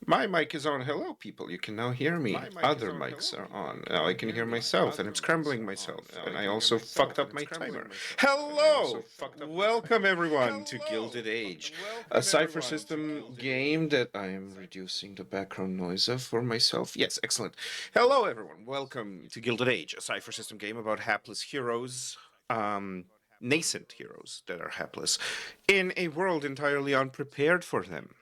My mic is on. Hello, people. You can now hear me. Other mics are on. Now I can hear myself, and it's scrambling myself. And I also fucked up my timer. Hello! Welcome, everyone, to Gilded Age, a Cypher system game that I am reducing the background noise of for myself. Yes, excellent. Hello, everyone. Welcome to Gilded Age, a Cypher system game about hapless heroes. Nascent heroes that are hapless in a world entirely unprepared for them.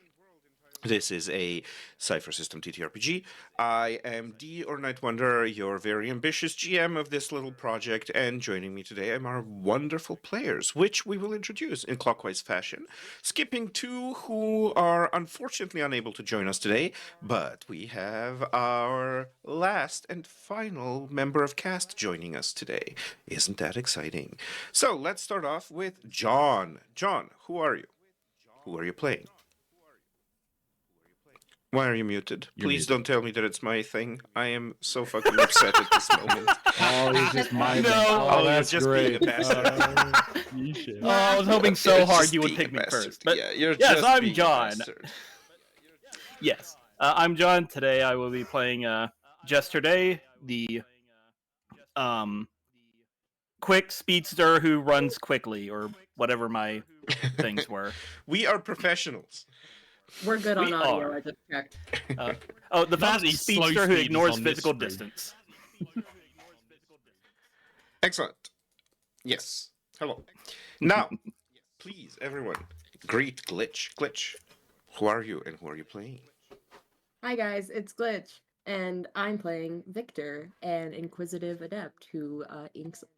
This is a Cypher System TTRPG. I am D or Night Wanderer, your very ambitious GM of this little project, and joining me today are our wonderful players, which we will introduce in clockwise fashion, skipping two who are unfortunately unable to join us today, but we have our last and final member of cast joining us today. Isn't that exciting? So let's start off with John. John, who are you? Who are you playing? Why are you muted? Please don't tell me that it's my thing. I am so fucking upset at this moment. Oh, he's just my No. Oh, that's you're just great. being a bastard. You should. Oh, I was hoping so You're hard just you would being pick a me bastard. first. But Yeah, you're yes, just I'm being a John. bastard. Yes, I'm John. Today I will be playing Yesterday, the quick speedster who runs quickly, or whatever my things were. We are professionals. We're good on We audio, are. I just checked. The fast these slow speedster who speeders ignores on this physical stream. distance. Excellent. Yes. Hello. Now, please, everyone, greet Glitch. Glitch, who are you and who are you playing? Hi guys, it's Glitch, and I'm playing Victor, an inquisitive adept who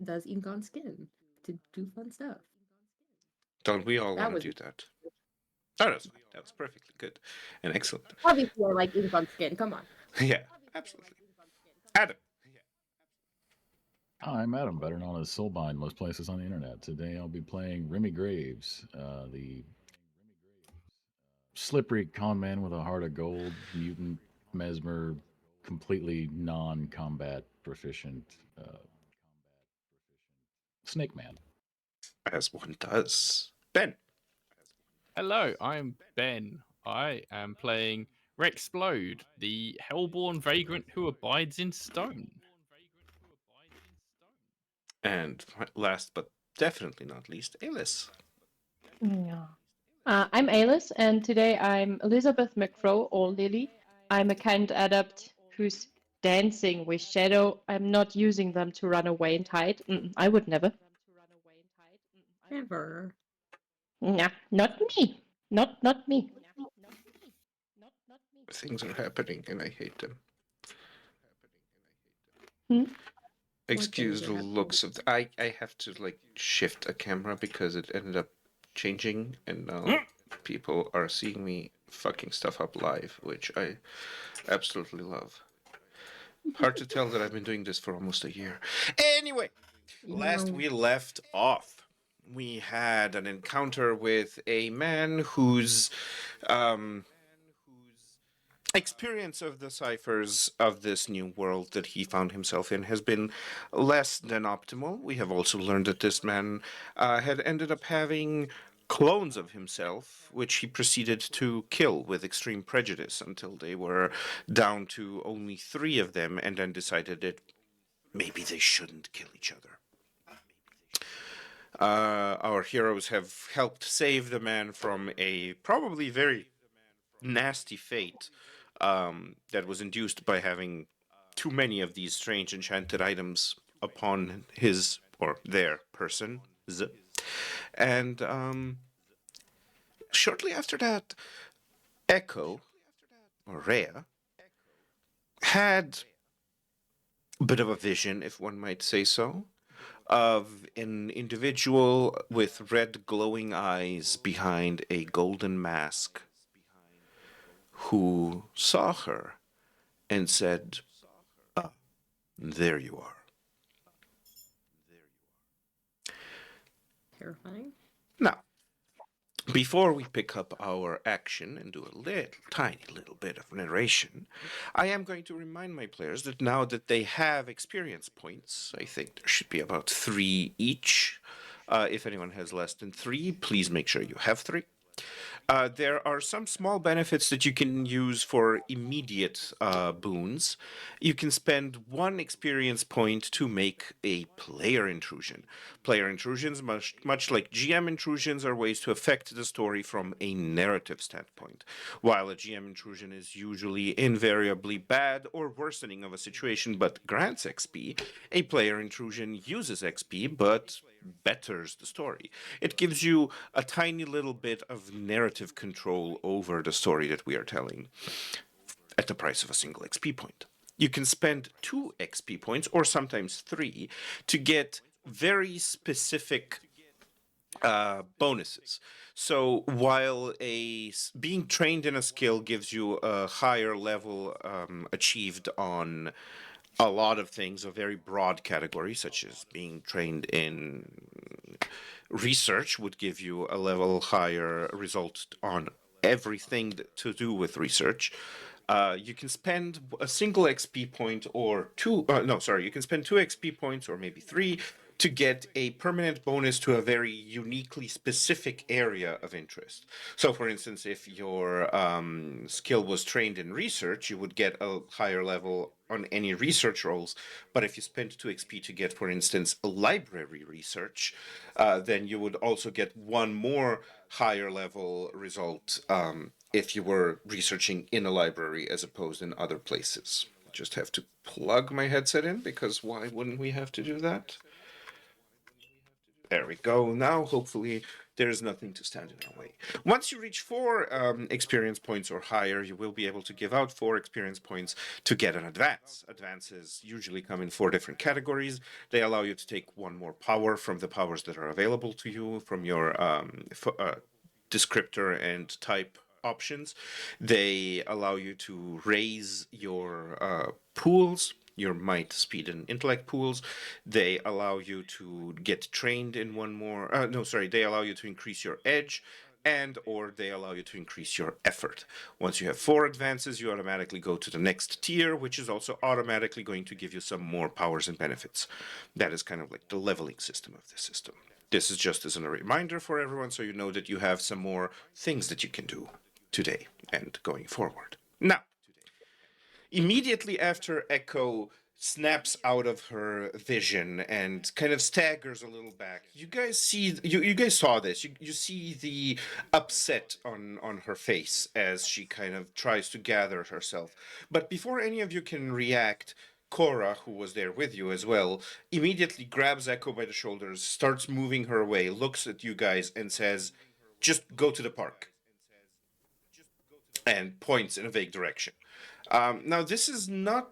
does ink on skin to do fun stuff. Don't we all That want to was- do that? Oh, that's fine. That was perfectly good and excellent. Obviously, I like ink on skin. Come on. Yeah, absolutely. Adam. I'm Adam, better known as Soulbind most places on the internet. Today I'll be playing Remy Graves, the slippery con man with a heart of gold, mutant, mesmer, completely non-combat proficient snake man. As one does. Ben. Hello, I'm Ben. I am playing Rexplode, the hellborn vagrant who abides in stone. And last but definitely not least, Alice. Yeah. I'm Alice, and today I'm Elizabeth McFro, or Lily. I'm a kind adept who's dancing with shadow. I'm not using them to run away and hide. I would never. Never. Nah, not me. Not me. Things are happening and I hate them. Hmm? Excuse things the are happening? looks of I have to like shift a camera because it ended up changing and now people are seeing me fucking stuff up live, which I absolutely love. Hard to tell that I've been doing this for almost a year. Anyway, last we left off, we had an encounter with a man whose experience of the ciphers of this new world that he found himself in has been less than optimal. We have also learned that this man had ended up having clones of himself, which he proceeded to kill with extreme prejudice until they were down to only 3 of them, and then decided that maybe they shouldn't kill each other. Our heroes have helped save the man from a probably very nasty fate that was induced by having too many of these strange enchanted items upon his or their person. And shortly after that, Echo, or Rhea, had a bit of a vision, if one might say so, of an individual with red glowing eyes behind a golden mask who saw her and said, "Ah, there you are." Terrifying. Now, before we pick up our action and do a tiny little bit of narration, I am going to remind my players that now that they have experience points, I think there should be about 3 each. If anyone has less than 3, please make sure you have 3. There are some small benefits that you can use for immediate boons. You can spend 1 experience point to make a player intrusion. Player intrusions, much like GM intrusions, are ways to affect the story from a narrative standpoint. While a GM intrusion is usually invariably bad or worsening of a situation but grants XP, a player intrusion uses XP but betters the story. It gives you a tiny little bit of narrative control over the story that we are telling at the price of a single XP point. You can spend 2 XP points, or sometimes 3, to get very specific bonuses. So while being trained in a skill gives you a higher level achieved on a lot of things, a very broad category, such as being trained in research would give you a level higher result on everything to do with research. You can spend a single XP point or 2. No, sorry. You can spend 2 XP points or maybe 3 to get a permanent bonus to a very uniquely specific area of interest. So, for instance, if your skill was trained in research, you would get a higher level on any research roles. But if you spend 2 XP to get, for instance, a library research, then you would also get 1 more higher level result if you were researching in a library as opposed in other places. Just have to plug my headset in, because why wouldn't we have to do that? There we go. Now, hopefully, there's nothing to stand in our way. Once you reach 4 experience points or higher, you will be able to give out 4 experience points to get an advance. Advances usually come in 4 different categories. They allow you to take 1 more power from the powers that are available to you from your descriptor and type options. They allow you to raise your pools, your might, speed, and intellect pools. They allow you to get trained in 1 more. They allow you to increase your edge, and or they allow you to increase your effort. Once you have 4 advances, you automatically go to the next tier, which is also automatically going to give you some more powers and benefits. That is kind of like the leveling system of this system. This is just as a reminder for everyone, so you know that you have some more things that you can do today and going forward. Now, immediately after Echo snaps out of her vision and kind of staggers a little back, you guys see, you guys saw this. You see the upset on her face as she kind of tries to gather herself. But before any of you can react, Cora, who was there with you as well, immediately grabs Echo by the shoulders, starts moving her away, looks at you guys, and says, "Just go to the park," and points in a vague direction. Now, this is not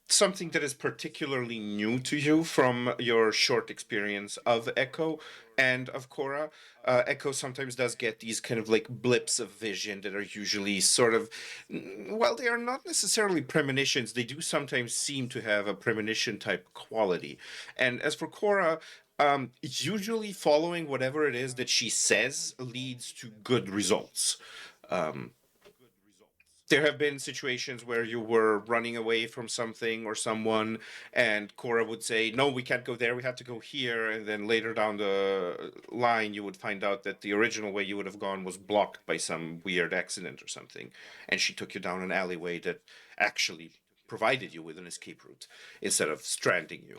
something that is particularly new to you from your short experience of Echo and of Cora. Echo sometimes does get these kind of like blips of vision that are usually sort of, well, they are not necessarily premonitions. They do sometimes seem to have a premonition type quality. And as for Cora, usually following whatever it is that she says leads to good results. There have been situations where you were running away from something or someone, and Cora would say, "No, we can't go there, we have to go here." And then later down the line, you would find out that the original way you would have gone was blocked by some weird accident or something. And she took you down an alleyway that actually provided you with an escape route instead of stranding you.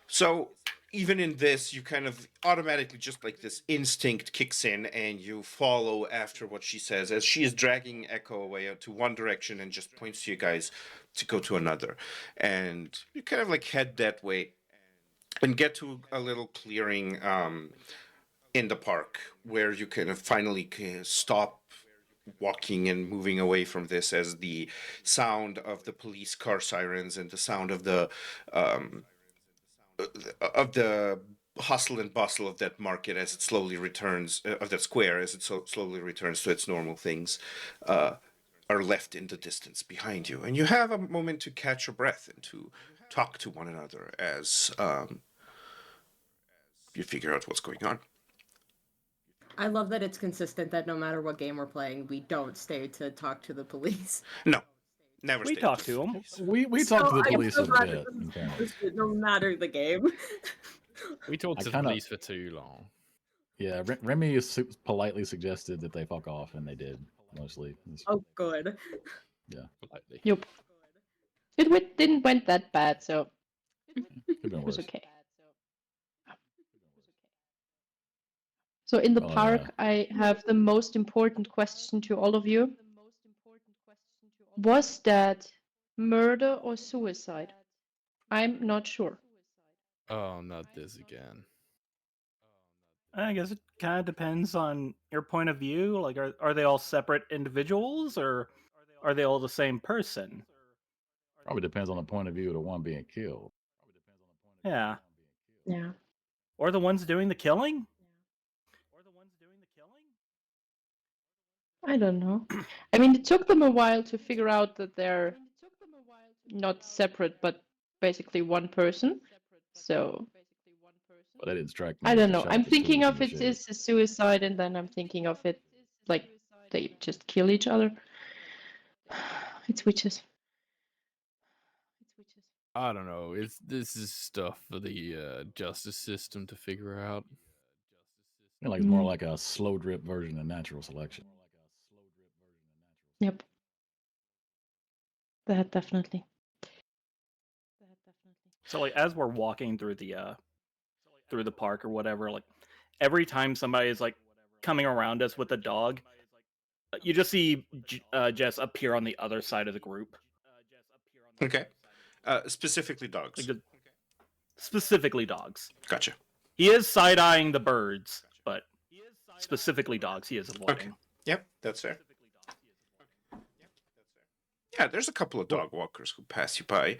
So even in this, you kind of automatically, just like this instinct kicks in, and you follow after what she says as she is dragging Echo away to one direction and just points to you guys to go to another. And you kind of like head that way and get to a little clearing in the park where you kind of finally can stop walking and moving away from this as the sound of the police car sirens and the sound of the hustle and bustle of that market as it slowly returns, of that square as it slowly returns to its normal things, are left in the distance behind you. And you have a moment to catch your breath and to talk to one another as you figure out what's going on. I love that it's consistent that no matter what game we're playing, we don't stay to talk to the police. No, never. We stay talk with to them. We talk to the I'm police so a glad bit. that this is in fairness. consistent no matter the game. We talked I to the kinda- police for too long. Yeah, Remy politely suggested that they fuck off, and they did mostly. Oh, good. Politely. Yep. Didn't went that bad, so Could been it was worse. okay. So in the Well, park, I have the most important question to all of you. Was that murder or suicide? I'm not sure. Oh, not this again. I guess it kind of depends on your point of view. Like, are they all separate individuals, or are they all the same person? Probably depends on the point of view of the one being killed. Yeah. Yeah. Or the ones doing the killing? I don't know. I mean, it took them a while to figure out that they're not separate, but basically one person. So But that didn't strike me I as don't the know. I'm sharpest thinking tools in of the it shed. as a suicide, and then I'm thinking of it like they just kill each other. It's witches. I don't know. This is stuff for the justice system to figure out. I feel like it's more like a slow drip version of natural selection. Yep. That definitely. So, like, as we're walking through the park or whatever, like, every time somebody is like coming around us with a dog, you just see Jess appear on the other side of the group. Okay. Specifically dogs. Like, specifically dogs. Gotcha. He is side-eyeing the birds, but specifically dogs he is avoiding. Okay. Yep, that's fair. Yeah, there's a couple of dog walkers who pass you by.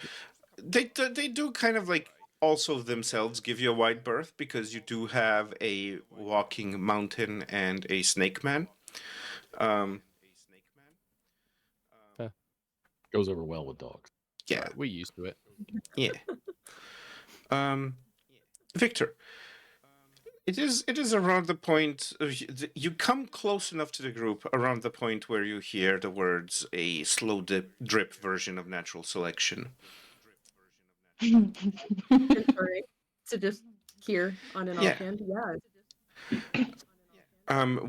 They do kind of like also themselves give you a wide berth because you do have a walking mountain and a snake man. Goes over well with dogs. Yeah, Right, we're used to it. yeah. Victor, it is around the point you come close enough to the group around the point where you hear the words "a slow drip version of natural selection." Sorry. To just hear on an Yeah. offhand. Yeah.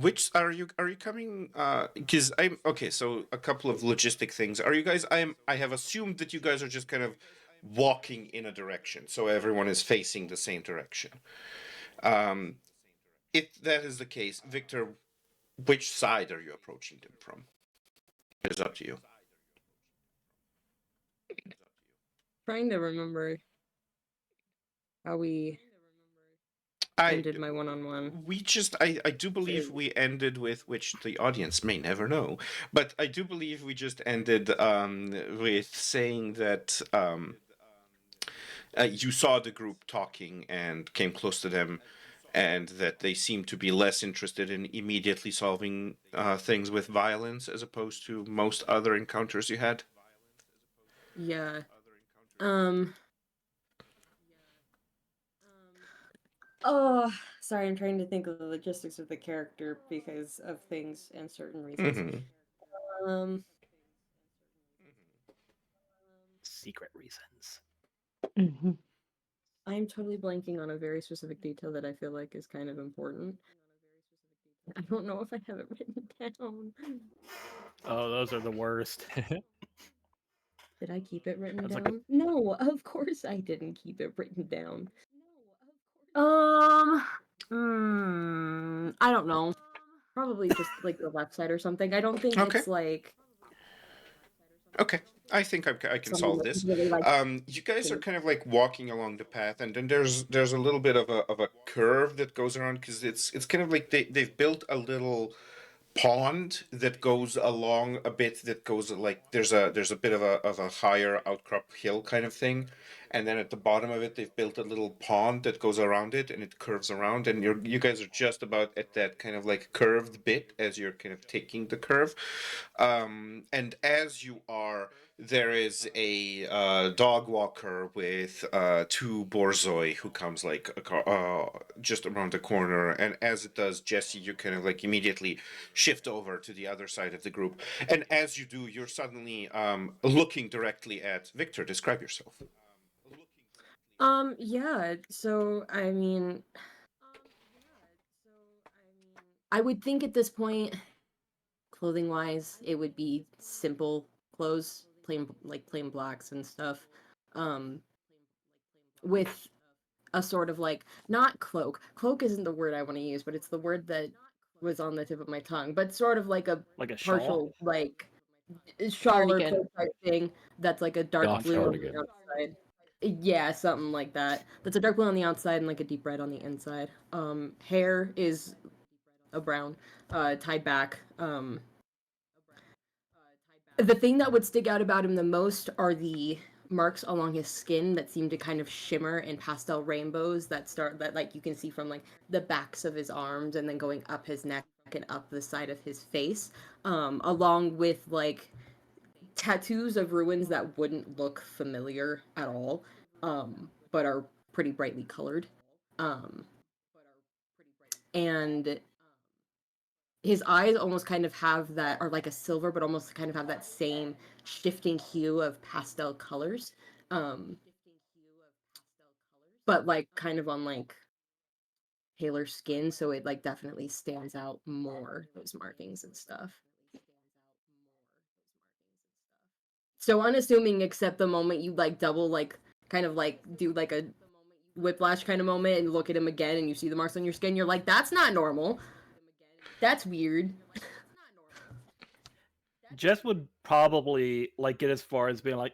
Which are you coming? Because I'm okay. So a couple of logistic things. Are you guys? I have assumed that you guys are just kind of walking in a direction, so everyone is facing the same direction. If that is the case, Victor, which side are you approaching them from? It's up to you. Trying to remember how we ended my one-on-one. We just I do believe we ended with, which the audience may never know, but I do believe we just ended with saying that you saw the group talking and came close to them, and that they seem to be less interested in immediately solving things with violence as opposed to most other encounters you had. Yeah. Oh, sorry, I'm trying to think of the logistics of the character because of things and certain reasons. Mhm. Secret reasons. Mhm. I'm totally blanking on a very specific detail that I feel like is kind of important. I don't know if I have it written down. Oh, those are the worst. Did I keep it written That's like down? No, of course I didn't keep it written down. I don't know. Probably just like the left side or something. I don't think Okay. it's like Okay, I think I can something solve that this. really like You guys are kind of like walking along the path, and then there's a little bit of a curve that goes around because it's kind of like they've built a little pond that goes along a bit that goes like there's a bit of a higher outcrop hill kind of thing, and then at the bottom of it they've built a little pond that goes around it and it curves around, and you guys are just about at that kind of like curved bit as you're kind of taking the curve, and as you are, there is a dog walker with two borzoi who comes like just around the corner, and as it does, Jesse, you kind of like immediately shift over to the other side of the group, and as you do, you're suddenly looking directly at Victor. Describe yourself. yeah, so I mean I would think at this point, clothing wise, it would be simple clothes, plain blacks and stuff. With a sort of like not cloak. Cloak isn't the word I want to use, but it's the word that was on the tip of my tongue. But sort of like a shawl? partial like shawl or Cardigan. cloak type thing that's like a dark Goth blue on cardigan. the outside. Yeah, something like that. That's a dark blue on the outside and like a deep red on the inside. Hair is a brown, tied back. The thing that would stick out about him the most are the marks along his skin that seem to kind of shimmer in pastel rainbows that like you can see from like the backs of his arms and then going up his neck and up the side of his face, along with like tattoos of ruins that wouldn't look familiar at all, but are pretty brightly colored. And his eyes almost kind of have that, are like a silver, but almost kind of have that same shifting hue of pastel colors. But like kind of on like paler skin, so it like definitely stands out more, those markings and stuff. So unassuming, except the moment you like double, like kind of like do like a whiplash kind of moment and look at him again and you see the marks on your skin, you're like, that's not normal. That's weird. Jess would probably like get as far as being like,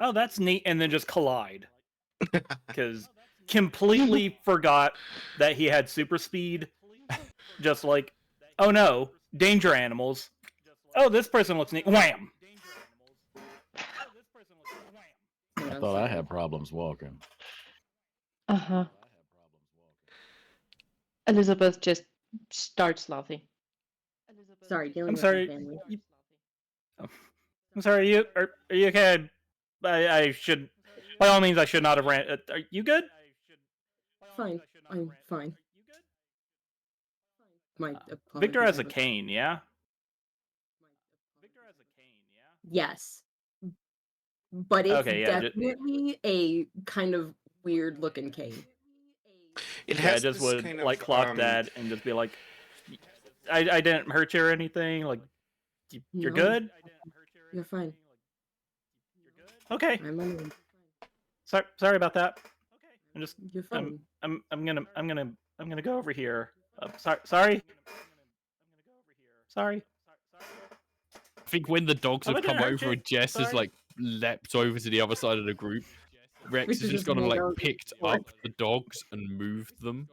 "Oh, that's neat," and then just collide because completely forgot that he had super speed. Just like, oh no, danger animals. Oh, this person looks neat. Wham! I thought I had problems walking. Uh-huh. Elizabeth just starts laughing. Sorry, dealing I'm with sorry. my family. I'm sorry. Are you okay? I should, by all means, I should not have ran. Are you good? Fine. I'm fine. My Victor has a apologies. cane, yeah? Yes. But it's Okay, yeah. definitely a kind of weird looking cane. It Yeah, I has just this would kind like of clock that and just be like, I didn't hurt you or anything. Like, you're No, good? You're fine. Okay. I'm Sorry about that. I'm just You're fine. I'm gonna go over here. Sorry. I think when the dogs Oh, I have didn't come hurt over you. and Jess has Sorry. like leapt over to the other side of the group, Rex Which has is just just gone and hang like out picked for- up the dogs and moved them.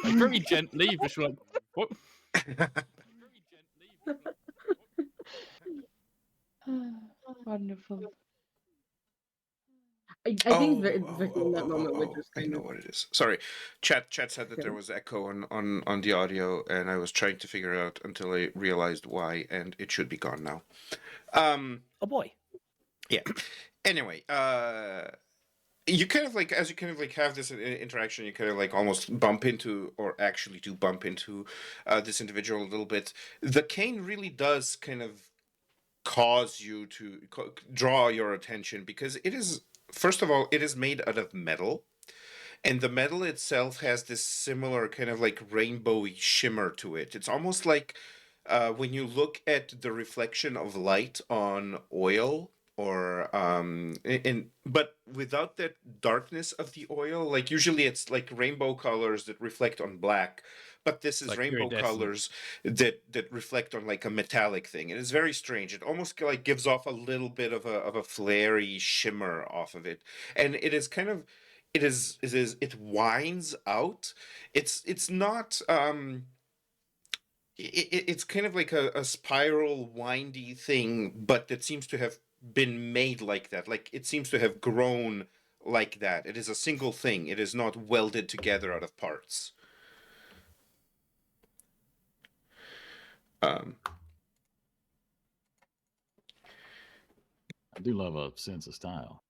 Like very gently, just like what? Wonderful. I think Victor in that moment would just I kind know of what it is. Sorry, chat said that there Okay. was echo on the audio, and I was trying to figure out until I realized why, and it should be gone now. Oh boy. Yeah. Anyway, you kind of like, as you kind of like have this interaction, you kind of like almost bump into, or actually do bump into, this individual a little bit. The cane really does kind of cause you to draw your attention, because it is, first of all, it is made out of metal, and the metal itself has this similar kind of like rainbowy shimmer to it. It's almost like, when you look at the reflection of light on oil, or but without that darkness of the oil. Like usually it's like rainbow colors that reflect on black, but this is Like rainbow iridescent. colors that reflect on like a metallic thing. It is very strange. It almost like gives off a little bit of a flary shimmer off of it, and it is kind of, it winds out. It's not it's kind of like a spiral windy thing, but that seems to have been made like that. Like it seems to have grown like that. It is a single thing. It is not welded together out of parts. Um, I do love a sense of style.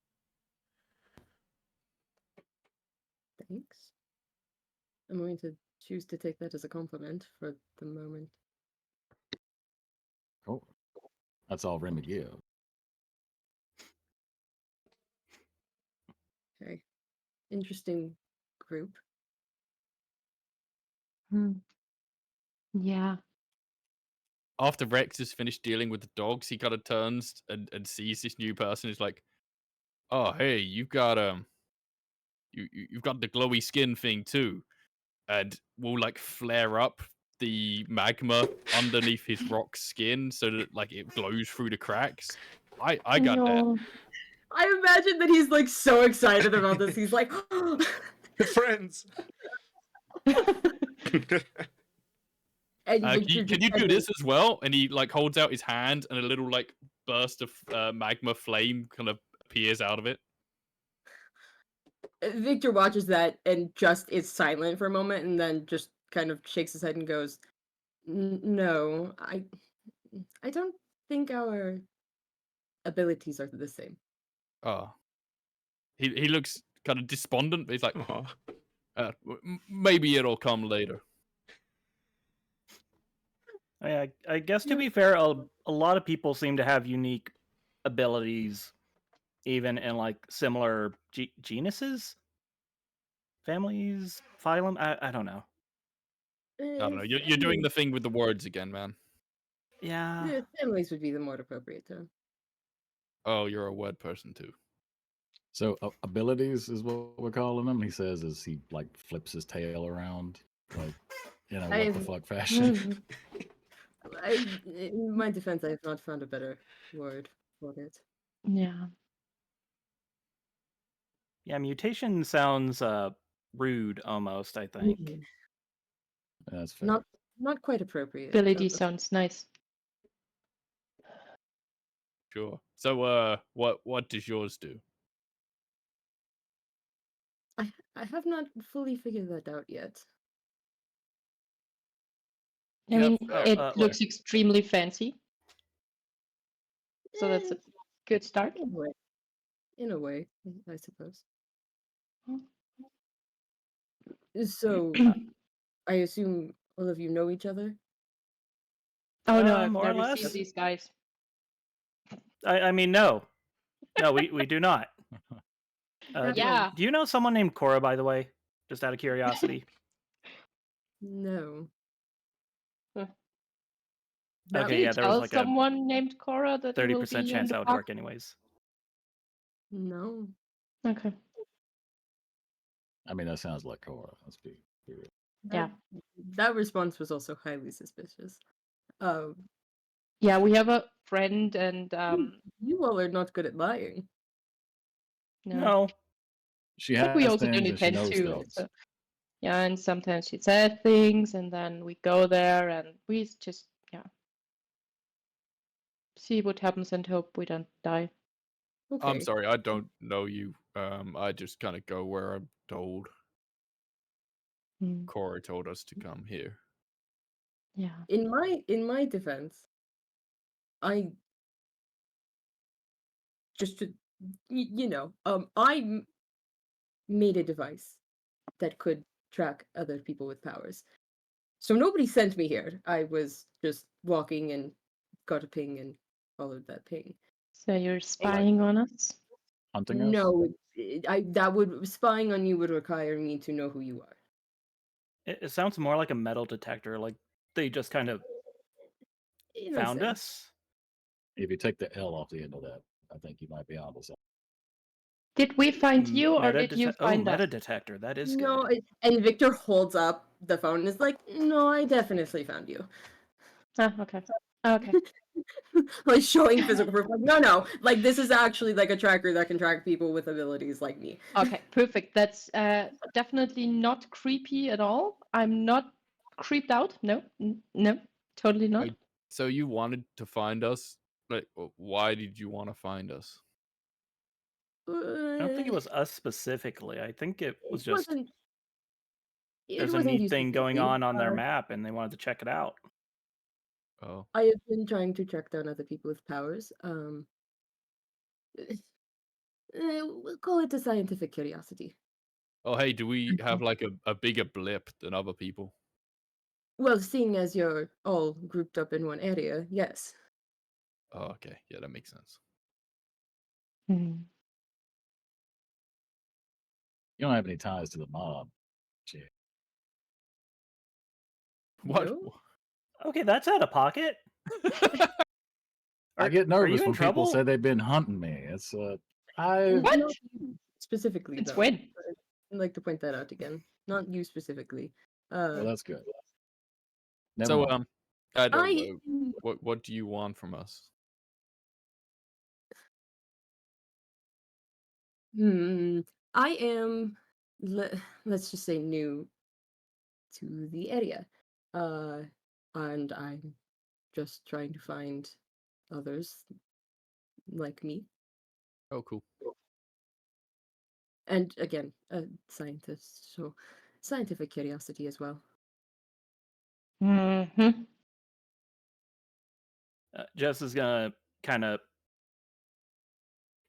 Thanks. I'm going to choose to take that as a compliment for the moment. Cool. That's all Remy give. Okay. Interesting group. Hmm. Yeah. After Rex has finished dealing with the dogs, he kind of turns and sees this new person. He's like, "Oh, hey, you've got you've got the glowy skin thing too," and will like flare up the magma underneath his rock skin so that like it glows through the cracks. I got that. No. I imagine that he's like so excited about this. He's like, Friends. and Can Victor you just do kind of- this as well? And he like holds out his hand, and a little like burst of magma flame kind of appears out of it. Victor watches that and just is silent for a moment, and then just kind of shakes his head and goes, "No, I don't think our abilities are the same." Oh, he looks kind of despondent. But he's like, Aw. maybe it'll come later. I guess to be fair, a lot of people seem to have unique abilities, even in like similar genuses, families, phylum. I don't know. I don't know. You're doing the thing with the words again, man. Yeah. Yeah, families would be the more appropriate term. Oh, you're a word person too. So abilities is what we're calling them. He says as he like flips his tail around, like what the fuck fashion. In my defense, I have not found a better word for it. Yeah. Yeah, mutation sounds rude almost, I think. That's fair. Not quite appropriate. Ability sounds nice. Sure. So, what does yours do? I have not fully figured that out yet. I mean, fair. it looks extremely fancy. So that's a good start. In a way, I suppose. Hmm. So, I assume all of you know each other? Oh no, I've more or never seen less. these guys. I mean, no, we do not. Yeah. Do you know someone named Cora, by the way? Just out of curiosity. No. Huh. Okay, yeah, there was Tell like someone named Cora that a he will 30% be in chance the that would park. work anyways. No. Okay. I mean, that sounds like Cora. Let's be real. Yeah. That response was also highly suspicious. Yeah, we have a friend and You all are not good at lying. No. She but has we also things don't and she intend knows to. things. So. Yeah, and sometimes she said things and then we go there and we just see what happens and hope we don't die. Okay. I'm sorry, I don't know you. I just kind of go where I'm told. Cora told us to come here. Yeah. In my defense, I just to I made a device that could track other people with powers. So nobody sent me here. I was just walking and got a ping and followed that ping. So you're spying on us? Hunting us? No, spying on you would require me to know who you are. It sounds more like a metal detector. Like they just kind of In a found sense. us. If you take the L off the end of that, I think you might be onto something. Did we find you or did you find us? Meta detector. That is No, good. and Victor holds up the phone and is like, "No, I definitely found you." Ah, okay. Okay. Like showing physical proof. Like, no. Like this is actually like a tracker that can track people with abilities like me. Okay, perfect. That's definitely not creepy at all. I'm not creeped out. No, no, totally not. So you wanted to find us? Like, why did you want to find us? I don't think it was us specifically. I think it was just there's a wasn't neat thing going specifically. on their map, and they wanted to check it out. Oh. I have been trying to track down other people with powers. We'll call it a scientific curiosity. Oh, hey, do we have like a bigger blip than other people? Well, seeing as you're all grouped up in one area, yes. Oh, okay. Yeah, that makes sense. Hmm. You don't have any ties to the mob. Shit. What? No? Okay, that's out of pocket. I get are you nervous in when people trouble? say they've been hunting me. It's I What? Not you specifically, It's though. when? I'd like to point that out again. Not you specifically. well, that's good. Never So mind. I don't I know. What do you want from us? I am let's just say new to the area. And I'm just trying to find others like me. Oh, cool. And again, a scientist, so scientific curiosity as well. Mm-hmm. Jess is gonna kind of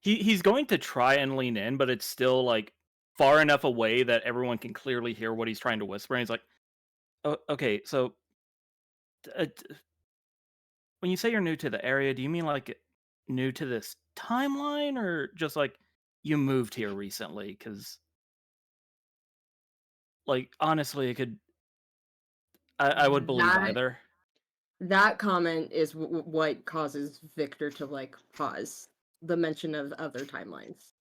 he's going to try and lean in, but it's still like far enough away that everyone can clearly hear what he's trying to whisper. And he's like, "Oh, okay, so when you say you're new to the area, do you mean like new to this timeline, or just like you moved here recently? Because like honestly, it could I would believe That either." that comment is what causes Victor to like pause. The mention of other timelines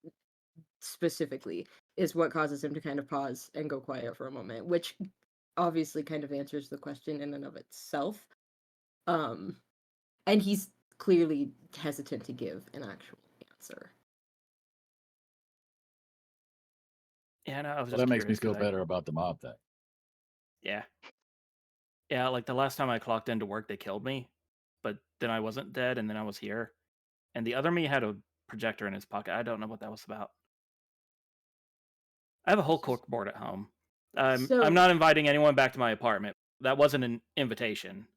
specifically is what causes him to kind of pause and go quiet for a moment, which obviously kind of answers the question in and of itself. And he's clearly hesitant to give an actual answer. Yeah, no, I was Well, just that makes me curious feel 'cause better about the mob thing. yeah, like the last time I clocked into work, they killed me, but then I wasn't dead, and then I was here, and the other me had a projector in his pocket. I don't know what that was about. I have a whole corkboard at home. I'm So not inviting anyone back to my apartment. That wasn't an invitation.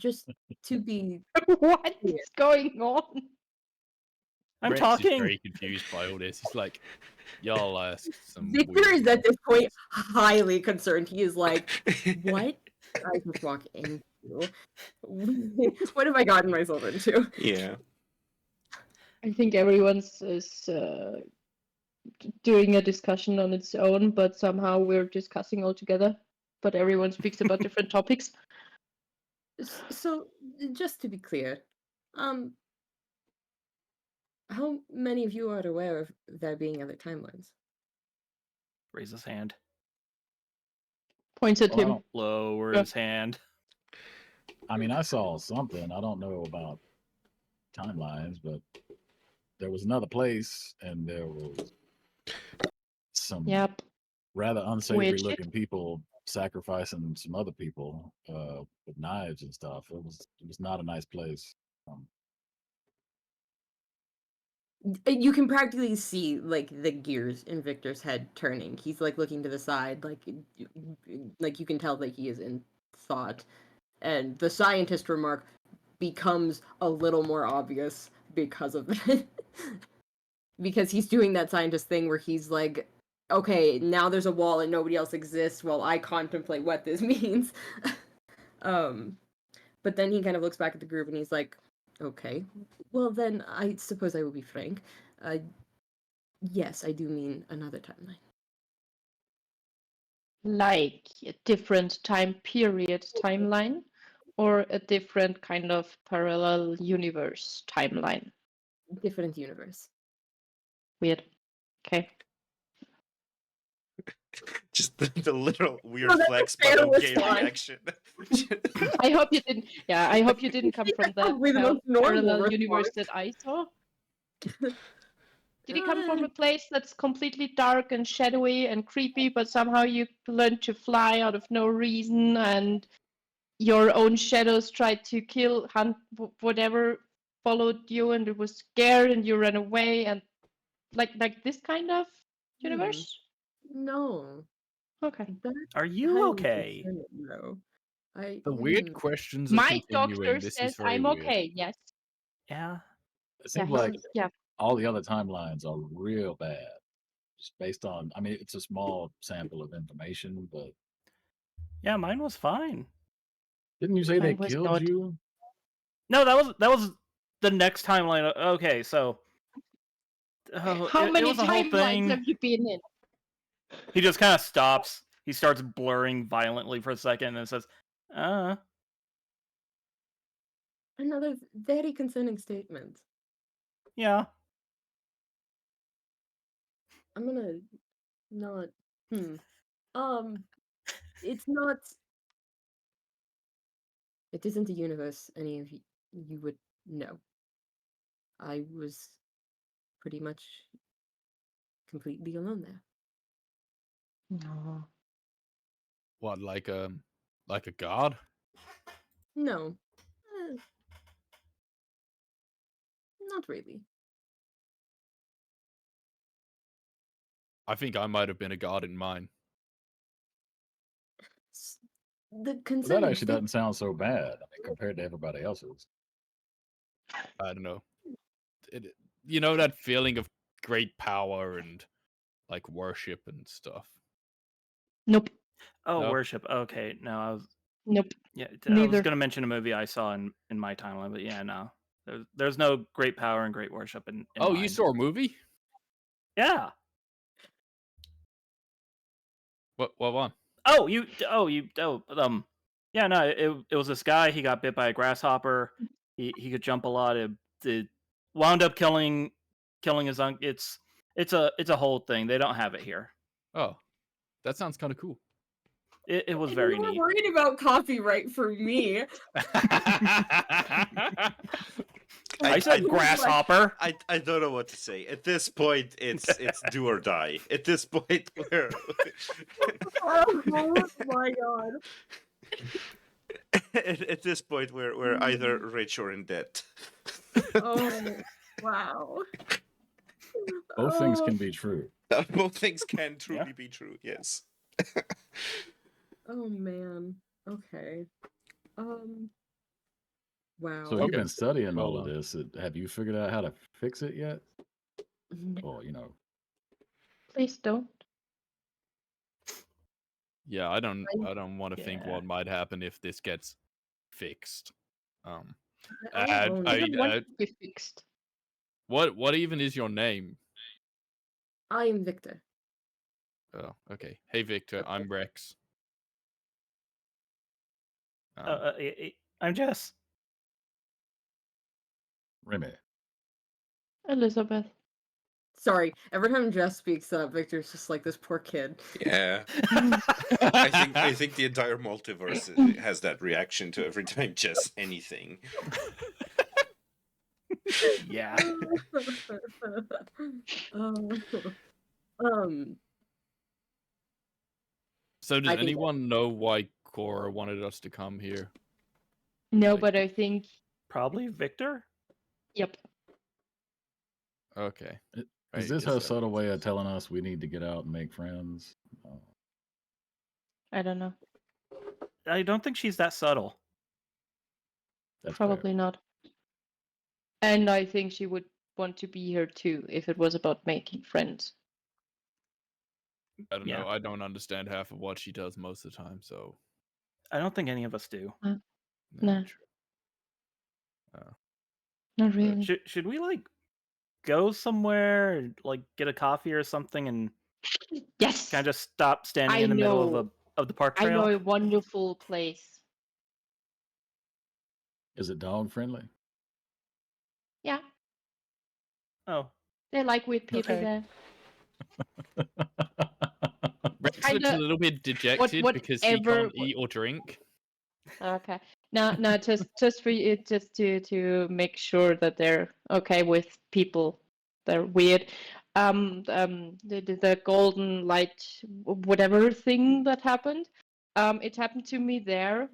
just to be What clear, is going on? I'm Rex talking. is very confused by all this. He's like, y'all ask some Victor weird is at this point highly concerned. He is like, "What did I just walk into? What have I gotten myself into?" Yeah. I think everyone's is doing a discussion on its own, but somehow we're discussing all together. But everyone speaks about different topics. So, just to be clear, how many of you are aware of there being other timelines? Raise his hand. Points at Well, I him. don't. Lower Yeah. his hand. I mean, I saw something. I don't know about timelines, but there was another place, and there was some Yep. rather unsavory Weird shit. looking people sacrificing some other people with knives and stuff. It was not a nice place. You can practically see like the gears in Victor's head turning. He's like looking to the side, like you can tell that he is in thought. And the scientist remark becomes a little more obvious because of that. Because he's doing that scientist thing where he's like, okay, now there's a wall and nobody else exists while I contemplate what this means. But then he kind of looks back at the group and he's like, okay, well then I suppose I will be frank. Yes, I do mean another timeline. Like a different time period timeline, or a different kind of parallel universe timeline. Different universe. Weird. Okay. Just the literal weird that's flex a fair button gay response. reaction. I hope you didn't. Yeah, I hope you didn't come from that Probably the most normal parallel universe response. that I saw. Did he come from a place that's completely dark and shadowy and creepy, but somehow you learned to fly out of no reason, and your own shadows tried to kill, hunt, whatever followed you, and it was scared, and you ran away, and like this kind of universe? No. Okay. That's Are you highly okay? concerning, though. The weird questions are My continuing. doctor This says is very I'm weird. okay. Yes. Yeah. It Yeah. seems like Yeah. all the other timelines are real bad. Just based on, I mean, it's a small sample of information, but Yeah, mine was fine. didn't you say they Mine was killed not. you? No, that was the next timeline. Okay, so How it many was a whole timelines thing. have you been in? He just kind of stops. He starts blurring violently for a second and says, Another very concerning statement. Yeah. I'm gonna not. It's not. It isn't a universe any of you would know. I was pretty much completely alone there. No. What, like a god? No, eh, not really. I think I might have been a god in mine. The But concerning that actually thing. doesn't sound so bad. I mean, compared to everybody else's. I don't know. You know that feeling of great power and like worship and stuff. Nope. Oh, No? worship. Okay, no, I was Nope. yeah. I was Neither. gonna mention a movie I saw in my timeline, but yeah, no. There's no great power and great worship in Oh, mine. you saw a movie? Yeah. What one? Yeah, no, it was this guy. He got bit by a grasshopper. He could jump a lot. It wound up killing his uncle. It's a whole thing. They don't have it here. Oh, that sounds kind of cool. It was And very you were neat. worried about copyright for me. I said grasshopper. I don't know what to say. At this point, it's do or die. At this point, we're Oh my god. at this point we're either rich or in debt. Oh wow. Both things Oh, can be true. Both things can truly Yeah. be true. Yes. oh man. Okay. Wow. So Okay. you've been studying all Well, of this. Have you figured out how to fix it yet? No. Or, you know, Please don't. Yeah, I don't want to think Yeah. what might happen if this gets fixed. Oh, I no. don't want it to be fixed. What even is your name? I am Victor. Oh, okay. Hey Victor, I'm Rex. I'm Jess. Remy. Elizabeth. Sorry, every time Jess speaks up, Victor's just like this poor kid. Yeah. I think the entire multiverse has that reaction to every time Jess anything. Yeah. um, So does I think- anyone know why Cora wanted us to come here? No, Like- but I think. Probably Victor. Yep. Okay. Is Right, this guess her that subtle makes way of sense. telling us we need to get out and make friends? Oh. I don't know. I don't think she's that subtle. That's fair. Probably not. And I think she would want to be here too if it was about making friends. I don't Yeah. know. I don't understand half of what she does most of the time, so I don't think any of us do. No. true. Not really. Should we like go somewhere, and, like get a coffee or something, and Yes. kind of just stop standing I in the middle know. of the park I trail? know a wonderful place. Is it dog friendly? Yeah. Oh, They like weird people Okay. there. Rex looks Kinda- a little bit dejected because he whatever- can't eat or drink. Okay. No, just for you, just to make sure that they're okay with people. They're weird. The golden light, whatever thing that happened. It happened to me there,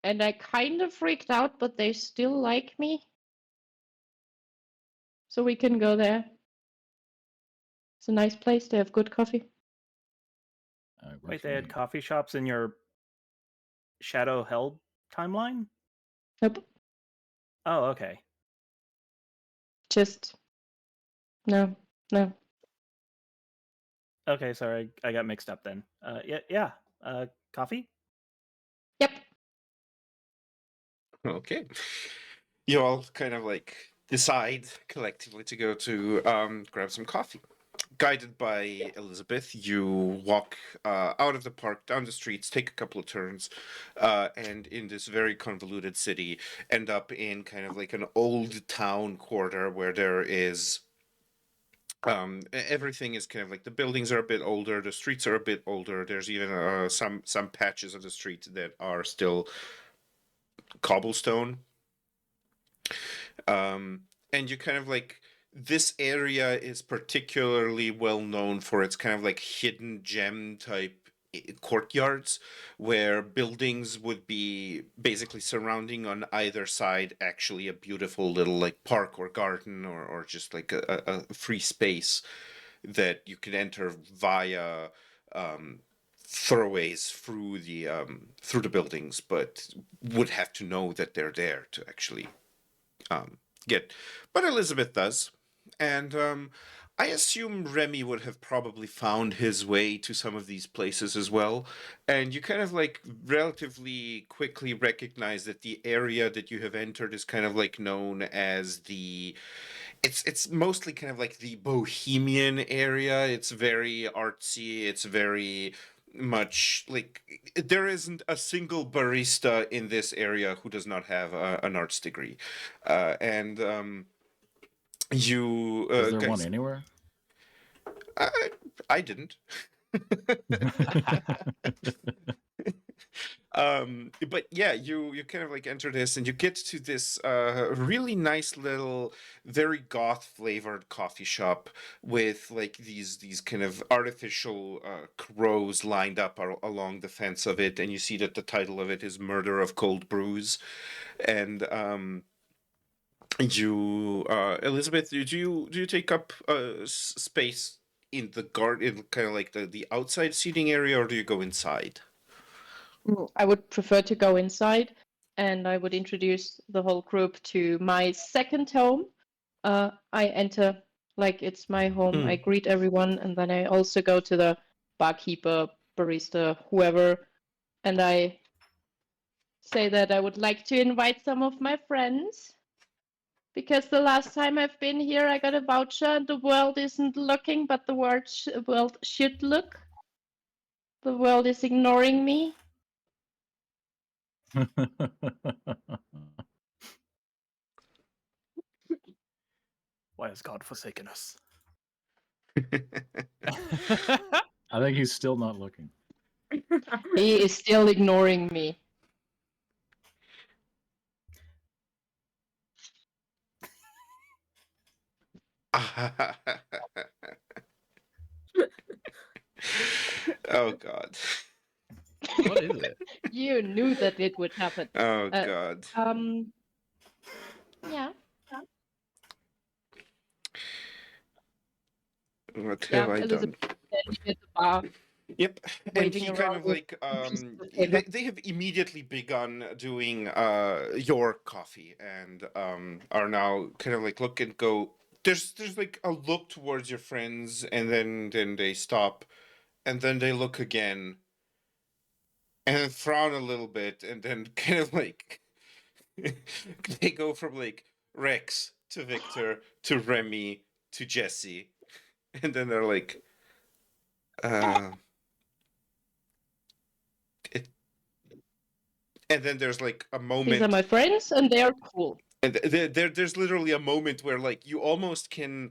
and I kind of freaked out, but they still like me. So we can go there. It's a nice place. They have good coffee. Works wait, for they had me. coffee shops in your Shadow Held timeline? Nope. Oh, okay. Just no. Okay, sorry, I got mixed up then. Yeah. Coffee? Yep. Okay. You all kind of like decide collectively to go to grab some coffee. guided by Elizabeth, you walk out of the park, down the streets, take a couple of turns, and in this very convoluted city, end up in kind of like an old town quarter where there is everything is kind of like the buildings are a bit older, the streets are a bit older. There's even some patches of the street that are still cobblestone. And you kind of like this area is particularly well known for its kind of like hidden gem type courtyards where buildings would be basically surrounding on either side actually a beautiful little like park or garden or just like a free space that you can enter via throwaways through the buildings, but would have to know that they're there to actually get. But Elizabeth does, and I assume Remy would have probably found his way to some of these places as well. And you kind of like relatively quickly recognize that the area that you have entered is kind of like known as the it's mostly kind of like the bohemian area. It's very artsy. It's very much like there isn't a single barista in this area who does not have an arts degree, and you Is there one guys, anywhere? I didn't. But yeah, you kind of like enter this and you get to this really nice little very goth flavored coffee shop with like these kind of artificial crows lined up along the fence of it, and you see that the title of it is Murder of Cold Brews. And you Elizabeth, do you take up space in the garden, kind of like the outside seating area, or do you go inside? I would prefer to go inside, and I would introduce the whole group to my second home. I enter like it's my home. I greet everyone, and then I also go to the barkeeper, barista, whoever, and I say that I would like to invite some of my friends. Because the last time I've been here, I got a voucher, and the world isn't looking, but the world should look. The world is ignoring me. Why has God forsaken us? I think he's still not looking. He is still ignoring me. Oh God. What is it? You knew that it would happen. Oh God. Yeah. What Yeah, have I done? Elizabeth standing at the bar, Yep. And waving he kind around of with like pieces of paper. they have immediately begun doing your coffee and are now kind of like look and go, there's like a look towards your friends, and then they stop, and then they look again and then frown a little bit, and then kind of like they go from like Rex to Victor to Remy to Jesse, and then they're like it, and then there's like a These moment. are my friends, and they are cool. And there's literally a moment where like you almost can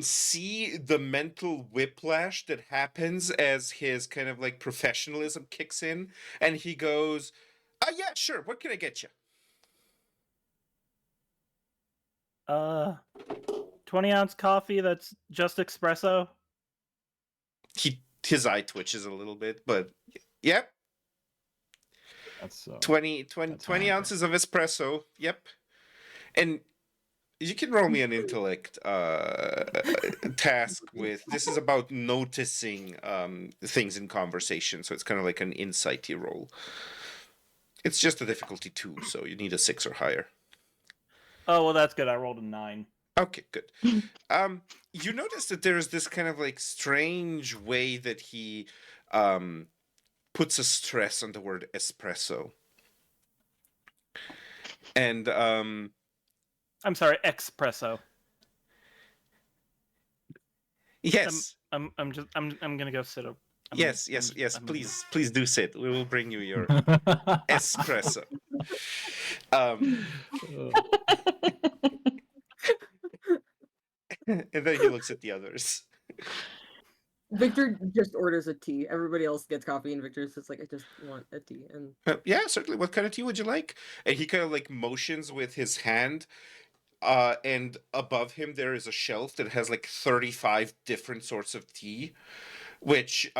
see the mental whiplash that happens as his kind of like professionalism kicks in, and he goes, yeah, sure, what can I get you?" 20-ounce coffee that's just espresso. His eye twitches a little bit, but yep. That's 20 that's high. ounces of espresso. Yep. And you can roll me an intellect task with this is about noticing things in conversation, so it's kind of like an insighty roll. It's just a difficulty 2, so you need a 6 or higher. Oh well, that's good. I rolled a 9. Okay, good. You notice that there is this kind of like strange way that he puts a stress on the word espresso. And I'm sorry, espresso. Yes. I'm gonna go sit up. Yes. Please do sit. We will bring you your espresso. And then he looks at the others. Victor just orders a tea. Everybody else gets coffee, and Victor's just like, I just want a tea. And Yeah, certainly. What kind of tea would you like? And he kind of like motions with his hand. And above him there is a shelf that has like 35 different sorts of tea, which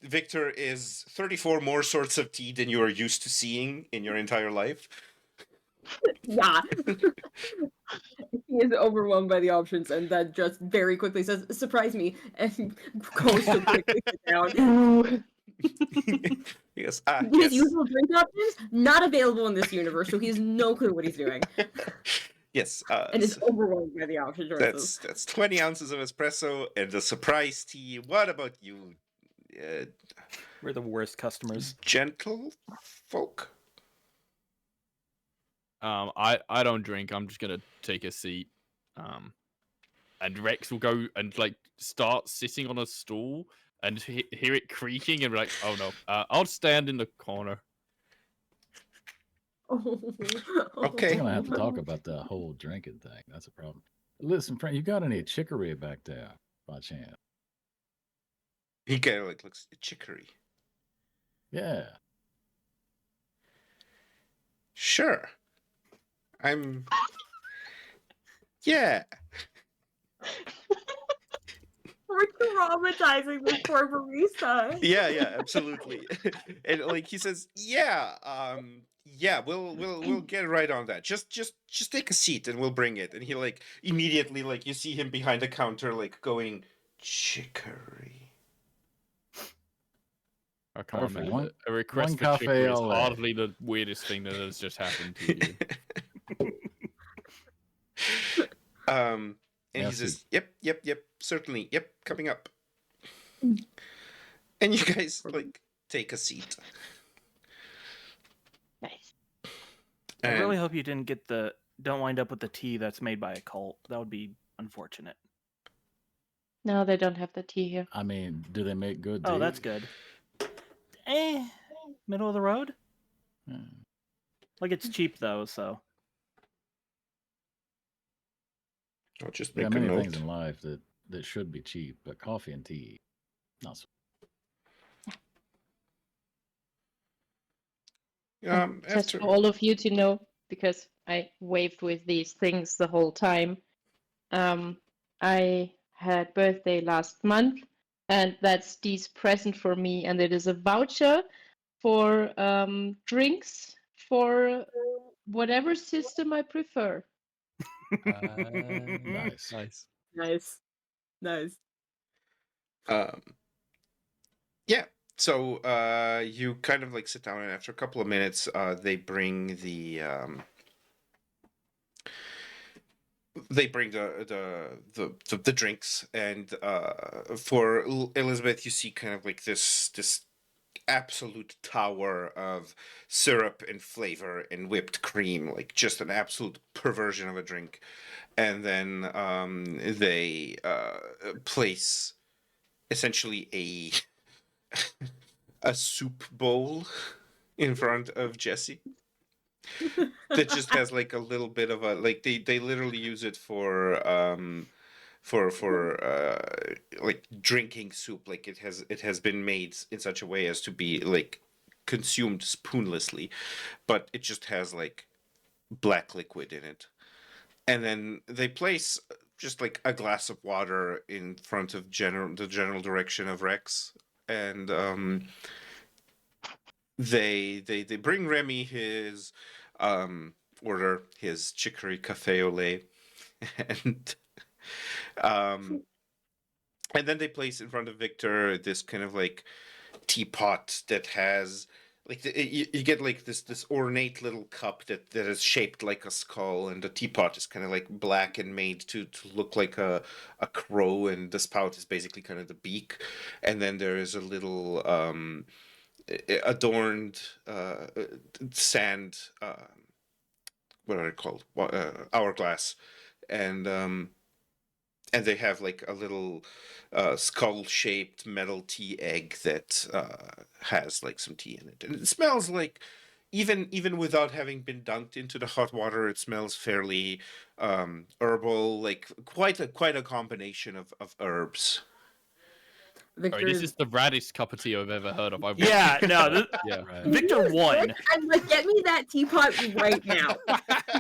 Victor is 34 more sorts of tea than you are used to seeing in your entire life. yeah, he is overwhelmed by the options, and then just very quickly says, "Surprise me," and goes to quickly sit down. Ooh. Yes. His Yes. usual drink options not available in this universe, so he has no clue what he's doing, Yes. and is overwhelmed by the option choices. That's 20 ounces of espresso and a surprise tea. What about you, We're the worst customers. gentle folk? I don't drink. I'm just gonna take a seat. And Rex will go and like start sitting on a stool and hear it creaking and be like, oh no, I'll stand in the corner. Okay. We're gonna have to talk about the whole drinking thing. That's a problem. Listen, Frank, you got any chicory back there by chance? He kind of like looks at chicory. Yeah. Sure. Yeah. We're traumatizing this poor barista. Yeah, absolutely. And like he says, yeah, we'll get right on that. Just take a seat and we'll bring it. And he like immediately like you see him behind the counter like going chicory. Oh, come on, Perfect. man. One- A request one for cafe chicory is LA. hardly the weirdest thing that has just happened to you. And he Merci. says, yep, certainly, yep, coming up. And you guys like take a seat. Nice. I really And- hope you don't wind up with the tea that's made by a cult. That would be unfortunate. No, they don't have the tea here. I mean, do they make good Oh, tea? that's good. Middle of the road. Hmm. Like it's cheap though, so I'll just There make are a many note. things in life that should be cheap, but coffee and tea, not so. And just After for all of you to know, because I waved with these things the whole time, I had birthday last month, and that's Dee's present for me, and it is a voucher for drinks for whatever system I prefer. Nice. Nice. Yeah. So you kind of like sit down, and after a couple of minutes, they bring the drinks, and for Elizabeth, you see kind of like this absolute tower of syrup and flavor and whipped cream, like just an absolute perversion of a drink. And then they place essentially a soup bowl in front of Jesse that just has like a little bit of a like they literally use it for like drinking soup. Like it has been made in such a way as to be like consumed spoonlessly, but it just has like black liquid in it. And then they place just like a glass of water in front of the general direction of Rex, and they bring Remy his order, his chicory cafe au lait, and um and then they place in front of Victor this kind of like teapot that has like you get like this ornate little cup that is shaped like a skull, and the teapot is kind of like black and made to look like a crow, and the spout is basically kind of the beak. And then there is a little adorned sand what are they called, hourglass, and and they have like a little skull-shaped metal tea egg that has like some tea in it, and it smells like, even without having been dunked into the hot water, it smells fairly herbal, like quite a combination of herbs. Sorry, this is the raddest cup of tea I've ever heard of. Yeah, no, Yeah. Right. Victor won. I'm like, get me that teapot right now.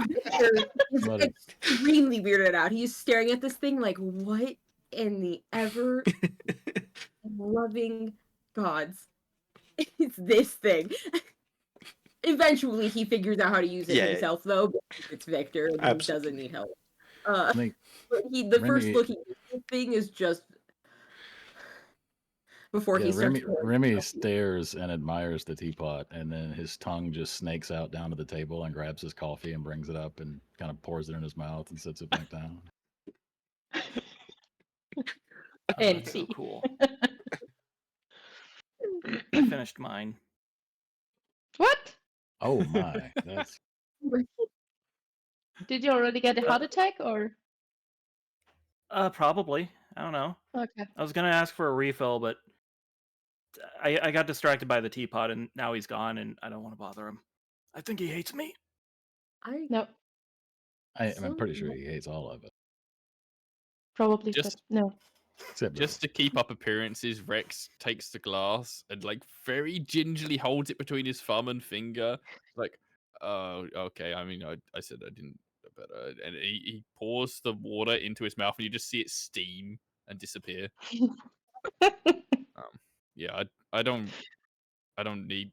Victor is What a- extremely weirded out. He's staring at this thing like, what in the ever loving gods is this thing? Eventually, he figures out how to use it Yeah, yeah. himself, though. Because it's Victor, and he Absolutely. doesn't need help. I think But the first Remy- look he gives this thing is just before he starts. Remy stares and admires the teapot, and then his tongue just snakes out down to the table and grabs his coffee and brings it up and kind of pours it in his mouth and sits it back down. And That's so tea. cool. I finished mine. What? Oh my, that's Did you already get a heart attack or? Probably. I don't know. Okay. I was gonna ask for a refill, but I got distracted by the teapot, and now he's gone, and I don't want to bother him. I think he hates me. No, I'm pretty sure he hates all of it. probably. Just- But no. Except Just to keep up appearances, Rex takes the glass and like very gingerly holds it between his thumb and finger. Like, oh, okay. I mean, I said I didn't, but and he pours the water into his mouth, and you just see it steam and disappear. Yeah, I don't need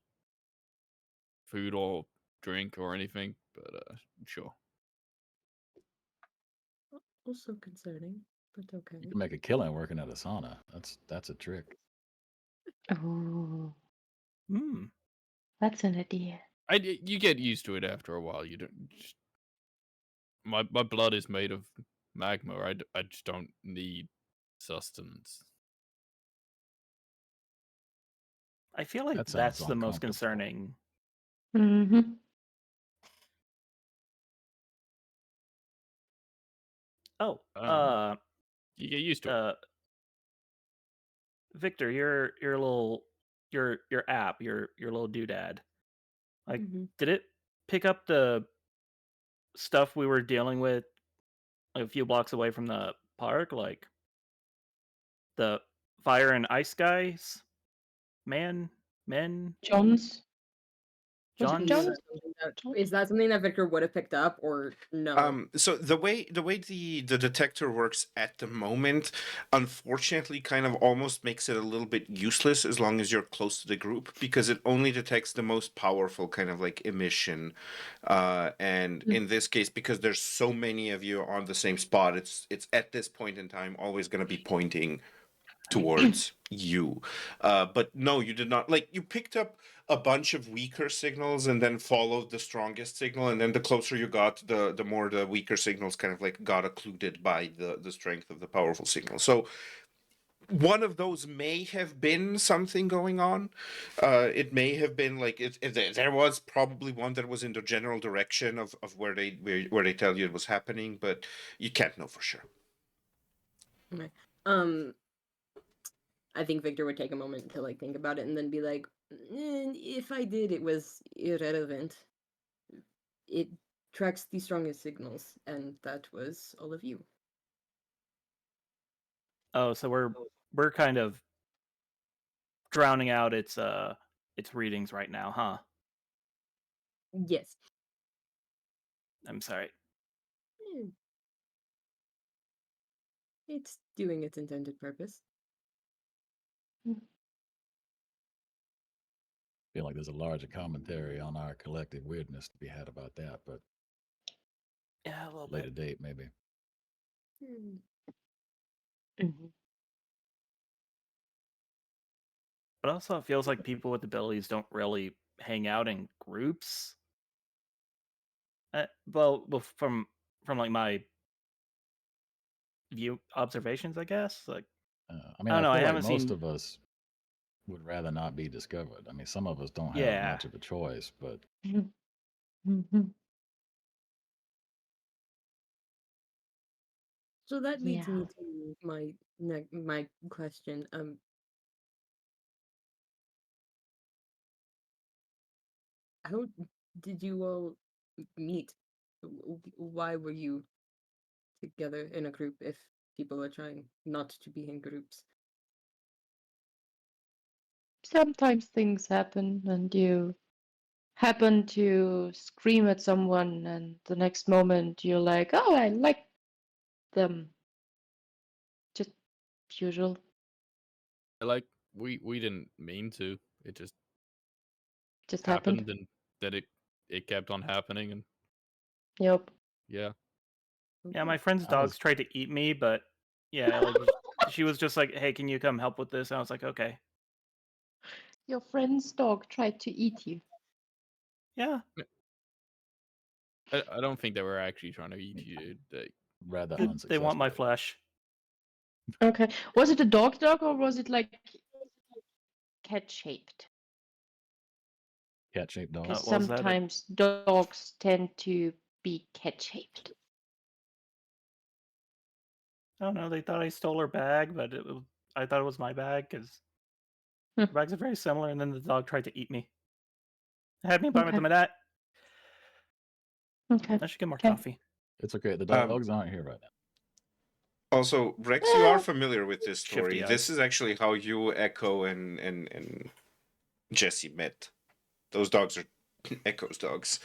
food or drink or anything, but sure. Also concerning, but okay. you can make a killing working at a sauna. That's a trick. Oh, Hmm. that's an idea. You get used to it after a while. You don't. Just, my blood is made of magma. I just don't need sustenance. I feel like That sounds that's the most uncomfortable. concerning. Mm-hmm. Oh, You get used to it. Victor, your app, your little doodad. Like, did it pick up the stuff we were dealing with like, a few blocks away from the park, like the fire and ice guys, men, John's. Was John's? it John's? Is that something that Victor would have picked up, or no? So the way the detector works at the moment, unfortunately, kind of almost makes it a little bit useless as long as you're close to the group, because it only detects the most powerful kind of like emission. And in this case, because there's so many of you on the same spot, it's at this point in time always going to be pointing towards you. But no, you did not. Like, you picked up a bunch of weaker signals and then followed the strongest signal, and then the closer you got, the more the weaker signals kind of like got occluded by the strength of the powerful signal. So one of those may have been something going on. It may have been like there was probably one that was in the general direction of where they tell you it was happening, but you can't know for sure. Okay. I think Victor would take a moment to like think about it and then be like, if I did, it was irrelevant. It tracks the strongest signals, and that was all of you. Oh, so we're kind of drowning out its readings right now, huh? Yes. I'm sorry. It's doing its intended purpose. I feel like there's a larger commentary on our collective weirdness to be had about that, but Yeah, a little later bit. date maybe. Mm-hmm. But also, it feels like people with abilities don't really hang out in groups. Well, from like my view observations, I guess. Like, I mean, I I don't know, feel I like haven't most seen- of us would rather not be discovered. I mean, some of us don't have Yeah. much of a choice, but Mm-hmm. So that leads Yeah. me to my question. How did you all meet? Why were you together in a group if people are trying not to be in groups? Sometimes things happen and you happen to scream at someone, and the next moment you're like, oh, I like them. Just usual. Like we didn't mean to. It just Just happened, happened. and that it kept on happening, and Yep. yeah. Yeah, my Okay. friend's I was dogs tried to eat me, but yeah, like she was just like, "Hey, can you come help with this?" And I was like, "Okay." Your friend's dog tried to eat you. Yeah, I don't think they were actually trying to eat you. rather they want my unsuccessful. flesh. Okay. Was it a dog or was it like cat shaped? Cat-shaped dog. Because Was that a? sometimes dogs tend to be cat shaped. I don't know. They thought I stole her bag, but I thought it was my bag because Hmm. bags are very similar. And then the dog tried to eat me. I had me by Okay. the minute. Okay. I should get more Okay. coffee. It's okay. The Um, dogs aren't here right now. Also, Rex, you are Eh, familiar with this story. Shifty This eyes. is actually how you, Echo, and Jesse met. Those dogs are Echo's dogs.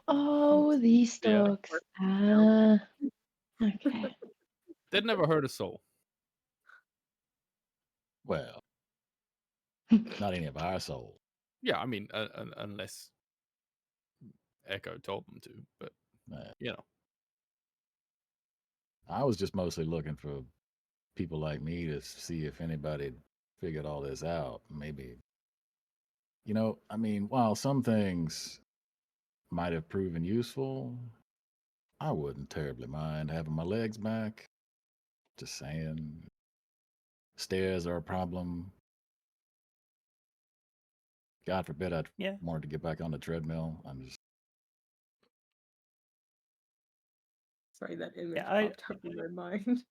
Oh, these Yeah. dogs. Ah. Okay. They'd never hurt a soul. Well, not any of our souls. Yeah, I mean, unless Echo told them to, but Uh, you know. I was just mostly looking for people like me to see if anybody figured all this out. Maybe, I mean, while some things might have proven useful, I wouldn't terribly mind having my legs back. Just saying, stairs are a problem. God forbid I Yeah, wanted to get back on the treadmill. I'm just, Sorry, that image yeah. I popped up in my mind.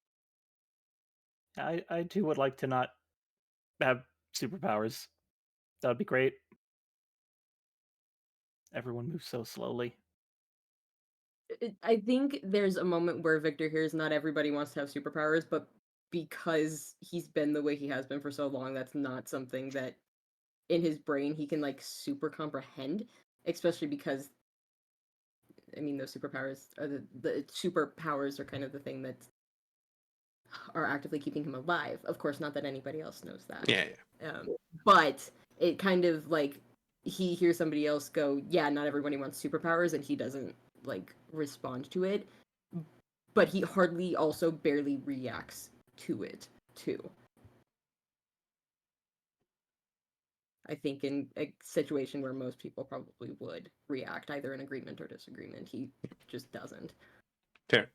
I too would like to not have superpowers. That would be great. Everyone moves so slowly. I think there's a moment where Victor hears not everybody wants to have superpowers, but because he's been the way he has been for so long, that's not something that in his brain he can like super comprehend, especially because I mean those superpowers are the superpowers are kind of the thing that are actively keeping him alive. Of course, not that anybody else knows that. Yeah. But it kind of like he hears somebody else go, yeah, not everybody wants superpowers, and he doesn't like respond to it. But he hardly also barely reacts to it too. I think in a situation where most people probably would react either in agreement or disagreement, he just doesn't. Fair.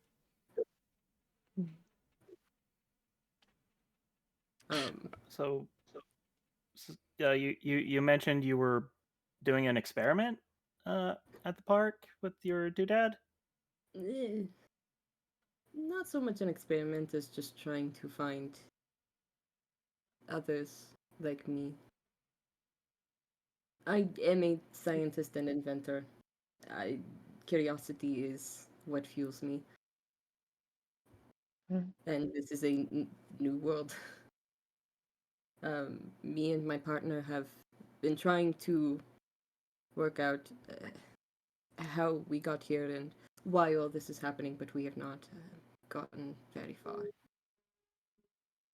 So, you mentioned you were doing an experiment at the park with your doodad. Not so much an experiment as just trying to find others like me. I am a scientist and inventor. Curiosity is what fuels me. And this is a new world. Me and my partner have been trying to work out how we got here and why all this is happening, but we have not gotten very far.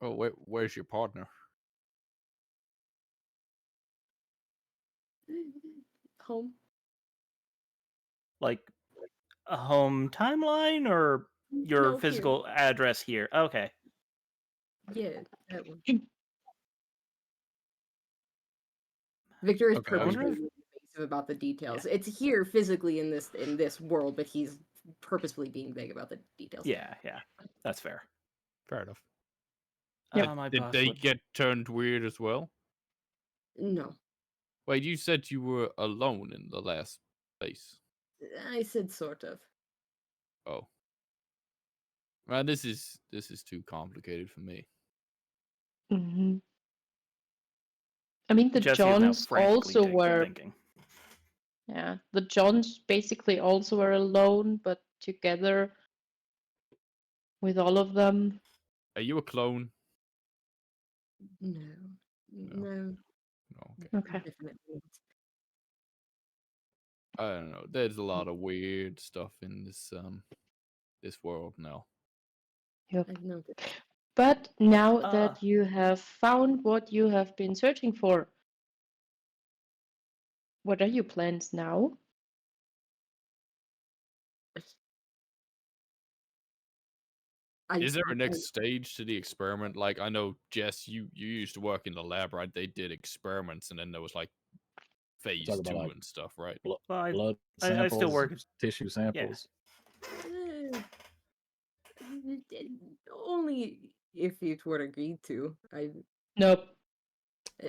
Oh, where's your partner? Home? Like a home timeline or your No, here. physical address here? Okay. Yeah, that one. Victor is Okay, I purposefully wonder if evasive about the details. It's here physically in this world, but he's purposefully being vague about the details. yeah, that's fair. fair enough. Yep. My Did boss they would. get turned weird as well? No, Wait, you said you were alone in the last place. I said sort of. Oh, man, this is too complicated for me. Hmm. I mean, the Jesse is now Johns frantically also were. thinking. Yeah, the Johns basically also were alone, but together with all of them. Are you a clone? No. No. No. No, okay. Okay. Definitely not. I don't know. There's a lot of weird stuff in this world now. Yep. I've noticed. But now Ah. that you have found what you have been searching for, what are your plans now? Is there a next stage to the experiment? Like, I know, Jess, you used to work in the lab, right? They did experiments, and then there was like phase Talk about, 2 like, and stuff, right? Well, Blood I samples, still work. tissue samples. Only if it were agreed to. Nope.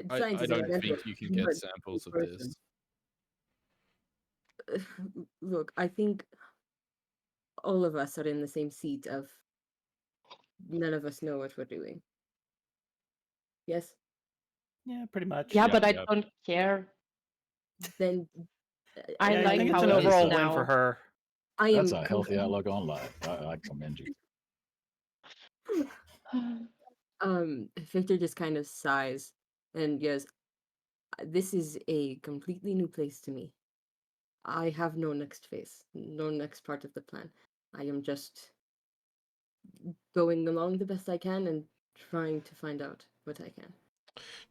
Science I is don't about think effort, you can get but samples of person. this. Look, I think all of us are in the same seat of none of us know what we're doing. Yes? Yeah, pretty much. Yeah, but I yeah. don't care. Then I Yeah, I like think how it's an it is overall win now. for her. I That's am a healthy outlook on life. I commend you. Victor just kind of sighs and goes, "This is a completely new place to me. I have no next phase, no next part of the plan. I am just going along the best I can and trying to find out what I can."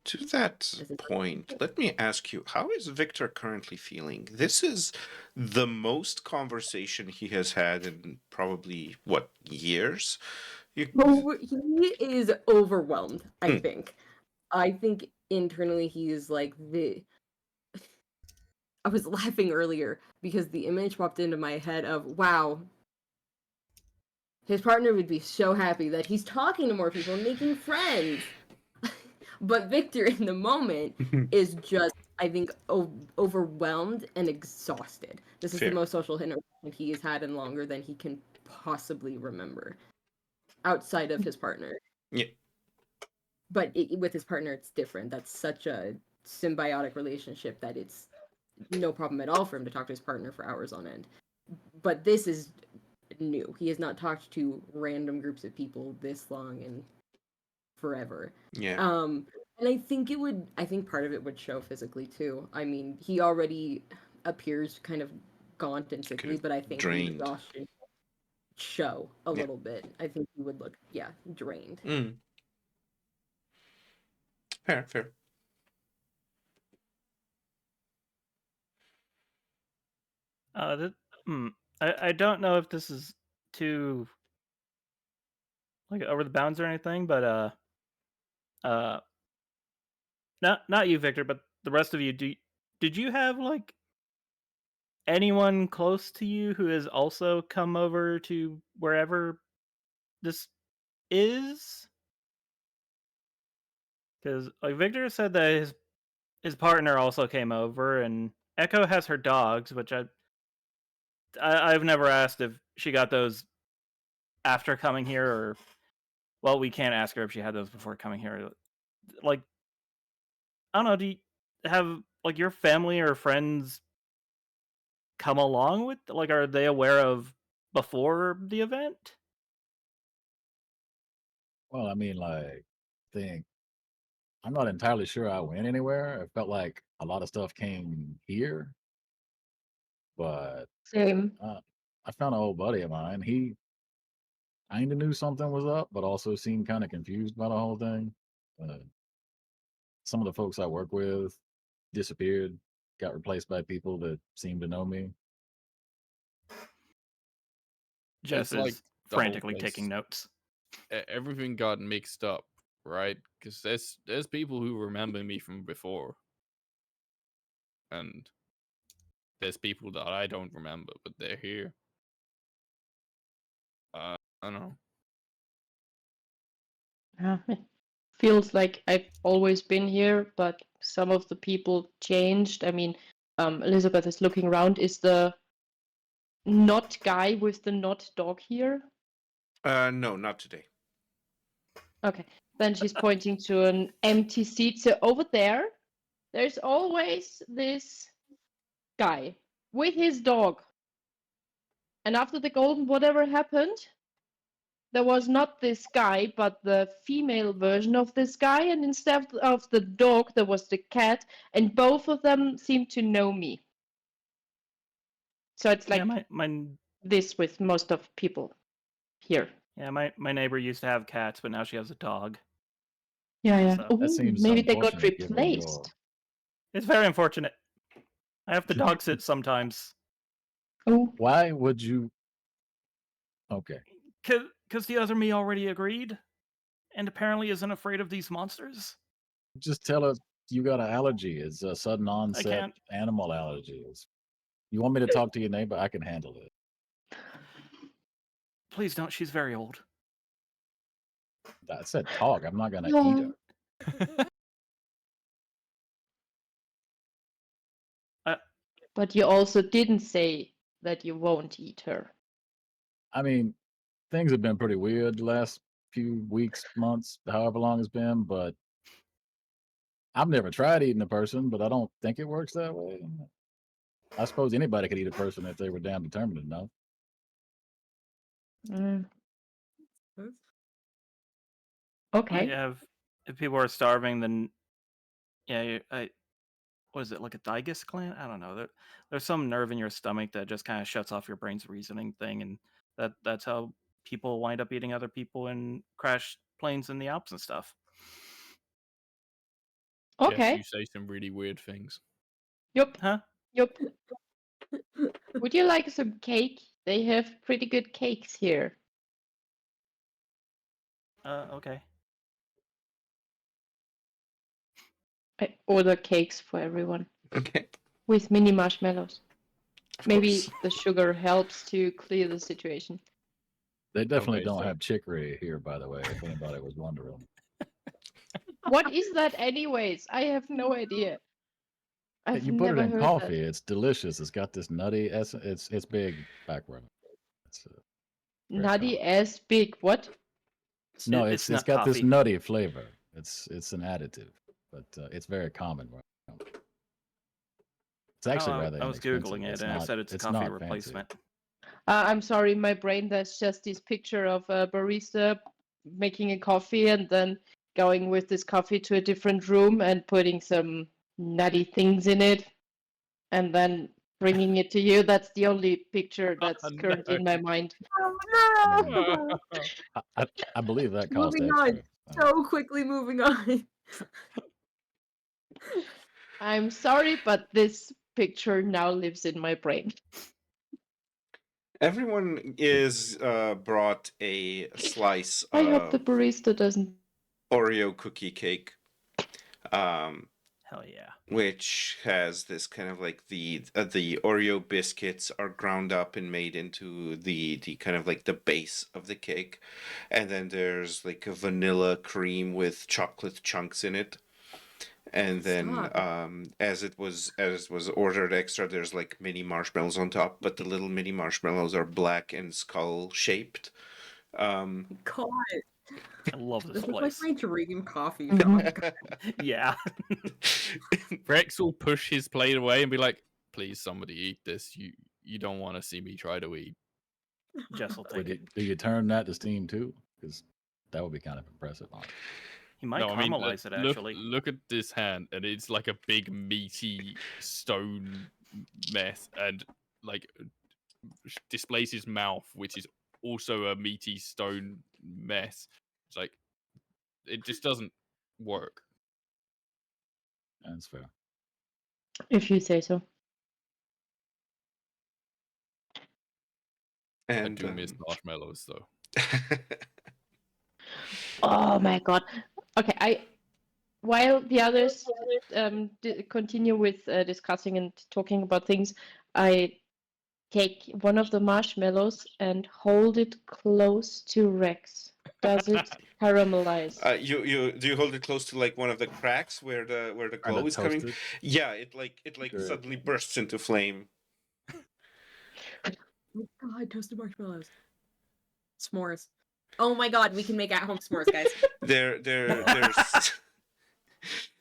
To that As in- point, let me ask you, how is Victor currently feeling? This is the most conversation he has had in probably, what, years? He is overwhelmed, I Hmm. think. I think internally he is like the. I was laughing earlier because the image popped into my head of, wow, his partner would be so happy that he's talking to more people and making friends. But Victor in the moment is just, I think, overwhelmed and exhausted. This is Fair. the most social interaction he has had in longer than he can possibly remember outside of his partner. Yeah. But with his partner, it's different. That's such a symbiotic relationship that it's no problem at all for him to talk to his partner for hours on end. But this is new. He has not talked to random groups of people this long and forever. Yeah. And I think part of it would show physically too. I mean, he already appears kind of gaunt and sickly, Kind of but I think the drained. exhaustion show a Yeah. little bit. I think he would look, drained. Fair. I don't know if this is too like over the bounds or anything, but not you, Victor, but the rest of you. Did you have like anyone close to you who has also come over to wherever this is? Because like Victor said that his partner also came over, and Echo has her dogs, which I've never asked if she got those after coming here, or well, we can't ask her if she had those before coming here. Like, I don't know. Do you have like your family or friends come along with? Like, are they aware of before the event? Well, I mean, like, I'm not entirely sure I went anywhere. It felt like a lot of stuff came here, but Same. I found an old buddy of mine. He kind of knew something was up, but also seemed kind of confused by the whole thing. Some of the folks I work with disappeared, got replaced by people that seemed to know me. Jess like is the whole frantically place. taking notes. Everything got mixed up, right? Because there's people who remember me from before, and there's people that I don't remember, but they're here. I don't know. It feels like I've always been here, but some of the people changed. I mean, Elizabeth is looking around. Is the not guy with the not dog here? No, not today. Okay. Then she's pointing to an empty seat. So over there's always this guy with his dog. And after the golden whatever happened, there was not this guy, but the female version of this guy. And instead of the dog, there was the cat. And both of them seem to know me. So it's like Yeah, my this with most of people here. yeah, my neighbor used to have cats, but now she has a dog. Yeah. So- Ooh, That seems maybe they got unfortunate given your- replaced. It's very unfortunate. I have to dog sit sometimes. Oh, Why would you? Okay. Because the other me already agreed, and apparently isn't afraid of these monsters. Just tell her you got an allergy. It's a sudden onset can't. animal allergy. You want me to talk to your neighbor? I can handle it. Please don't. She's very old. I said talk. I'm not gonna eat no. her. But you also didn't say that you won't eat her. I mean, things have been pretty weird the last few weeks, months, however long it's been, but I've never tried eating a person, but I don't think it works that way. I suppose anybody could eat a person if they were damn determined enough. Okay. Yeah, if people are starving, then yeah, what is it, like a digus gland? I don't know. There's some nerve in your stomach that just kind of shuts off your brain's reasoning thing, and that's how people wind up eating other people and crash planes in the Alps and stuff. Okay. Yes, you say some really weird things. Yup. Huh? Yup. Would you like some cake? They have pretty good cakes here. Okay. I order cakes for everyone Okay. with mini marshmallows. Of Maybe course. the sugar helps to clear the situation. They definitely Okay, don't so- have chicory here, by the way, if anybody was wondering. What is that, anyways? I have no idea. I've You put it never in heard coffee. It's delicious. It's got this nutty essence. It's big background. It's that. very Nutty common. as big. What? No, It- it's not got this coffee. nutty flavor. It's an additive, but it's very common. It's actually rather I was inexpensive. googling it It's and it not- said it's a it's coffee not fancy. replacement. I'm sorry, my brain, there's just this picture of a barista making a coffee and then going with this coffee to a different room and putting some nutty things in it and then bringing it to you. That's the only picture that's Oh, currently in my mind. Oh no! I believe that cost Moving on. extra. So quickly moving on. I'm sorry, but this picture now lives in my brain. Everyone is brought a slice I hope the of barista doesn't. Oreo cookie cake, Hell yeah. which has this kind of like the Oreo biscuits are ground up and made into the kind of like the base of the cake, and then there's like a vanilla cream with chocolate chunks in it. And then, Stop. as it was ordered extra, there's like mini marshmallows on top, but the little mini marshmallows are black and skull shaped. God, I love this this is like place. my dream coffee Mhm. shop. Yeah. Rex will push his plate away and be like, "Please, somebody eat this. You don't want to see me try to eat." Jess will take it. Do you turn that to steam too? Because that would be kind of impressive. Honestly. He might No, I mean, caramelize it actually. Look at this hand, and it's like a big meaty stone mess, and like displays his mouth, which is also a meaty stone mess. It's like it just doesn't work. That's fair. If you say so. I And do miss marshmallows, though. Oh my god. Okay, while the others continue with discussing and talking about things, I take one of the marshmallows and hold it close to Rex. Does it caramelize? you do you hold it close to like one of the cracks where the Kinda glow is coming? toasted. Yeah, it Sure. suddenly bursts into flame. Oh my god, toasted marshmallows. S'mores. Oh my god, we can make at-home s'mores, guys. There's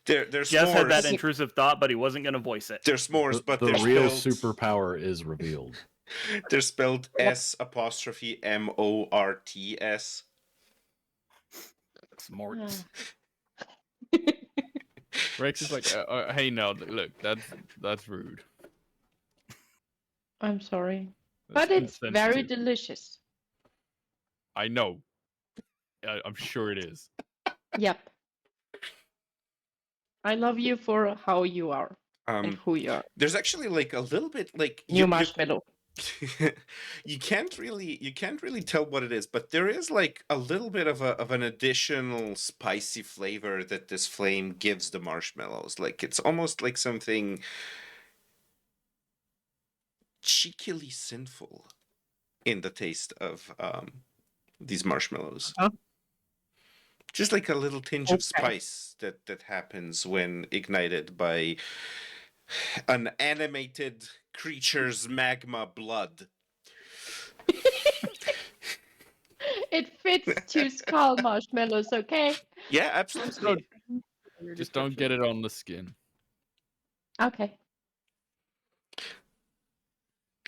there's Jess had that s'mores. intrusive thought, but he wasn't going to voice it. They're s'mores, but the they're real spelled, superpower is revealed. they're spelled S''MORTS. S'mores. Rex is like, hey, no, look, that's rude. I'm sorry. That's But it's very insensitive. delicious. I know. I'm sure it is. Yep. I love you for how you are and who you are. There's actually like a little bit like New marshmallow. you can't really tell what it is, but there is like a little bit of an additional spicy flavor that this flame gives the marshmallows. Like it's almost like something cheekily sinful in the taste of these marshmallows. Uh-huh. Just like a little tinge of Okay. spice that happens when ignited by an animated creature's magma blood. It fits to skull marshmallows, okay? Yeah, absolutely. Just don't get it on the skin. Okay.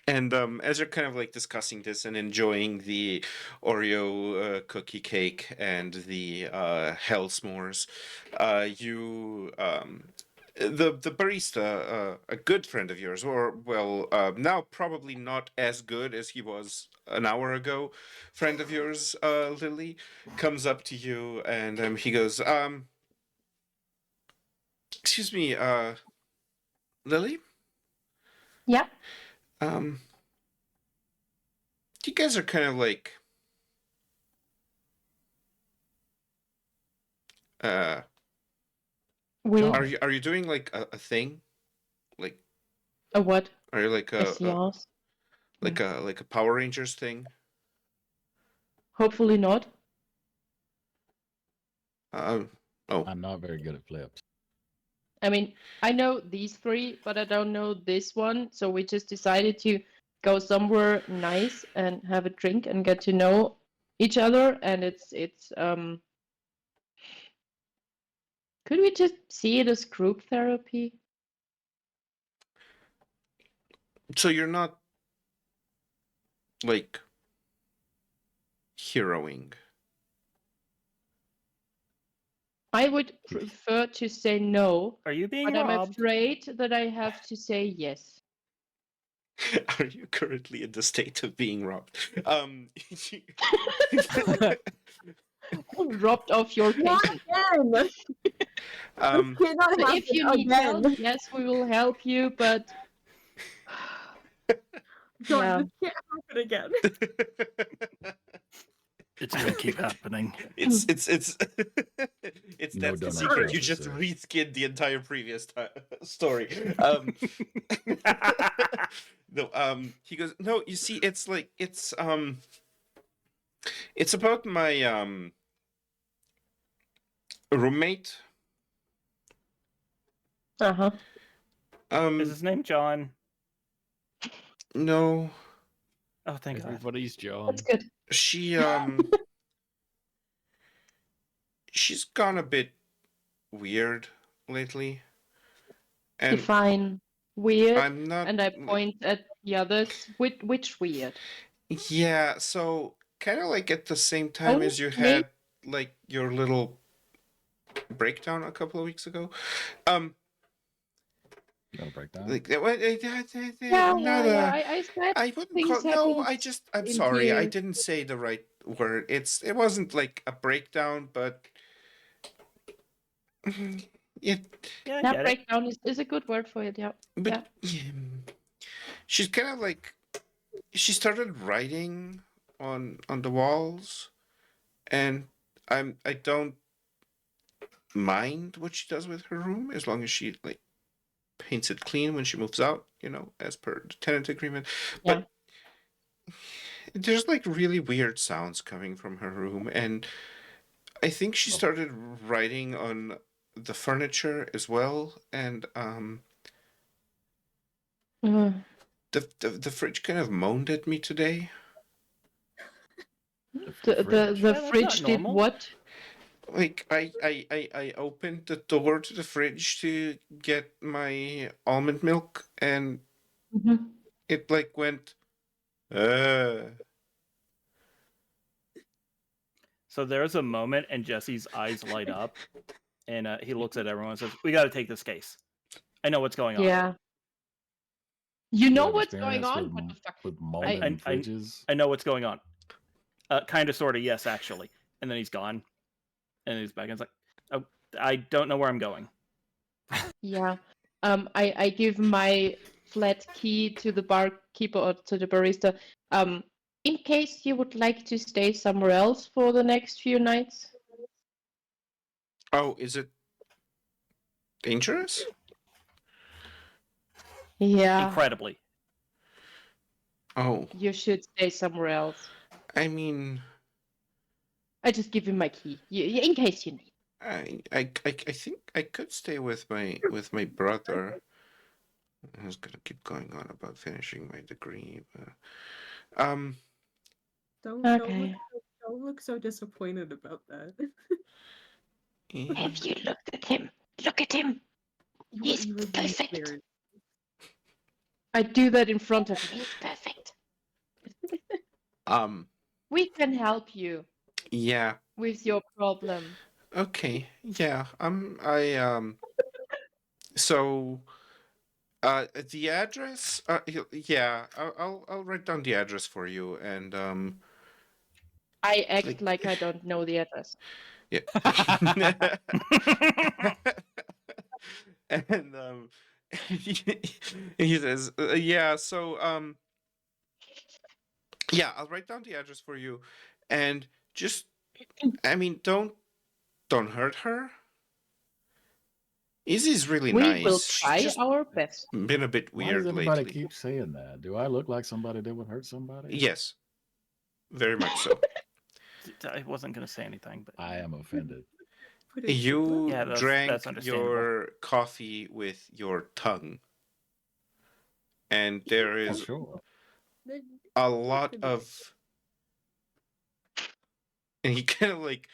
And as you're kind of like discussing this and enjoying the Oreo cookie cake and the hell s'mores, you the barista, a good friend of yours, or well, now probably not as good as he was an hour ago, friend of yours, Lily, comes up to you and he goes, excuse me, Lily, Yeah. you guys are kind of like Weird. are you doing like a thing? Like A what? are you like A seance? like a Power Rangers thing? Hopefully not. Oh. I'm not very good at flips. I mean, I know these three, but I don't know this one. So we just decided to go somewhere nice and have a drink and get to know each other. And it's could we just see it as group therapy? So you're not like heroing. I would prefer to say no, Are you being but I'm robbed? afraid that I have to say yes. Are you currently in the state of being robbed? Dropped off your Not patient. again! This cannot So happen if you need again. help, yes, we will help you, but God, yeah. this can't happen again. It's going to keep happening. it's No that's the donut secret. You sauce, just sir. reskinned the entire previous story. No, he goes, no, you see, it's like it's about my roommate. Uh-huh. Is his name John? No, Oh, thank God. Everybody's John. That's good. she she's gone a bit weird lately, and Define weird, I'm not. and I point at the others. Which weird? Yeah, so kind of like at the same time as you me? had like your little breakdown a couple of weeks ago. Got a breakdown? Like Yeah, not yeah. a, I said I wouldn't things call. No, happened I'm in sorry. I here. didn't say the right word. It wasn't like a breakdown, but it. Yeah, I Yeah, get it. breakdown is a good word for it. Yeah. But she's kind of like she started writing on the walls, and I don't mind what she does with her room as long as she like paints it clean when she moves out, as per the tenant agreement. Yeah. But there's like really weird sounds coming from her room, and I think she started writing on the furniture as well, and Uh, The fridge kind of moaned at me today. The That's fridge not did normal. what? Like I opened the door to the fridge to get my almond milk, and Mhm. it like went. Uh. So there's a moment, and Jesse's eyes light up, and he looks at everyone and says, "We got to take this case. I know what's going on." Yeah. You You know have what's going experience on? What the fuck? with I, molding I, I, fridges? I know what's going on. Kind of, sort of, yes, actually. And then he's gone, and he's back, and it's like, oh, I don't know where I'm going. Yeah. I give my flat key to the barkeeper or to the barista. In case you would like to stay somewhere else for the next few nights. Oh, is it dangerous? Yeah. Incredibly. Oh, You should stay somewhere else. I mean, I just give you my key. In case you need. I think I could stay with my brother. I was gonna keep going on about finishing my degree, but Okay. Don't look so disappointed about that. Have you looked at him? Look at him. He's You were being perfect. clear. I do that in front of him. He's perfect. We can help you yeah, with your problem. okay, yeah, so the address, yeah, I'll write down the address for you, and I act like, like I don't know the address. yeah. And he says, yeah, so yeah, I'll write down the address for you, and just, I mean, don't hurt her. Izzy's really We nice. will She's try just our best. been a bit Why does weird everybody lately. keep saying that? Do I look like somebody that would hurt somebody? Yes, very much so. I wasn't going to say anything, but I am offended. You Yeah, that's drank understandable. your coffee with your tongue, and there Oh, is sure. a lot of, and he kind of like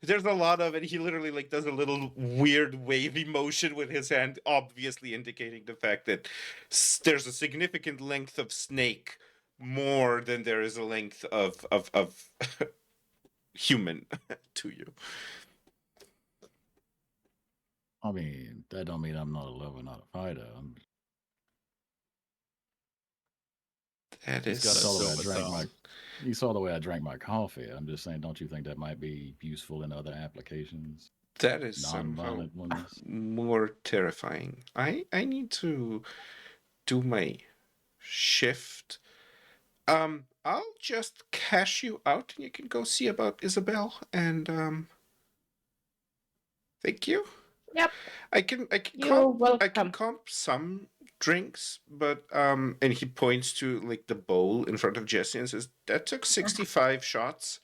there's a lot of, and he literally like does a little weird wavy motion with his hand, obviously indicating the fact that there's a significant length of snake more than there is a length of human to you. I mean, that don't mean I'm not a lover, not a fighter. That He's is got a saw the way I silver drank tongue. you saw the way I drank my coffee. I'm just saying, don't you think that might be useful in other applications? that is somehow Non-violent ones? more terrifying. I need to do my shift. I'll just cash you out, and you can go see about Isabel. And thank you. Yep. I can You're welcome. comp some drinks, but and he points to like the bowl in front of Jesse and says that took 65 shots.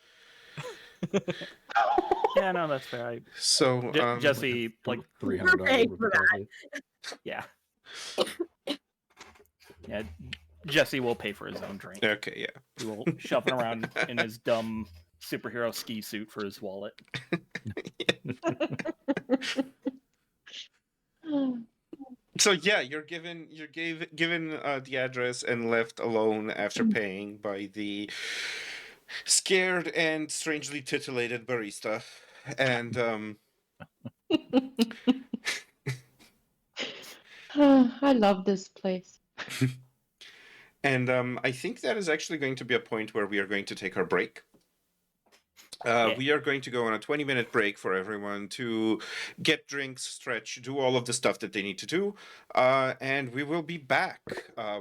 yeah, no, that's fair. So Jesse, like, $300 paying worth for of that. coffee. yeah. Yeah, Jesse will pay for his own drink. okay, yeah. He will shove it around in his dumb superhero ski suit for his wallet. So yeah, you're given the address and left alone after paying by the scared and strangely titillated barista. And I love this place. and I think that is actually going to be a point where we are going to take our break. Yeah. We are going to go on a 20-minute break for everyone to get drinks, stretch, do all of the stuff that they need to do. And we will be back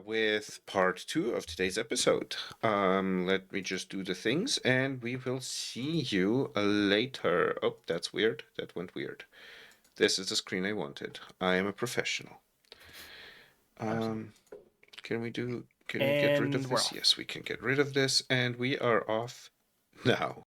with part 2 of today's episode. Let me just do the things, and we will see you later. Oh, that's weird. That went weird. This is the screen I wanted. I am a professional. Can we get rid of And we're this? off. Yes, we can get rid of this, and we are off now.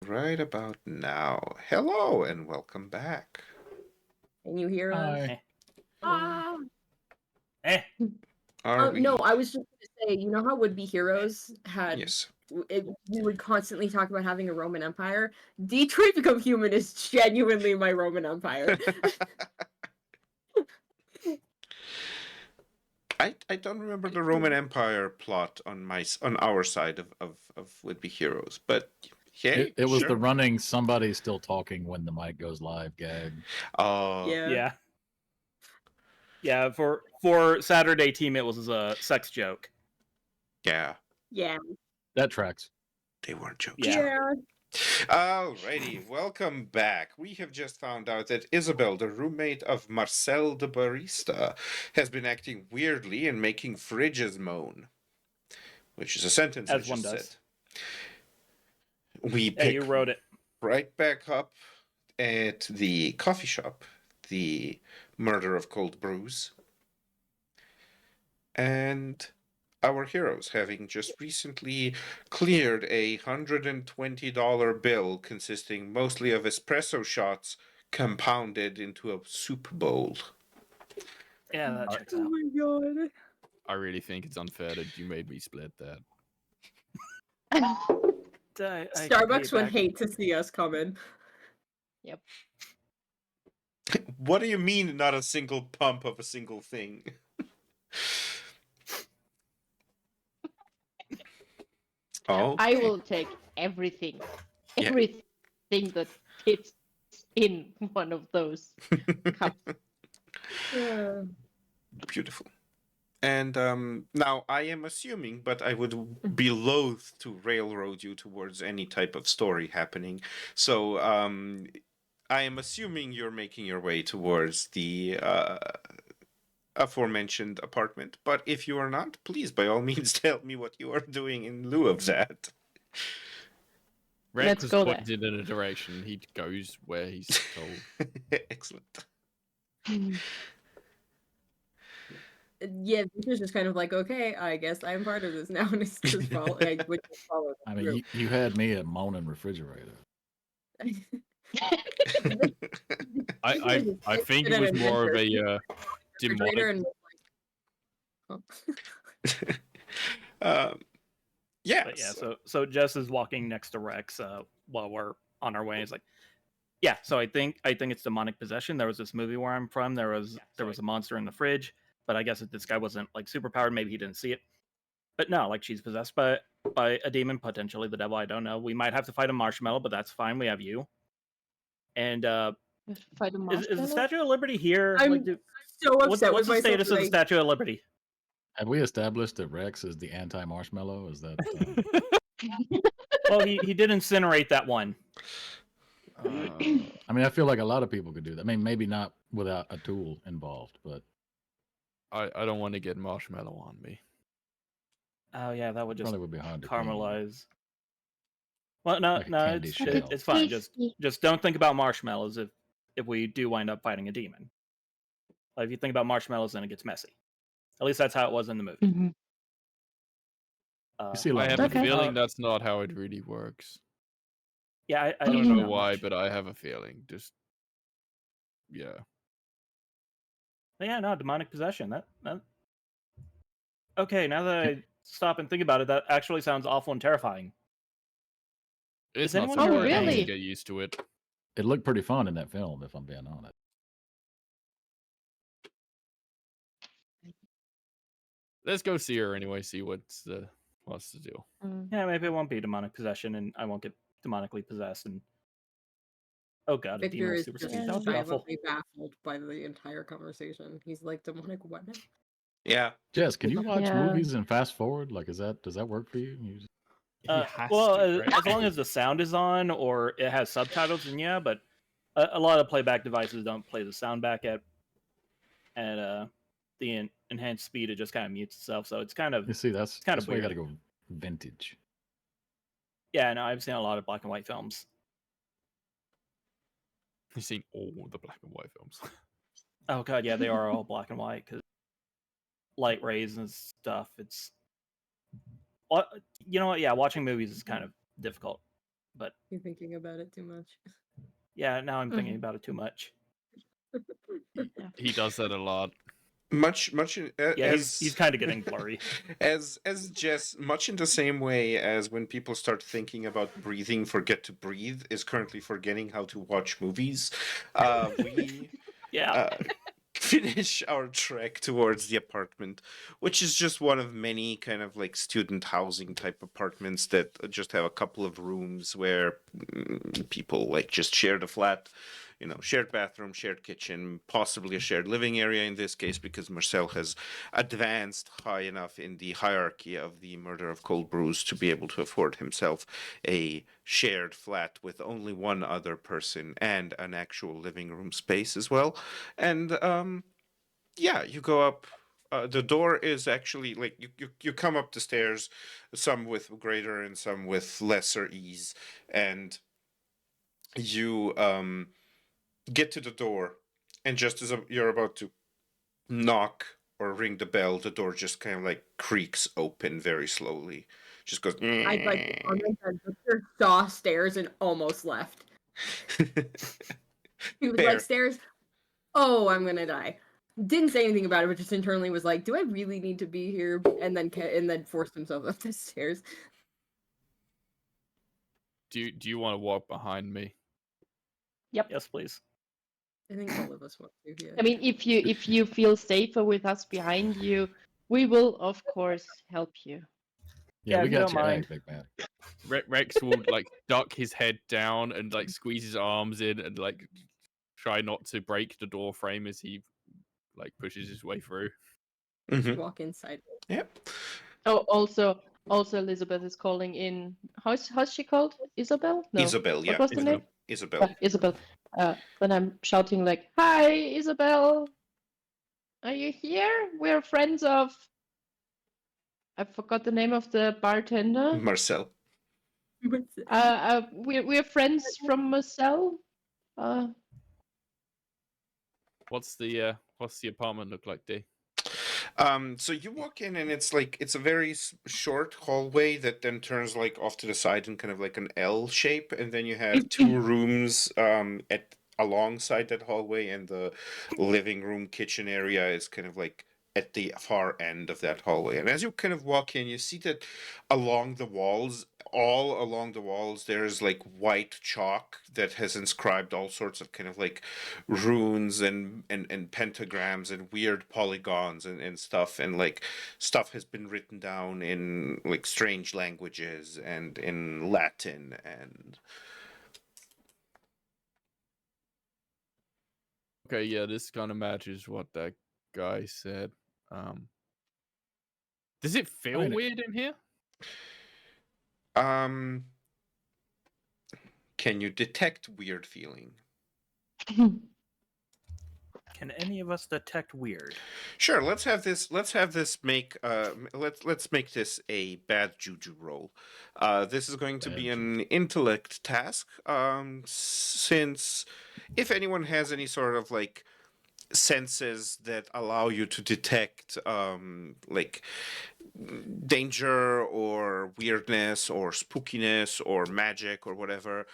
right about now. Hello and welcome back. Can you hear us? Hi. Eh. Are we? No, I was just gonna say, you know how Would Be Heroes had Yes. we would constantly talk about having a Roman Empire? Detroit Become Human is genuinely my Roman Empire. I don't remember the Roman Empire plot on our side of Would Be Heroes, but hey, It was sure. the running somebody's still talking when the mic goes live gag. Yeah. Yeah, for Saturday Team, it was a sex joke. Yeah. Yeah. That tracks. They weren't jokes. Yeah. Alrighty, welcome back. We have just found out that Isabel, the roommate of Marcel the barista, has been acting weirdly and making fridges moan, which is a sentence I As one just does. said. We Yeah, you pick wrote it. right back up at the coffee shop, the murder of cold brews, and our heroes having just recently cleared a $120 bill consisting mostly of espresso shots compounded into a soup bowl. Yeah, that checks Oh out. my god. I really think it's unfair that you made me split that. I Starbucks would hate to see us coming. Yep. What do you mean, not a single pump of a single thing? Oh, I will take everything. Yeah. Everything that fits in one of those cups. Beautiful. And now I am assuming, but I would be loath to railroad you towards any type of story happening. So I am assuming you're making your way towards the aforementioned apartment. But if you are not, please, by all means, tell me what you are doing in lieu of that. Rex Let's has go pointed in a direction. He goes where he's told. Excellent. Yeah, this is just kind of like, okay, I guess I'm part of this now, and it's just follow. I would just follow. I mean, you had me at moaning refrigerator. I think it was more of a demonic. Yeah. But yeah, so Jess is walking next to Rex while we're on our way. He's like, yeah, so I think it's demonic possession. There was this movie where I'm from. There was a monster in the fridge, but I guess if this guy wasn't like superpowered, maybe he didn't see it. But no, like she's possessed by a demon, potentially the devil. I don't know. We might have to fight a marshmallow, but that's fine. We have you. And Fight a is the marshmallow? Statue of Liberty here? I'm Like, so upset what's with the myself. status of the Statue of Liberty? Have we established that Rex is the anti-marshmallow? Is that? Well, he did incinerate that one. I mean, I feel like a lot of people could do that. I mean, maybe not without a tool involved, but I don't want to get marshmallow on me. Oh yeah, that would just probably would be hard to clean. caramelize. Well, no, Like a no, candy it's shell. it's fine. Just don't think about marshmallows if we do wind up fighting a demon. Like if you think about marshmallows, then it gets messy. At least that's how it was in the movie. Mhm. You see a lot I of have Okay. a feeling that's not how it really works. Yeah, I I don't don't know know why, much. but I have a feeling. Just yeah. But yeah, no, demonic possession. That. Okay, now that I stop and think about it, that actually sounds awful and terrifying. It's Is not anyone so Oh, hard once really? you get used to it. It looked pretty fun in that film, if I'm being honest. Let's go see her anyway. See what's the deal. Mm. Yeah, maybe it won't be demonic possession, and I won't get demonically possessed. And oh god, a demon Victor with is super just speed. That would be awful. violently baffled by the entire conversation. He's like, demonic what now? Yeah. Jess, can you watch Yeah. movies and fast forward? Like, does that work for you? You just- He has Well, to, right? as long as the sound is on or it has subtitles, then yeah. But a lot of playback devices don't play the sound back at the enhanced speed. It just kind of mutes itself. So it's kind of You see, that's kinda why you got to weird. go vintage. yeah. No, I've seen a lot of black and white films. You've seen all the black and white films. Oh god, yeah, they are all black and white because light rays and stuff. It's you know what? Yeah, watching movies is kind of difficult But You're thinking about it too much. yeah, now I'm thinking about it too much. He does that a lot. Much Yeah, he's kind of getting blurry. as Jess, much in the same way as when people start thinking about breathing, forget to breathe is currently forgetting how to watch movies. We Yeah. finish our trek towards the apartment, which is just one of many kind of like student housing type apartments that just have a couple of rooms where people like just share the flat. Shared bathroom, shared kitchen, possibly a shared living area in this case, because Marcel has advanced high enough in the hierarchy of the murder of cold brews to be able to afford himself a shared flat with only one other person and an actual living room space as well. And yeah, you go up. The door is actually like you come up the stairs, some with greater and some with lesser ease, and you get to the door, and just as you're about to knock or ring the bell, the door just kind of like creaks open very slowly. Just goes. I'd like to comment that Victor saw stairs and almost left. He was Fair. like, stairs? Oh, I'm gonna die. Didn't say anything about it, but just internally was like, do I really need to be here? And then forced himself up the stairs. Do you want to walk behind me? Yes, please. I think all of us want to, yeah. I mean, if you feel safer with us behind you, we will of course help you. Yeah, we if you got don't your mind. back, big man. Rex will like duck his head down and like squeeze his arms in and like try not to break the door frame as he like pushes his way through. Mhm. Walk inside. Yep. Oh, also Elizabeth is calling in. How's she called? Isabel? No. Isabel, yeah. What was the name? Isabel. Isabel. Then I'm shouting like, "Hi, Isabel! Are you here? We're friends of." I forgot the name of the bartender. Marcel. We're friends from Marcel. What's the apartment look like, D? So you walk in and it's a very short hallway that then turns like off to the side in kind of like an L shape, and then you have two rooms at alongside that hallway, and the living room kitchen area is kind of like at the far end of that hallway. And as you kind of walk in, you see that all along the walls, there's like white chalk that has inscribed all sorts of kind of like runes and pentagrams and weird polygons and stuff. And like stuff has been written down in like strange languages and in Latin. And Okay, yeah, this kind of matches what that guy said. Does it feel weird in here? Can you detect weird feeling? Can any of us detect weird? Sure. Let's have this make let's make this a bad juju roll. This is going to be an intellect task. Since if anyone has any sort of like senses that allow you to detect like danger or weirdness or spookiness or magic or whatever,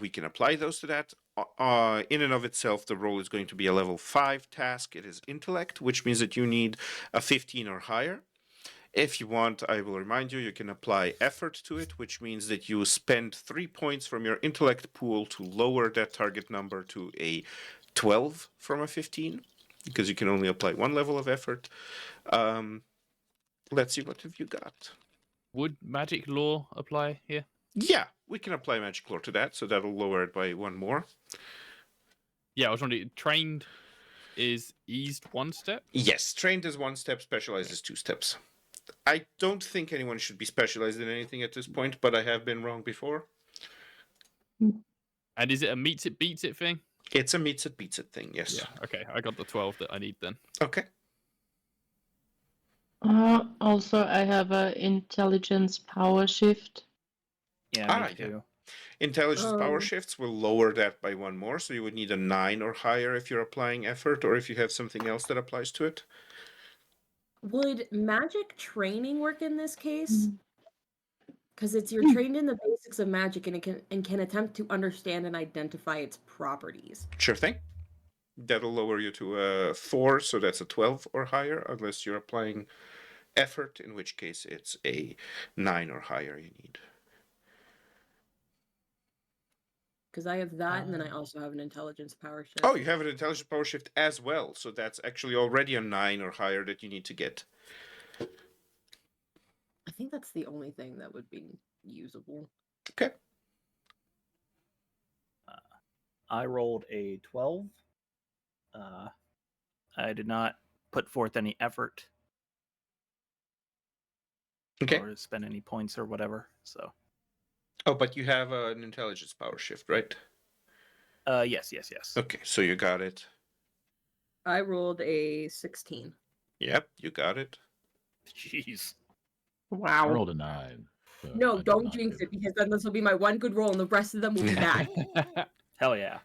we can apply those to that. In and of itself, the roll is going to be a level 5 task. It is intellect, which means that you need a 15 or higher. If you want, I will remind you, you can apply effort to it, which means that you spend 3 points from your intellect pool to lower that target number to a 12 from a 15, because you can only apply one level of effort. Let's see, what have you got? Would magic law apply here? Yeah, we can apply magic lore to that, so that'll lower it by one more. Yeah, I was wondering, trained is eased 1 step? Yes, trained is 1 step, specialized is 2 steps. I don't think anyone should be specialized in anything at this point, but I have been wrong before. And is it a meets it beats it thing? It's a meets it beats it thing, yes. Yeah, okay, I got the 12 that I need then. Okay. Also, I have a intelligence power shift. Yeah, me too. Intelligence power shifts will lower that by one more, so you would need a 9 or higher if you're applying effort, or if you have something else that applies to it. Would magic training work in this case? Because you're trained in the basics of magic and can attempt to understand and identify its properties. Sure thing. That'll lower you to a 4, so that's a 12 or higher, unless you're applying effort, in which case it's a 9 or higher you need. Because I have that, and then I also have an intelligence power shift. Oh, you have an intelligence power shift as well, so that's actually already a 9 or higher that you need to get. I think that's the only thing that would be usable. Okay. I rolled a 12. I did not put forth any effort. Okay. Or spend any points or whatever. So. Oh, but you have an intelligence power shift, right? Yes. Okay, so you got it. I rolled a 16. Yep, you got it. Jeez. Wow. I rolled a 9. So No, I did don't not jinx get it, because then this will be my one good roll, and the rest of them will be bad. Hell yeah.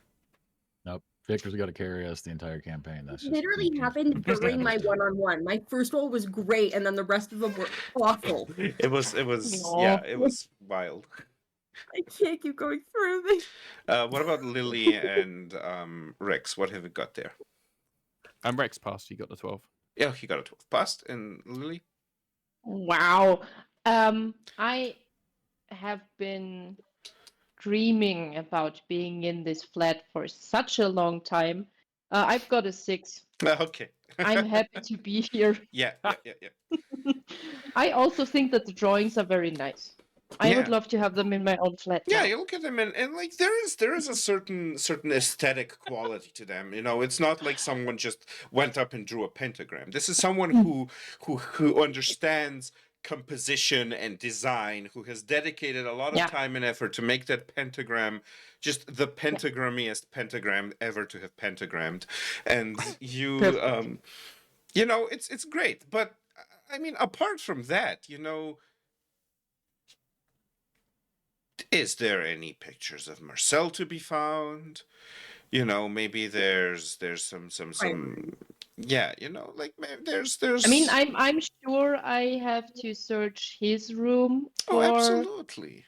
Nope. Victor's got to carry us the entire campaign. That's just Literally DQ's happened during my standard. one-on-one. My first roll was great, and then the rest of them were awful. It was Aw. yeah, it was wild. I can't keep going through this. What about Lily and Rex? What have you got there? Rex passed. He got the 12. Yeah, he got a 12 passed. And Lily? Wow. I have been dreaming about being in this flat for such a long time. I've got a 6. Okay. I'm happy to be here. Yeah. I also think that the drawings are very nice. I would Yeah. love to have them in my own flat. Yeah, now. you look at them and like there is a certain aesthetic quality to them. You know, it's not like someone just went up and drew a pentagram. This is someone who understands composition and design, who has dedicated a lot of Yeah. time and effort to make that pentagram just the pentagrammiest pentagram ever to have pentagrammed. And you Perfect. you know, it's great. But I mean, apart from that, you know, is there any pictures of Marcel to be found? You know, maybe there's some yeah, you know, like there's I mean, I'm sure I have to search his room oh, for. absolutely.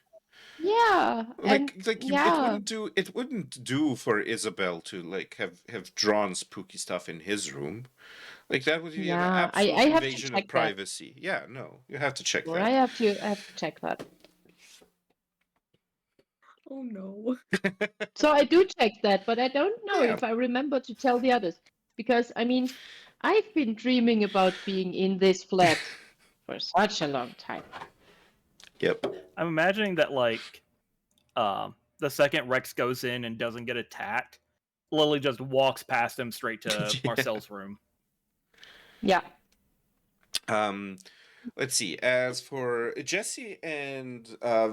Yeah, and Like yeah, it wouldn't do for Isabel to like have drawn spooky stuff in his room. Like that would be an yeah. absolute I have to invasion check of that. privacy. Yeah, no, you have to check Or that. I have to check that. Oh no. So I do check that, but I don't know Yeah. if I remember to tell the others. Because, I mean, I've been dreaming about being in this flat for such a long time. Yep. I'm imagining that like the second Rex goes in and doesn't get attacked, Lily just walks past him straight to Yeah. Marcel's room. Yeah. Let's see. As for Jesse and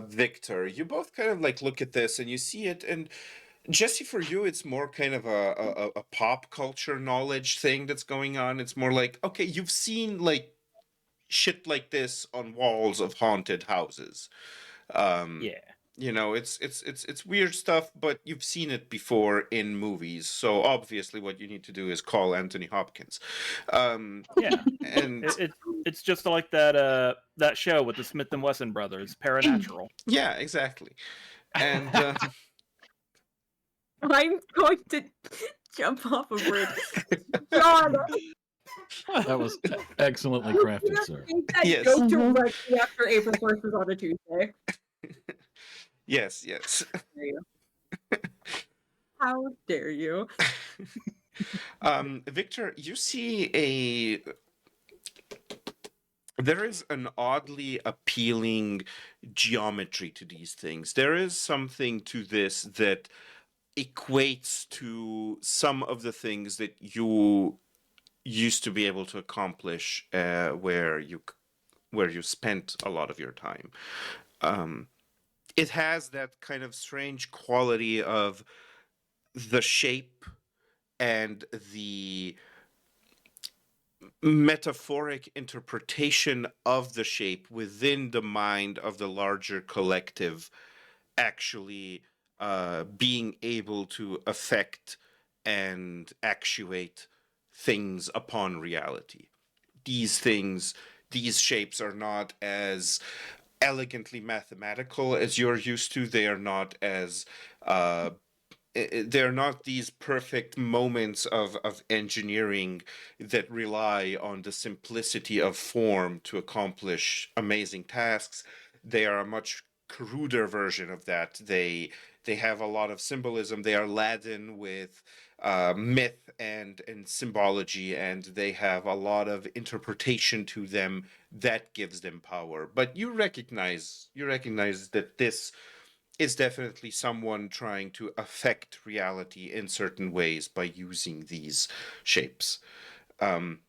Victor, you both kind of like look at this and you see it. And Jesse, for you, it's more kind of a pop culture knowledge thing that's going on. It's more like, okay, you've seen like shit like this on walls of haunted houses. Yeah. You know, it's weird stuff, but you've seen it before in movies. So obviously, what you need to do is call Anthony Hopkins. Yeah. And It's just like that show with the Smith and Wesson brothers, Paranatural. yeah, exactly. And I'm going to jump off a bridge. God, That was excellently crafted, sir. that Yes. joke directly after April 1st was on a Tuesday. yes. How dare you? How dare you? Victor, you see there is an oddly appealing geometry to these things. There is something to this that equates to some of the things that you used to be able to accomplish where you spent a lot of your time. It has that kind of strange quality of the shape and the metaphoric interpretation of the shape within the mind of the larger collective actually being able to affect and actuate things upon reality. These shapes are not as elegantly mathematical as you're used to. They are not as they're not these perfect moments of engineering that rely on the simplicity of form to accomplish amazing tasks. They are a much cruder version of that. They have a lot of symbolism. They are laden with myth and symbology, and they have a lot of interpretation to them that gives them power. But you recognize that this is definitely someone trying to affect reality in certain ways by using these shapes. Um,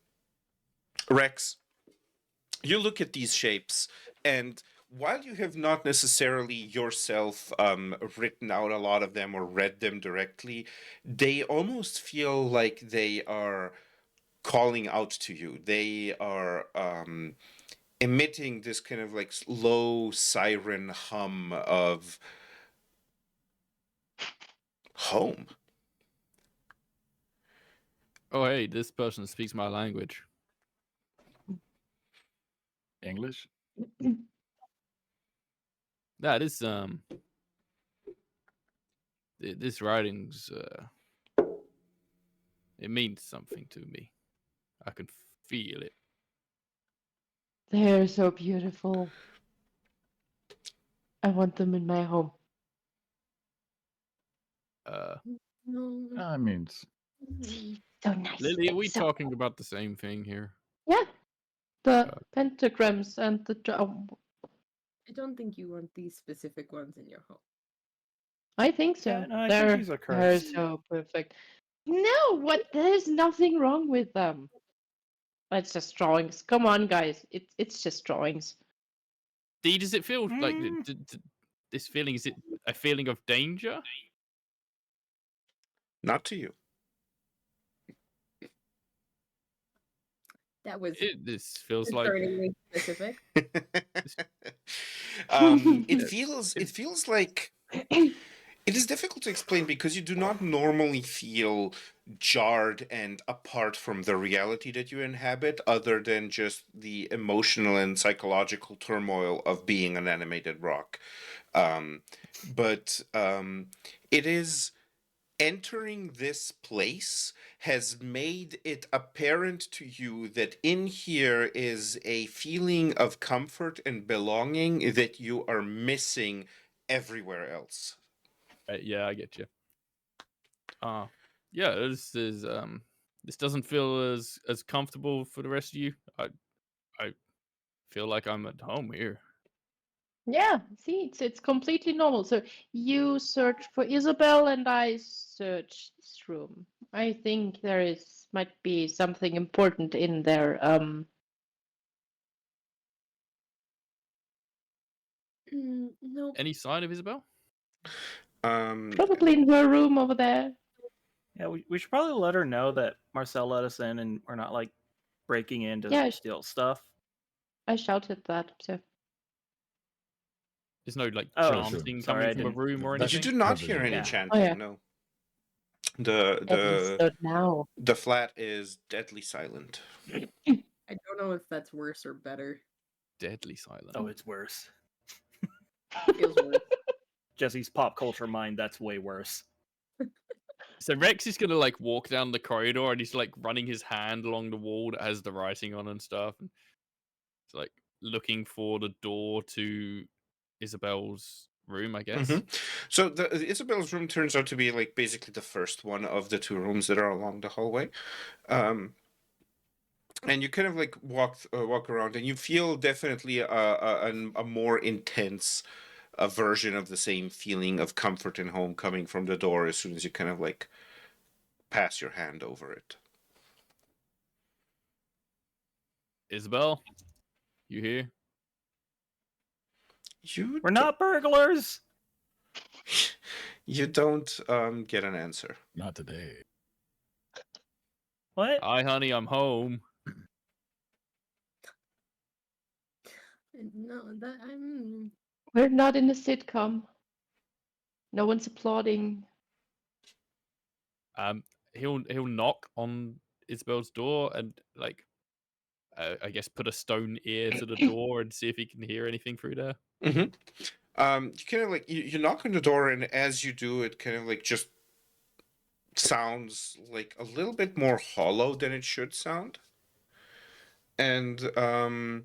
Rex, you look at these shapes, and while you have not necessarily yourself written out a lot of them or read them directly, they almost feel like they are calling out to you. They are emitting this kind of like low siren hum of home. Oh, hey, this person speaks my language. English? That is this writing's it means something to me. I can feel it. They're so beautiful. I want them in my home. No. I mean, See, so nice. Lily, are we so... talking about the same thing here? Yeah, the pentagrams and the I don't think you want these specific ones in your home. I think so. Yeah, no, I think these are They're cursed. so perfect. No, what? There's nothing wrong with them. It's just drawings. Come on, guys. It's just drawings. Dee, does it feel like Mm. this feeling? Is it a feeling of danger? Not to you. That was This feels like concerningly specific. It feels like it is difficult to explain because you do not normally feel jarred and apart from the reality that you inhabit, other than just the emotional and psychological turmoil of being an animated rock. But it is entering this place has made it apparent to you that in here is a feeling of comfort and belonging that you are missing everywhere else. yeah, I get you. Yeah, this doesn't feel as comfortable for the rest of you. I feel like I'm at home here. Yeah, see, it's completely normal. So you search for Isabel and I search this room. I think might be something important in there. No. Any sign of Isabel? Probably in her room over there. Yeah, we should probably let her know that Marcel let us in and we're not like breaking in to Yeah. steal stuff. I shouted that. So There's no like Oh, chanting sorry, coming I from a didn't- room or That's- You anything. do not covers hear it. any Yeah. chanting. Oh, yeah. No. at least The not now. the flat is deadly silent. I don't know if that's worse or better. Deadly silent. Oh, it's worse. Feels worse. Jesse's pop culture mind, that's way worse. So Rex is gonna like walk down the corridor and he's like running his hand along the wall that has the writing on and stuff. And it's like looking for the door to Isabel's room, I guess. So the Isabel's room turns out to be like basically the first one of the two rooms that are along the hallway. And you kind of like walk around, and you feel definitely a more intense version of the same feeling of comfort and home coming from the door as soon as you kind of like pass your hand over it. Isabel, you here? We're not burglars. You don't get an answer. Not today. What? Hi, honey, I'm home. No, that I'm. We're not in a sitcom. No one's applauding. He'll knock on Isabel's door and like I guess put a stone ear to the door and see if he can hear anything through there. Mm-hmm. You kind of like you knock on the door, and as you do, it kind of like just sounds like a little bit more hollow than it should sound. And oh,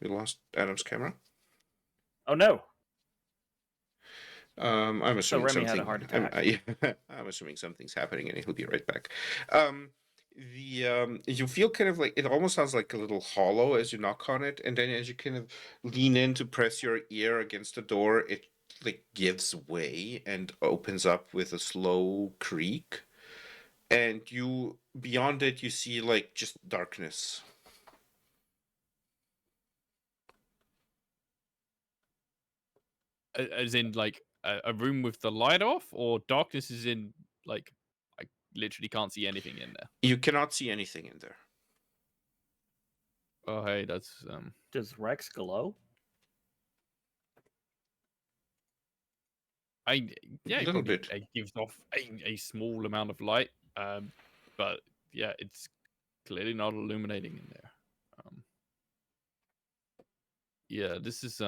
we lost Adam's camera. Oh no! I'm assuming Remy had a something. heart attack. Yeah, I'm assuming something's happening, and he'll be right back. You feel kind of like it almost sounds like a little hollow as you knock on it, and then as you kind of lean in to press your ear against the door, it like gives way and opens up with a slow creak, and you beyond it you see like just darkness. As in, like a room with the light off, or darkness is in like I literally can't see anything in there. You cannot see anything in there. Oh, hey, that's Does Rex glow? Yeah, Little bit. It gives off a small amount of light, but yeah, it's clearly not illuminating in there. Yeah, this is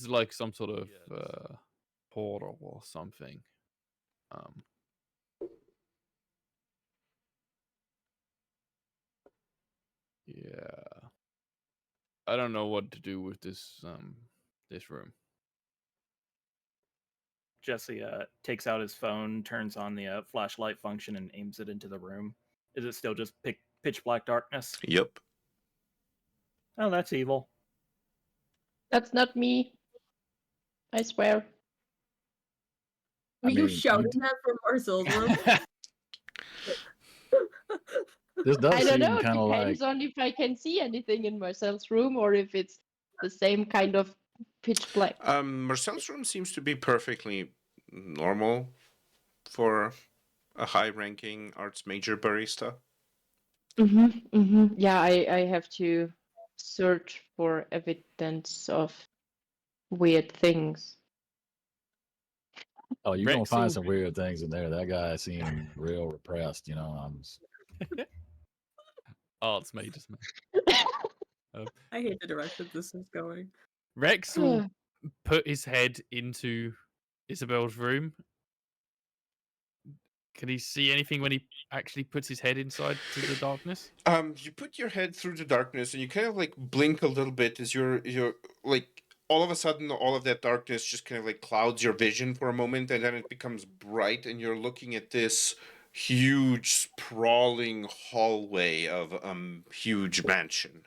like some sort of portal or something. Yeah, I don't know what to do with this this room. Jesse takes out his phone, turns on the flashlight function, and aims it into the room. Is it still just pitch black darkness? Yep. Oh, that's evil. That's not me. I swear. Were you shouting that from Marcel's room? This does I don't seem know. It kind of like depends on if I can see anything in Marcel's room or if it's the same kind of pitch black. Marcel's room seems to be perfectly normal for a high-ranking arts major barista. Yeah, I have to search for evidence of weird things. oh, you're gonna Rex find will some weird things in there. That guy seemed real repressed, you know. arts majors, man. I hate the direction this is going. Rex will put his head into Isabel's room. Can he see anything when he actually puts his head inside to the darkness? You put your head through the darkness and you kind of like blink a little bit as you're like all of a sudden all of that darkness just kind of like clouds your vision for a moment, and then it becomes bright and you're looking at this huge sprawling hallway of huge mansion.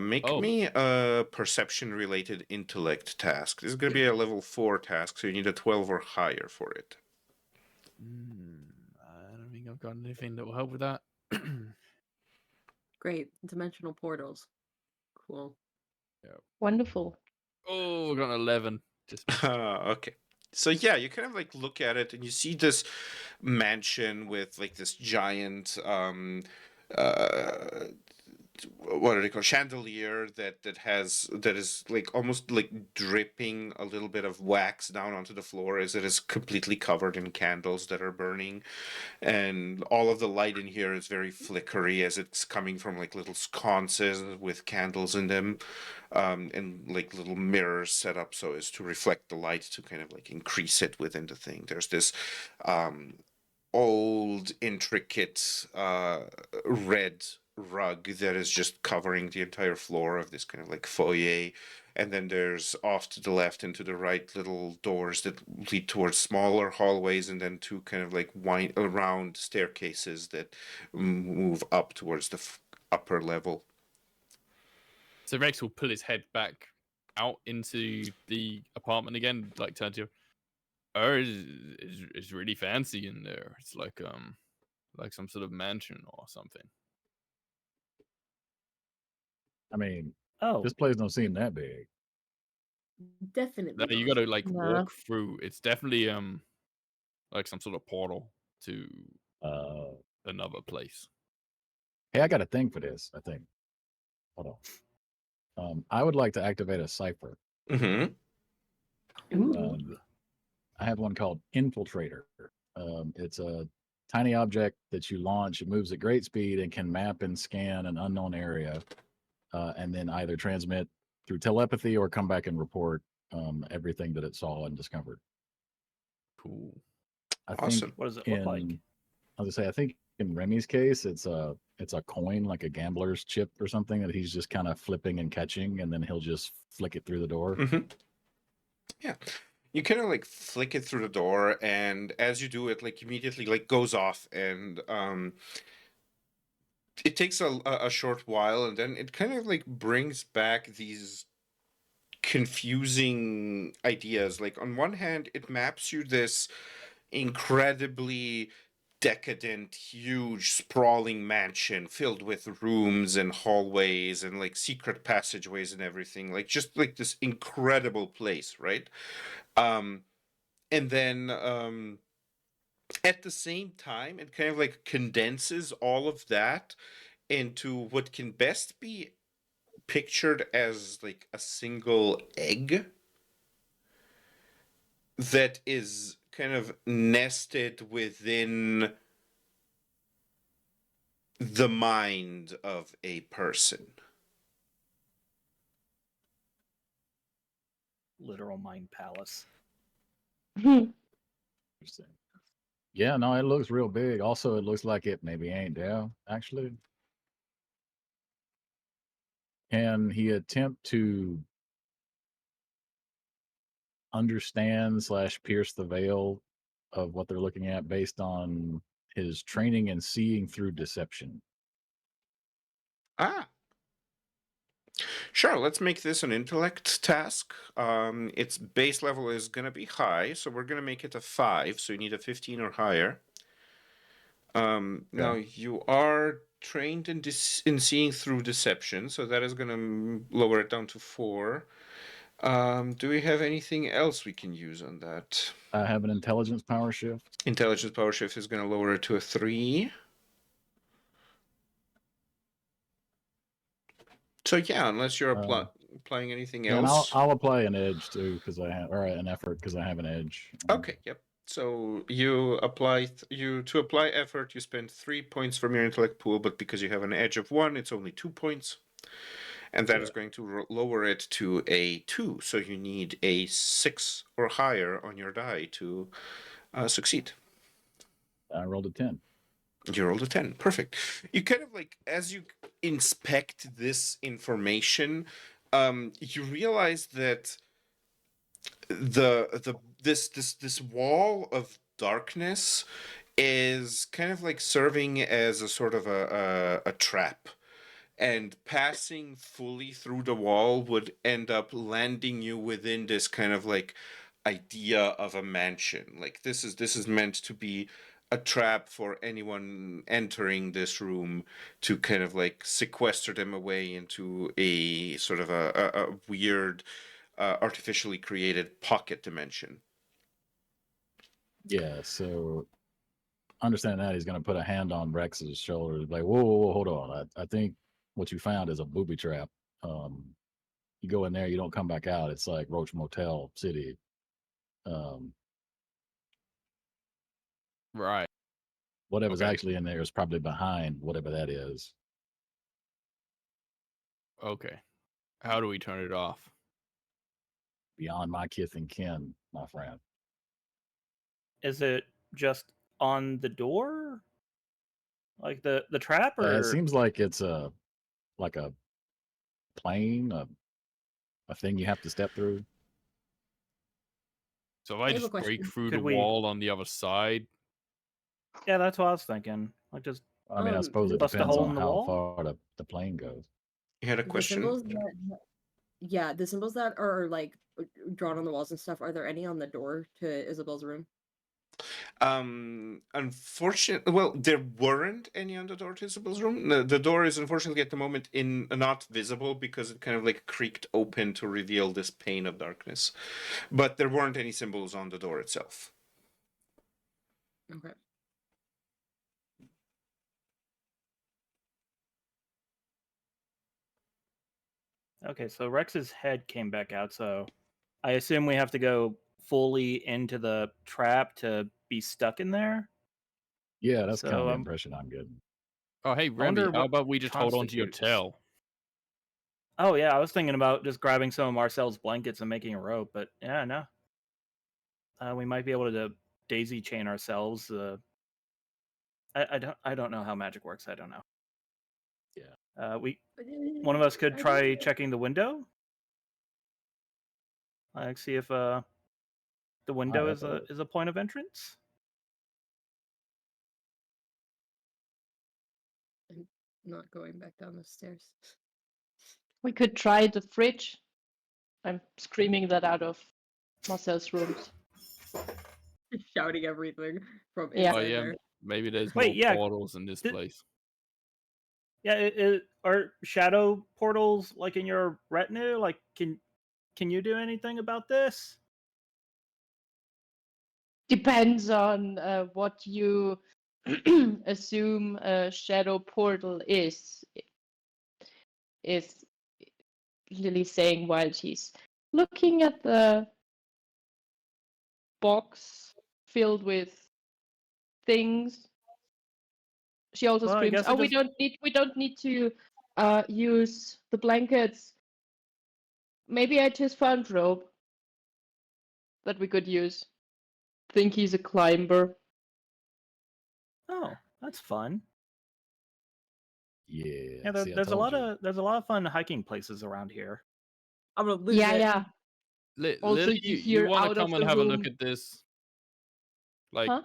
Make Oh. me a perception related intellect task. This is going to be a level 4 task, so you need a 12 or higher for it. I don't think I've got anything that will help with that. Great. Dimensional portals. Cool. Yeah. Wonderful. Oh, I got an 11. Just Okay. So yeah, you kind of like look at it and you see this mansion with like this giant what are they called, chandelier that is like almost like dripping a little bit of wax down onto the floor as it is completely covered in candles that are burning, and all of the light in here is very flickery as it's coming from like little sconces with candles in them, and like little mirrors set up so as to reflect the light to kind of like increase it within the thing. There's this old intricate red rug that is just covering the entire floor of this kind of like foyer, and then there's off to the left and to the right little doors that lead towards smaller hallways, and then two kind of like wind around staircases that move up towards the upper level. So Rex will pull his head back out into the apartment again, like turn to you. Oh, it's really fancy in there. It's like some sort of mansion or something. I mean, Oh, this place don't seem that big. Definitely. No, you not. got to like Nah. walk through. It's definitely like some sort of portal to another place. Hey, I got a thing for this, I think. Hold on. I would like to activate a Cypher. Mm-hmm. Ooh. I have one called Infiltrator. It's a tiny object that you launch. It moves at great speed and can map and scan an unknown area, and then either transmit through telepathy or come back and report everything that it saw and discovered. Cool. I Awesome. think What does it look like? I was gonna say, I think in Remy's case, it's a coin, like a gambler's chip or something that he's just kind of flipping and catching, and then he'll just flick it through the door. Yeah. You kind of like flick it through the door, and as you do it, like immediately like goes off, and it takes a short while, and then it kind of like brings back these confusing ideas. Like on one hand, it maps you this incredibly decadent, huge, sprawling mansion filled with rooms and hallways and like secret passageways and everything. Like just like this incredible place, right? And then at the same time, it kind of like condenses all of that into what can best be pictured as like a single egg that is kind of nested within the mind of a person. Literal mind palace. Interesting. Yeah, no, it looks real big. Also, it looks like it maybe ain't there, actually. Can he attempt to understand / pierce the veil of what they're looking at based on his training and seeing through deception? Sure, let's make this an intellect task. Its base level is going to be high, so we're going to make it a 5, so you need a 15 or higher. Now, you are trained in seeing through deception, so that is going to lower it down to 4. Do we have anything else we can use on that? I have an intelligence power shift. Intelligence power shift is going to lower it to a 3. So yeah, unless you're applying anything else. And I'll apply an edge too, because I have, or an effort, because I have an edge. Okay, yep. So you apply to apply effort, you spend 3 points from your intellect pool, but because you have an edge of 1, it's only 2 points, and that is going to lower it to a 2. So you need a 6 or higher on your die to succeed. I rolled a 10. You rolled a 10. Perfect. You kind of like, as you inspect this information, you realize that this wall of darkness is kind of like serving as a sort of a trap, and passing fully through the wall would end up landing you within this kind of like idea of a mansion. Like this is meant to be a trap for anyone entering this room, to kind of like sequester them away into a sort of a weird artificially created pocket dimension. Yeah, so understand that he's going to put a hand on Rex's shoulder, like, whoa, hold on. I think what you found is a booby trap. You go in there, you don't come back out. It's like Roach Motel City. Right. Whatever's actually in there is probably behind whatever that is. Okay. How do we turn it off? Beyond my kith and kin, my friend. Is it just on the door? Like the trap, or It seems like it's a plane, a thing you have to step through. So if I I have a just break question. through Could the we- wall on the other side, Yeah, that's what I was thinking. Like just I mean, I suppose it bust a depends hole on in the how wall? far the plane goes. You had a The question? symbols the symbols that are like drawn on the walls and stuff, are there any on the door to Isabel's room? Unfortunately, well, there weren't any on the door to Isabel's room. The door is unfortunately at the moment not visible because it kind of like creaked open to reveal this pane of darkness. But there weren't any symbols on the door itself. Okay. Okay, so Rex's head came back out, so I assume we have to go fully into the trap to be stuck in there? Yeah, that's kind of So the impression I'm getting. Oh, hey, Remy, wonder how what about we just hold on to your constitutes- tail? Oh yeah, I was thinking about just grabbing some of Marcel's blankets and making a rope, but yeah, no. We might be able to daisy chain ourselves. I don't know how magic works. I don't know. Yeah. One of us could I try don't- checking the window. Like see if the window is a point of entrance. I'm not going back down the stairs. We could try the fridge. I'm screaming that out of Marcel's rooms. Shouting everything from Yeah. inside Oh, yeah, there. maybe there's Wait, more yeah, portals in this th- place. Yeah, are shadow portals like in your retinue? Like, can you do anything about this? Depends on what you assume a shadow portal is Lily saying while she's looking at the box filled with things. She also Well, I screams, guess "Oh, it just we don't need to use the blankets. Maybe I just found rope that we could use. Think he's a climber." oh, that's fun. Yeah. Yeah, See, I told you. there's a lot of fun hiking places around here. I'm gonna lose Yeah, it. yeah. Also, Lily, you you hear want to out of come and the have a room. look at this? Like, Huh?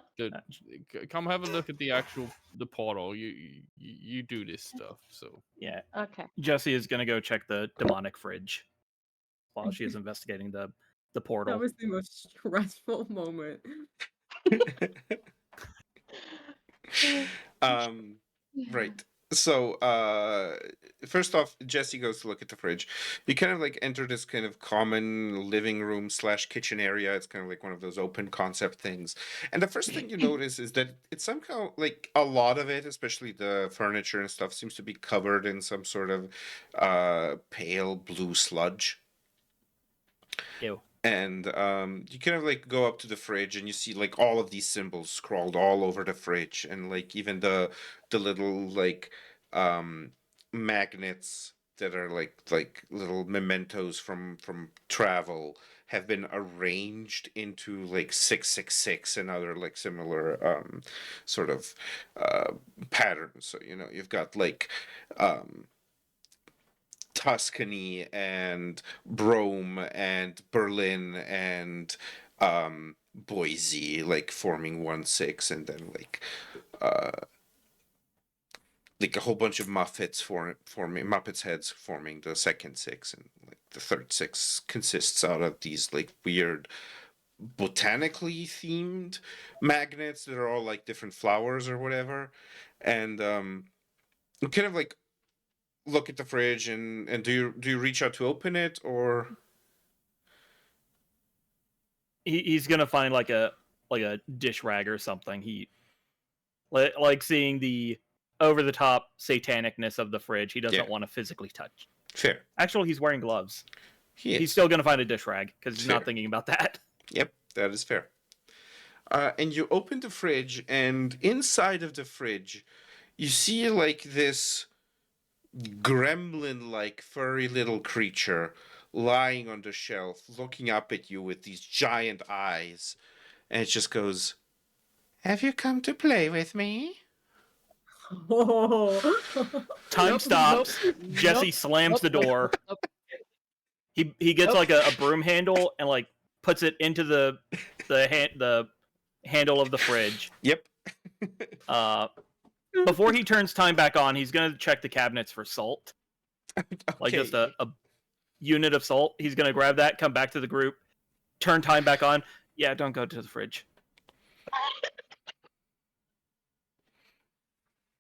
come have a look at the portal. You do this stuff, so. Yeah, Okay. Jessie is gonna go check the demonic fridge while she is investigating the portal. That was the most stressful moment. Right. So, first off, Jesse goes to look at the fridge. You kind of like enter this kind of common living room slash kitchen area. It's kind of like one of those open concept things. And the first thing you notice is that it's somehow like a lot of it, especially the furniture and stuff, seems to be covered in some sort of pale blue sludge. Ew. And you kind of like go up to the fridge and you see like all of these symbols scrawled all over the fridge, and like even the little like magnets that are like little mementos from travel have been arranged into like 666 and other like similar sort of patterns. So you know you've got like Tuscany and Rome and Berlin and Boise, like forming 1-6, and then like a whole bunch of Muppets forming Muppets heads forming the second 6, and like the third 6 consists out of these like weird botanically themed magnets that are all like different flowers or whatever, and kind of like look at the fridge and do you reach out to open it, or He's gonna find like a dish rag or something. He like seeing the over the top satanicness of the fridge. He doesn't want to physically touch. fair? Actually, he's wearing gloves. He is. He's still gonna find a dish rag because he's Fair. not thinking about that. Yep, that is fair. And you open the fridge, and inside of the fridge, you see like this gremlin-like furry little creature lying on the shelf, looking up at you with these giant eyes, and it just goes, "Have you come to play with me?" Oh. Time Nope, stops. nope, Jesse nope, slams the nope, door. nope. He gets Nope. like a broom handle and like puts it into the handle of the fridge. Yep. Before he turns time back on, he's gonna check the cabinets for salt, like just a unit of salt. He's gonna grab that, come back to the group, turn time back on. Yeah, don't go to the fridge.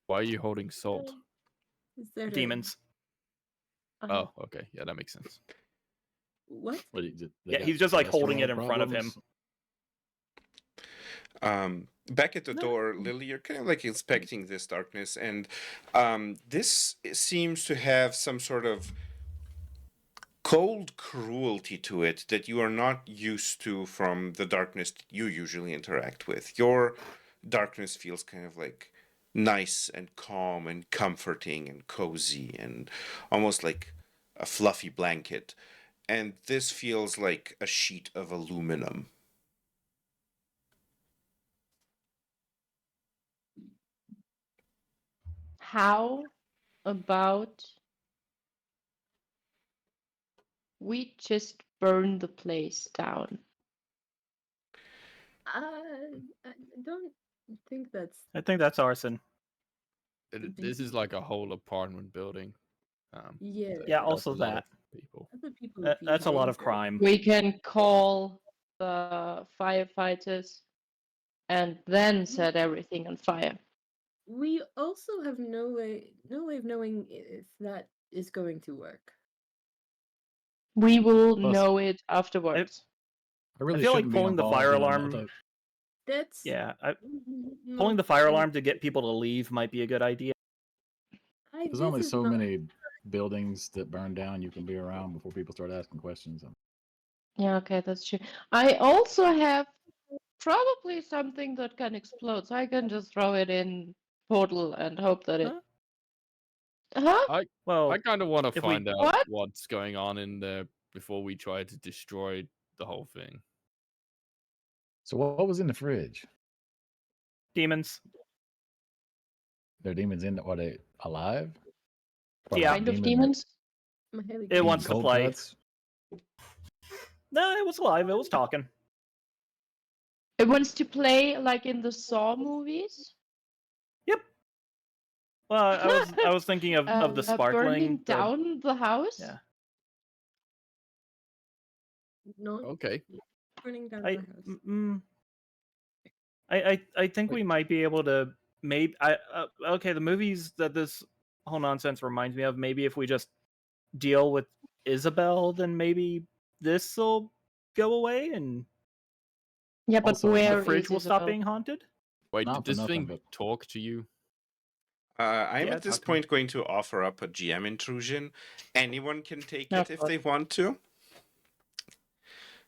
Why are you holding salt? Is there to- Demons. Uh-huh. Oh, okay. Yeah, that makes sense. What? What, they Yeah, got he's just like holding it in cholesterol front of him. problems? Back at the door, Lily, you're kind of like inspecting this darkness, and this seems to have some sort of cold cruelty to it that you are not used to from the darkness that you usually interact with. Your darkness feels kind of like nice and calm and comforting and cozy and almost like a fluffy blanket. And this feels like a sheet of aluminum. How about we just burn the place down? I don't think that's. I think that's arson. This is like a whole apartment building. Yeah. That Yeah, has also a lot that. of people. Other people would be That's a lot of danger. crime. We can call the firefighters and then set everything on fire. We also have no way of knowing if that is going to work. We will Plus- know it afterwards. I really feel like shouldn't be pulling the involved fire in alarm- another- That's Yeah, not pulling the fire something- alarm to get people to leave might be a good idea. There's this only is so not- many buildings that burn down you can be around before people start asking questions. Yeah, okay, that's true. I also have probably something that can explode, so I can just throw it in portal and hope that it. Huh? Well, I kind of want to if we- find out What? what's going on in there before we try to destroy the whole thing. So what was in the fridge? demons. There are demons in it. Are they alive? Or Yeah. like Kind of demon- demons? my head It again. wants to cold play. cuts? No, it was alive. It was talking. It wants to play like in the Saw movies. Yep. Well, I was thinking of the sparkling. Burning the- down the house. Yeah. No, Okay. burning down I, my house. I think we might be able to maybe okay, the movies that this whole nonsense reminds me of, maybe if we just deal with Isabel, then maybe this will go away and Yeah, but Also, where the fridge is will stop Isabel? being haunted. Wait, Not did for this nothing, thing but- talk to you? I'm Yeah, at this talk to me. point going to offer up a GM intrusion. Anyone can take Oh, it if God. they want to.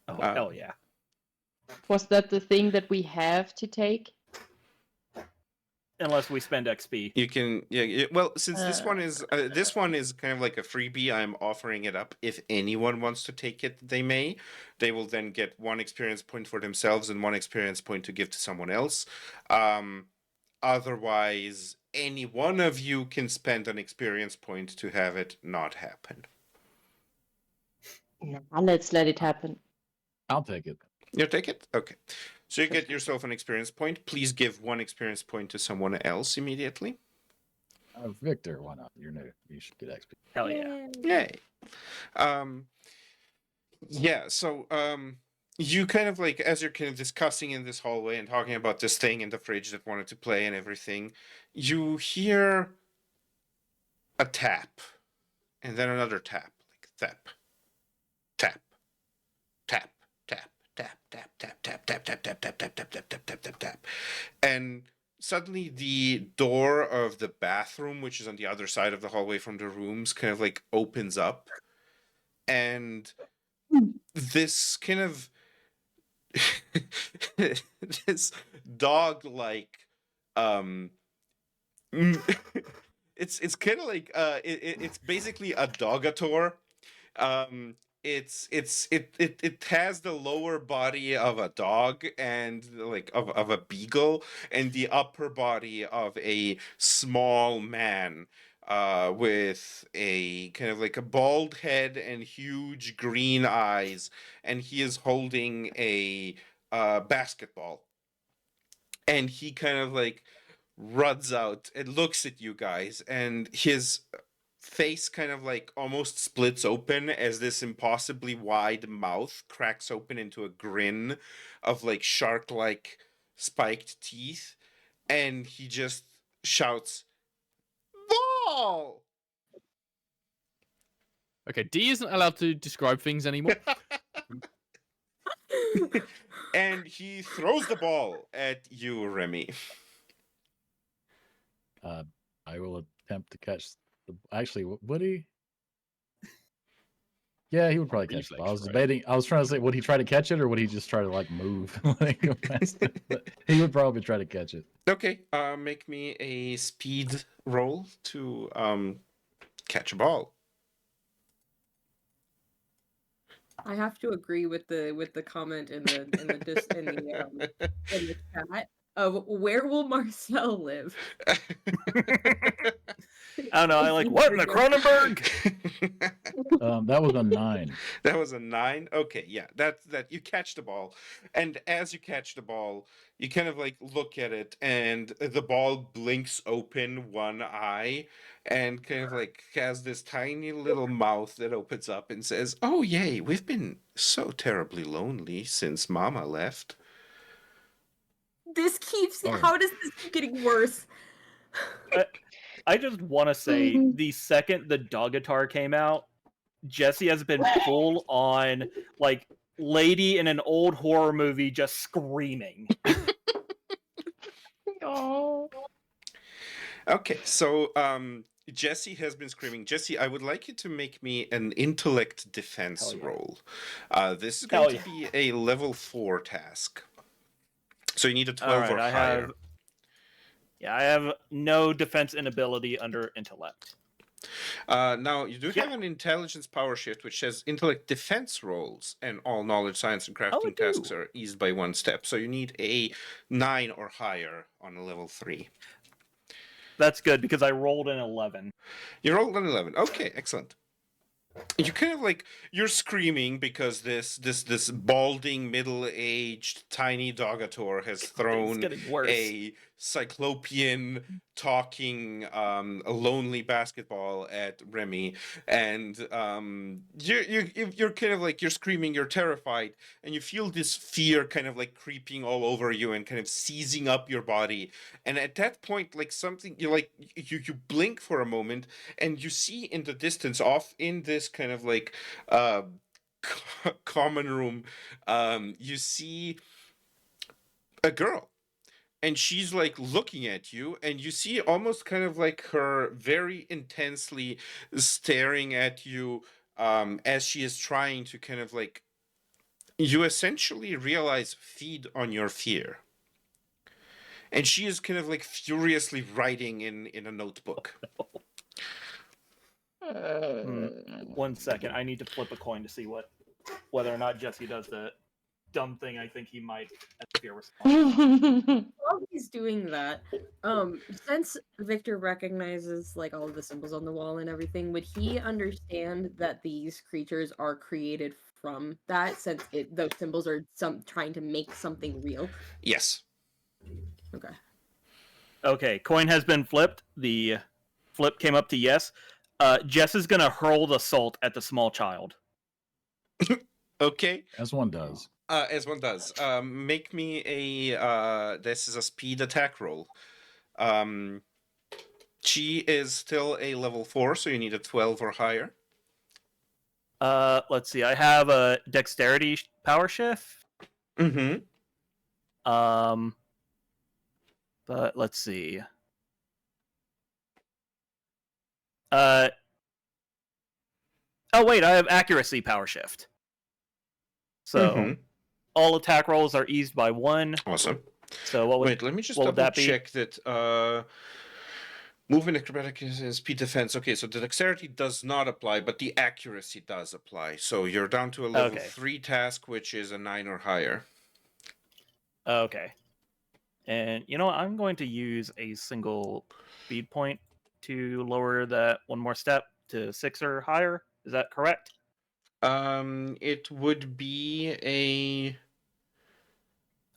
Oh, Uh, hell yeah. Was that the thing that we have to take? Unless we spend XP. You can, yeah. Well, since this Uh. one is kind of like a freebie, I'm offering it up. If anyone wants to take it, they may. They will then get 1 experience point for themselves and 1 experience point to give to someone else. Otherwise, any one of you can spend an experience point to have it not happen. Nah, let's let it happen. I'll take it. You take it? Okay. So you get yourself an experience point. Please give 1 experience point to someone else immediately. Victor, why not? You're new. You should get XP. Hell yeah. Yay. Yeah, so you kind of like, as you're kind of discussing in this hallway and talking about this thing in the fridge that wanted to play and everything, you hear a tap and then another tap, like tap, tap, tap, tap, tap, tap, tap, tap, tap, tap, tap, tap, tap, tap, tap, tap, tap, tap, tap. And suddenly the door of the bathroom, which is on the other side of the hallway from the rooms, kind of like opens up. And this kind of this dog-like it's kind of like it's basically a dogator. It has the lower body of a dog and like of a beagle and the upper body of a small man with a kind of like a bald head and huge green eyes, and he is holding a basketball, and he kind of like runs out and looks at you guys, and his face kind of like almost splits open as this impossibly wide mouth cracks open into a grin of like shark-like spiked teeth, and he just shouts, "Ball!" Okay, D isn't allowed to describe things anymore. And he throws the ball at you, Remy. I will attempt to catch the. Actually, would he? Yeah, he would probably catch the ball. I was debating. I was trying to say, would he try to catch it or would he just try to like move? Like, go past it? But he would probably try to catch it. Okay, make me a speed roll to catch a ball. I have to agree with the comment in the chat of where will Marcel live? I don't know. I like what in the Cronenberg? That was a 9. That was a 9. Okay, yeah, that you catch the ball, and as you catch the ball, you kind of like look at it, and the ball blinks open one eye, and kind of like has this tiny little mouth that opens up and says, "Oh yay, we've been so terribly lonely since Mama left." This keeps. Oh. How does this keep getting worse? I just want to say the second the dog guitar came out, Jesse has been full on like lady in an old horror movie just screaming. Oh. Okay, so Jesse has been screaming. Jesse, I would like you to make me an intellect defense Hell yeah. roll. This is going to be a level 4 task. So you need a 12 or higher. I have no defense inability under intellect. Now, you do have an intelligence power shift, which says intellect defense rolls and all knowledge, science, and crafting tasks are eased by 1 step. So you need a 9 or higher on a level 3. That's good because I rolled an 11. You rolled an 11. Okay, excellent. You kind of like, you're screaming because this balding, middle-aged, tiny dogator has thrown a cyclopean talking a lonely basketball at Remy, and you're kind of like, you're screaming, you're terrified, and you feel this fear kind of like creeping all over you and kind of seizing up your body. And at that point, like something, you like you blink for a moment and you see in the distance, off in this kind of like common room, you see a girl. And she's like looking at you, and you see almost kind of like her very intensely staring at you as she is trying to kind of like, you essentially realize, feed on your fear. And she is kind of like furiously writing in a notebook. 1 second. I need to flip a coin to see whether or not Jesse does the dumb thing I think he might as a fear response. While he's doing that, since Victor recognizes like all of the symbols on the wall and everything, would he understand that these creatures are created from that, since those symbols are trying to make something real? Yes. Okay. Okay, coin has been flipped. The flip came up to yes. Jess is gonna hurl the salt at the small child. Okay. As one does. As one does. Make me this is a speed attack roll. She is still a level 4, so you need a 12 or higher. Let's see. I have a dexterity power shift. Mm-hmm. But let's see. Oh wait, I have accuracy power shift. So all attack rolls are eased by 1. Awesome. So what would Wait, let me just double check that movement, acrobatic, and speed defense. Okay, so the dexterity does not apply, but the accuracy does apply. So you're down to a level 3 task, which is a 9 or higher. Okay. And you know what? I'm going to use a single speed point to lower that 1 more step to 6 or higher. Is that correct? It would be a...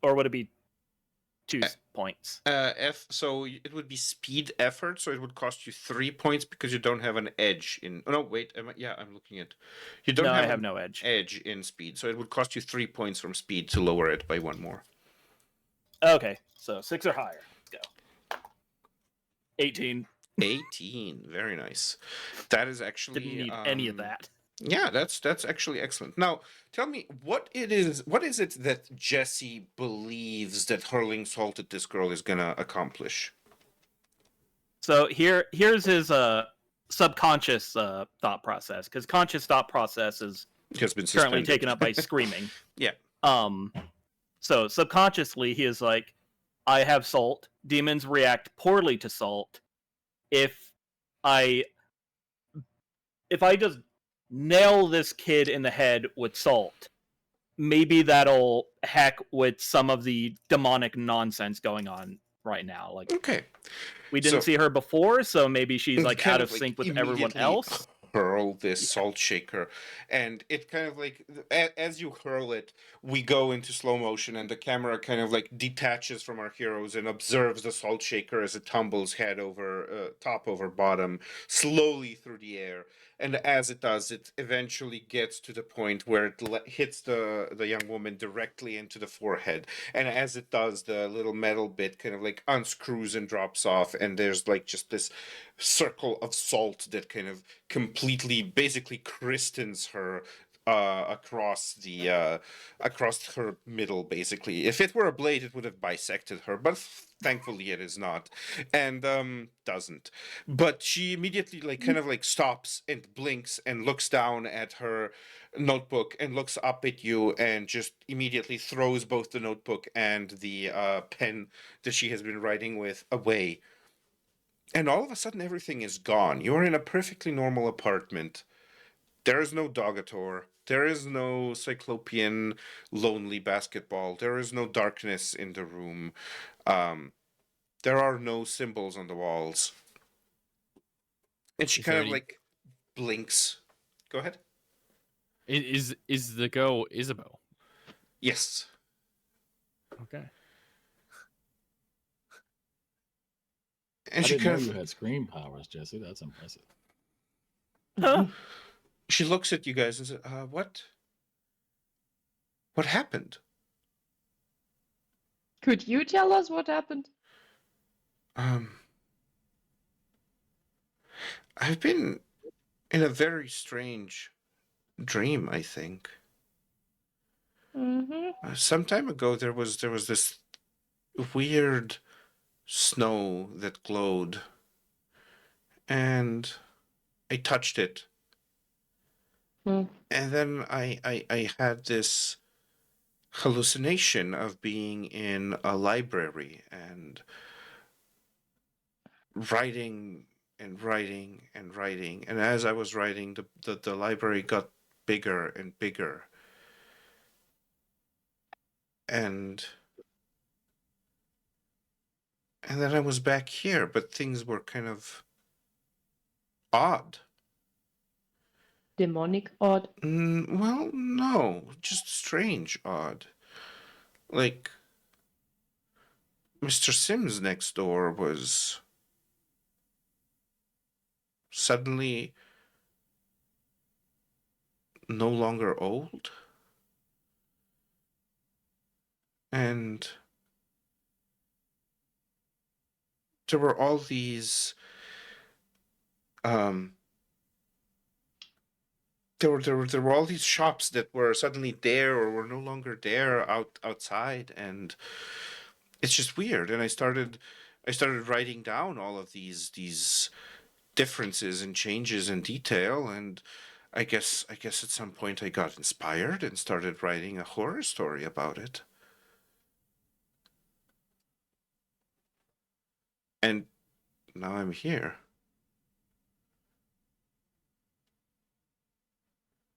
Or would it be 2 points? So it would be speed effort, so it would cost you 3 points because you don't have an edge in... Oh, no, wait. I'm looking at... You don't I have no edge. Edge in speed, so it would cost you 3 points from speed to lower it by 1 more. Okay, so 6 or higher. Let's go. 18. 18. Very nice. That is actually... Didn't need any of that. Yeah, that's actually excellent. Now, tell me, what is it that Jesse believes that hurling salt at this girl is gonna accomplish? So here's his subconscious thought process, because conscious thought process is Has been currently suspended. taken up by screaming. Yeah. So subconsciously, he is like, I have salt. Demons react poorly to salt. If I just nail this kid in the head with salt, maybe that'll heck with some of the demonic nonsense going on right now. Like, Okay. we didn't see her before, so maybe she's like kind out of of like sync with everyone immediately else. Hurl this salt shaker, and it kind of like as you hurl it, we go into slow motion, and the camera kind of like detaches from our heroes and observes the salt shaker as it tumbles head over top over bottom slowly through the air. And as it does, it eventually gets to the point where it hits the young woman directly into the forehead. And as it does, the little metal bit kind of like unscrews and drops off, and there's like just this circle of salt that kind of completely, basically crystals her across her middle. Basically, if it were a blade, it would have bisected her, but thankfully it is not, and doesn't. But she immediately like kind of like stops and blinks and looks down at her notebook and looks up at you and just immediately throws both the notebook and the pen that she has been writing with away. And all of a sudden, everything is gone. You're in a perfectly normal apartment. There is no Dogator. There is no cyclopean lonely basketball. There is no darkness in the room. There are no symbols on the walls. And she kind of like blinks. Go ahead. Is the girl Isabel? Yes. Okay. And I she didn't kind know of you had scream powers, Jesse. That's impressive. Huh? she looks at you guys and says, "What? What happened?" Could you tell us what happened? I've been in a very strange dream, I think. Mm-hmm. Some time ago, there was this weird snow that glowed, and I touched it, Mm. and then I had this hallucination of being in a library and writing and writing and writing, and as I was writing, the library got bigger and bigger, and then I was back here, but things were kind of odd. Demonic odd. Well, no, just strange odd. Like, Mr. Sims next door was suddenly no longer old. And there were all these there were all these shops that were suddenly there or were no longer there outside, and it's just weird. And I started writing down all of these differences and changes in detail, and I guess at some point I got inspired and started writing a horror story about it. And now I'm here.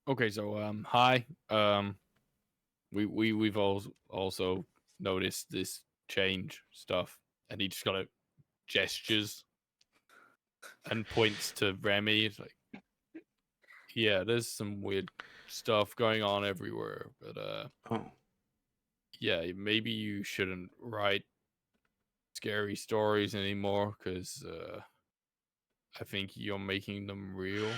Okay, so hi. We've all also noticed this change stuff, and he just kind of gestures and points to Remy. It's like, yeah, there's some weird stuff going on everywhere, but Oh. yeah, maybe you shouldn't write scary stories anymore, because I think you're making them real.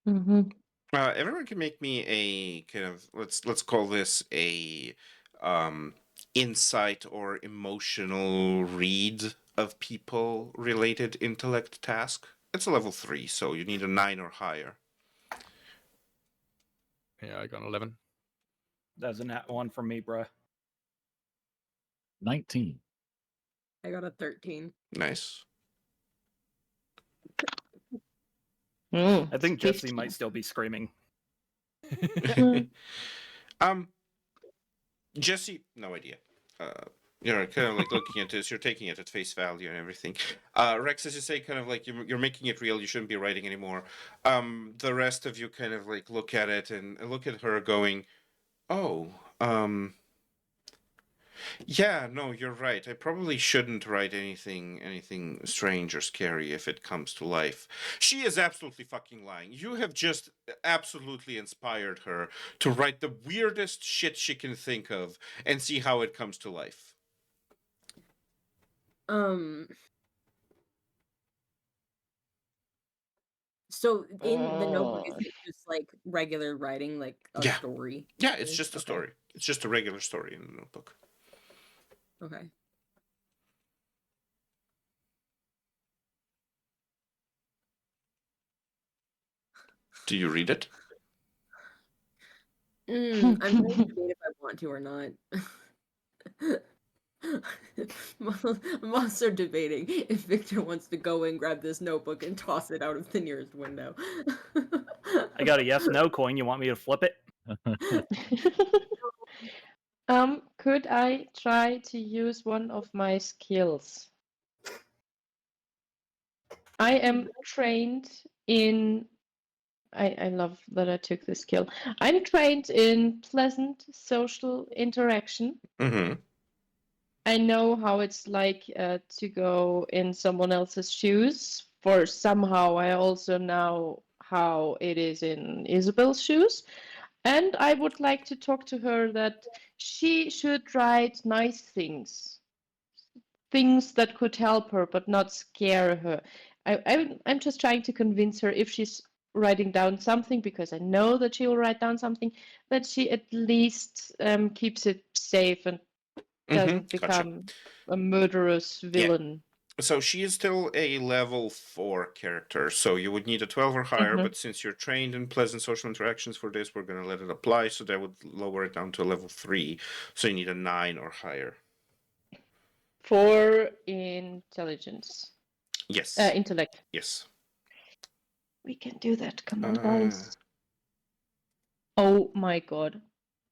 Mm-hmm. Everyone can make me a kind of let's call this a insight or emotional read of people related intellect task. It's a level 3, so you need a 9 or higher. Yeah, I got an 11. That's a nat one for me, bruh. 19. I got a 13. Nice. I think Jesse 15. might still be screaming. Jesse, no idea. You're kind of like looking at this, you're taking it at face value and everything. Rex, as you say, kind of like you're making it real, you shouldn't be writing anymore. The rest of you kind of like look at it and look at her going, oh, yeah, no, you're right. I probably shouldn't write anything strange or scary if it comes to life. She is absolutely fucking lying. You have just absolutely inspired her to write the weirdest shit she can think of and see how it comes to life. So in the notebook, is it just like regular writing, like a Yeah. story? Yeah, it's just a Okay. story. It's just a regular story in the notebook. Okay. Do you read it? I'm trying to debate if I want to or not. I'm also debating if Victor wants to go and grab this notebook and toss it out of the nearest window. I got a yes/no coin. You want me to flip it? Could I try to use one of my skills? I am trained in. I love that I took this skill. I'm trained in pleasant social interaction. Mm-hmm. I know how it's like to go in someone else's shoes. For somehow, I also know how it is in Isabel's shoes. And I would like to talk to her that she should write nice things, things that could help her, but not scare her. I'm just trying to convince her if she's writing down something, because I know that she will write down something, that she at least keeps it safe and doesn't become a murderous villain. So she is still a level 4 character, so you would need a 12 or higher, but since you're trained in pleasant social interactions for this, we're going to let it apply, so that would lower it down to a level 3, so you need a 9 or higher. For intelligence. Yes. Intellect. Yes. We can do that. Come on, guys. Oh my god.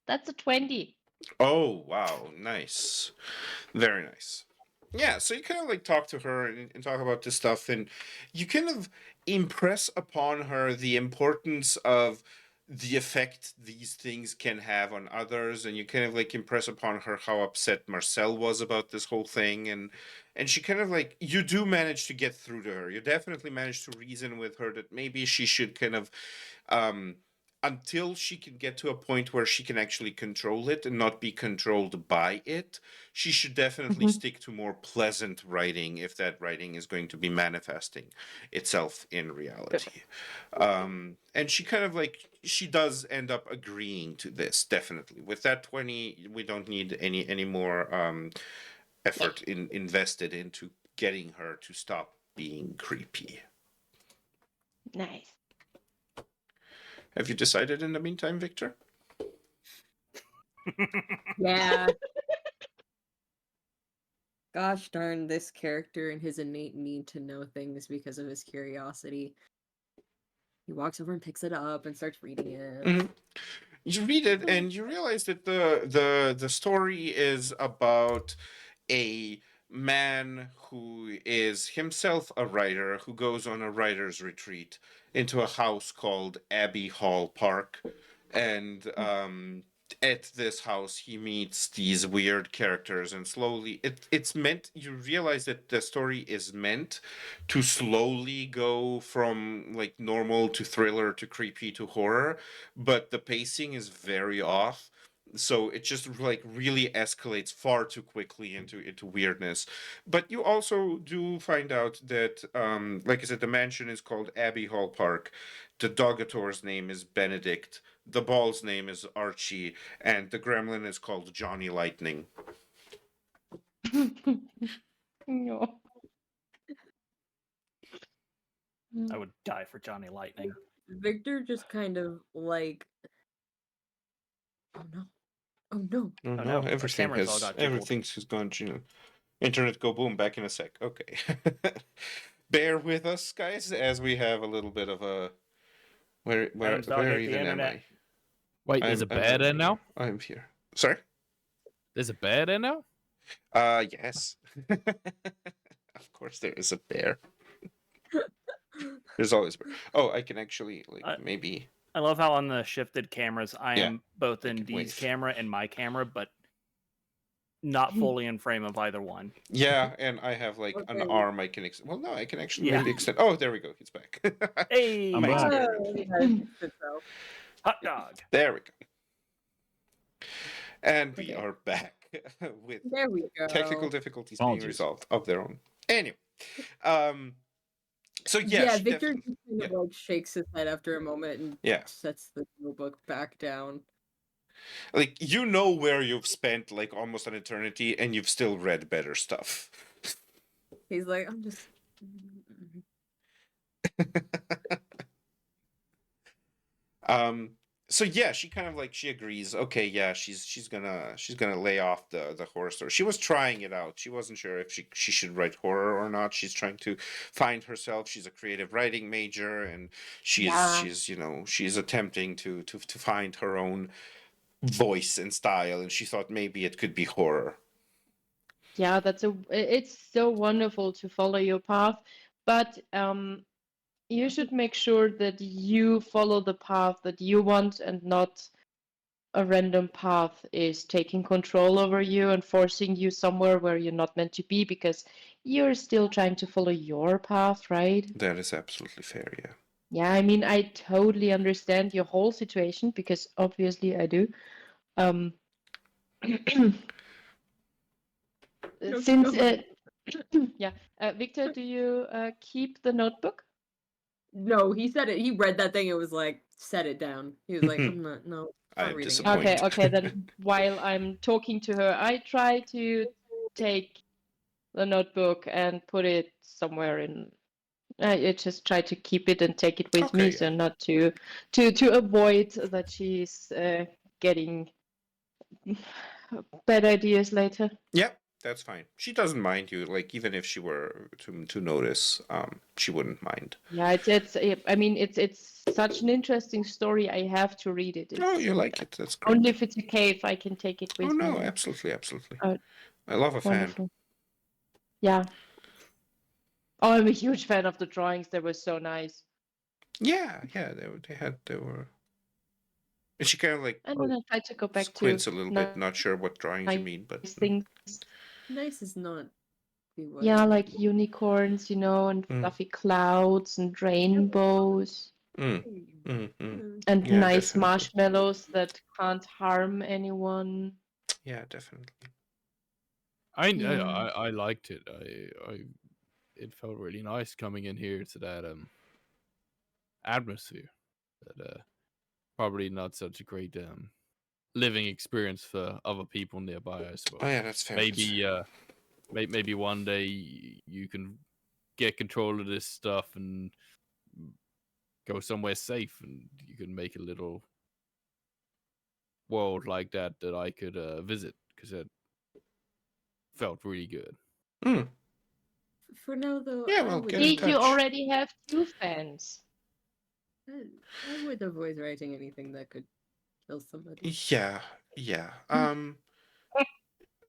That's a 20. Oh, wow. Nice. Very nice. Yeah, so you kind of like talk to her and talk about this stuff, and you kind of impress upon her the importance of the effect these things can have on others, and you kind of like impress upon her how upset Marcel was about this whole thing, and she kind of like, you do manage to get through to her. You definitely manage to reason with her that maybe she should kind of until she can get to a point where she can actually control it and not be controlled by it, she should definitely stick to more pleasant writing if that writing is going to be manifesting itself in reality. And she kind of like, she does end up agreeing to this, definitely. With that 20, we don't need any more effort invested into getting her to stop being creepy. Nice. Have you decided in the meantime, Victor? Yeah. Gosh darn this character and his innate need to know things because of his curiosity. He walks over and picks it up and starts reading it. Mm-hmm. You read it and you realize that the story is about a man who is himself a writer who goes on a writer's retreat into a house called Abbey Hall Park, and at this house he meets these weird characters, and slowly it's meant, you realize that the story is meant to slowly go from like normal to thriller to creepy to horror, but the pacing is very off, so it just like really escalates far too quickly into weirdness. But you also do find out that like I said, the mansion is called Abbey Hall Park, the Dogator's name is Benedict, the ball's name is Archie, and the gremlin is called Johnny Lightning. No. I would die for Johnny Lightning. Victor just kind of like, oh no, oh no. Oh, Oh, no, no, everything cameras all has got jiggled. everything's has gone, internet go boom, back in a sec. Okay. bear with us, guys, as we have a little bit of a where Adam's dog where ate the even am internet. I? Wait, there's a bear there now? I'm here. Sorry. There's a bear there now? Yes. Of course, there is a bear. There's always a bear. Oh, I can actually maybe. I love how on the shifted cameras, I Yeah, am both I in can Dee's wave. camera and my camera, but not fully in frame of either one. Yeah, and I have like an Okay. arm I can well, no, I can actually Yeah. maybe extend. Oh, there we go. He's back. Hey, I'm Thanks, back. Bear. hot dog. There we go. And we Okay. are back with There we go. technical difficulties being Apologies. resolved of their own. Anyway, so Yeah, she Victor definitely- just kind of like shakes his head after a moment and Yeah. sets the notebook back down. like you know where you've spent like almost an eternity, and you've still read better stuff. He's like, I'm just. So yeah, she kind of like she agrees. Okay, yeah, she's gonna lay off the horror story. She was trying it out. She wasn't sure if she should write horror or not. She's trying to find herself. She's a creative writing major, and she's attempting to find her own voice and style. And she thought maybe it could be horror. Yeah, it's so wonderful to follow your path, but you should make sure that you follow the path that you want and not a random path is taking control over you and forcing you somewhere where you're not meant to be because you're still trying to follow your path, right? That is absolutely fair. Yeah. Yeah, I mean, I totally understand your whole situation because obviously I do. Since yeah, Victor, do you keep the notebook? No, he said it. He read that thing. It was like, set it down. He was like, I'm not. No, I not am reading it. disappointed. Okay, then while I'm talking to her, I try to take the notebook and put it somewhere in. I just try to keep it and take it with Okay, me, yeah. so not to avoid that she's getting bad ideas later. Yep, that's fine. She doesn't mind you. Like even if she were to notice, she wouldn't mind. Yeah, I mean, it's such an interesting story. I have to read it. Oh, you like it? That's great. Only if it's okay if I can take it with Oh no, me. absolutely. Oh, I love a fan. Wonderful. Yeah. Oh, I'm a huge fan of the drawings. They were so nice. Yeah, they were. And she kind of like And then I tried to go back to squints a little bit, not sure what drawings you mean, but nice things. Nice is not. the word. Yeah, like unicorns, and fluffy clouds and rainbows mm, and Yeah, nice definitely. marshmallows that can't harm anyone. yeah, definitely. Yeah. I liked it. It felt really nice coming in here to that atmosphere. That probably not such a great living experience for other people nearby, I suppose. Oh yeah, that's fair. Maybe one day you can get control of this stuff and go somewhere safe, and you can make a little world like that I could visit, because it felt really good. Mm. For now, though, Yeah, I well, would, get in See, you touch. already have 2 fans. I would avoid writing anything that could kill somebody. Yeah.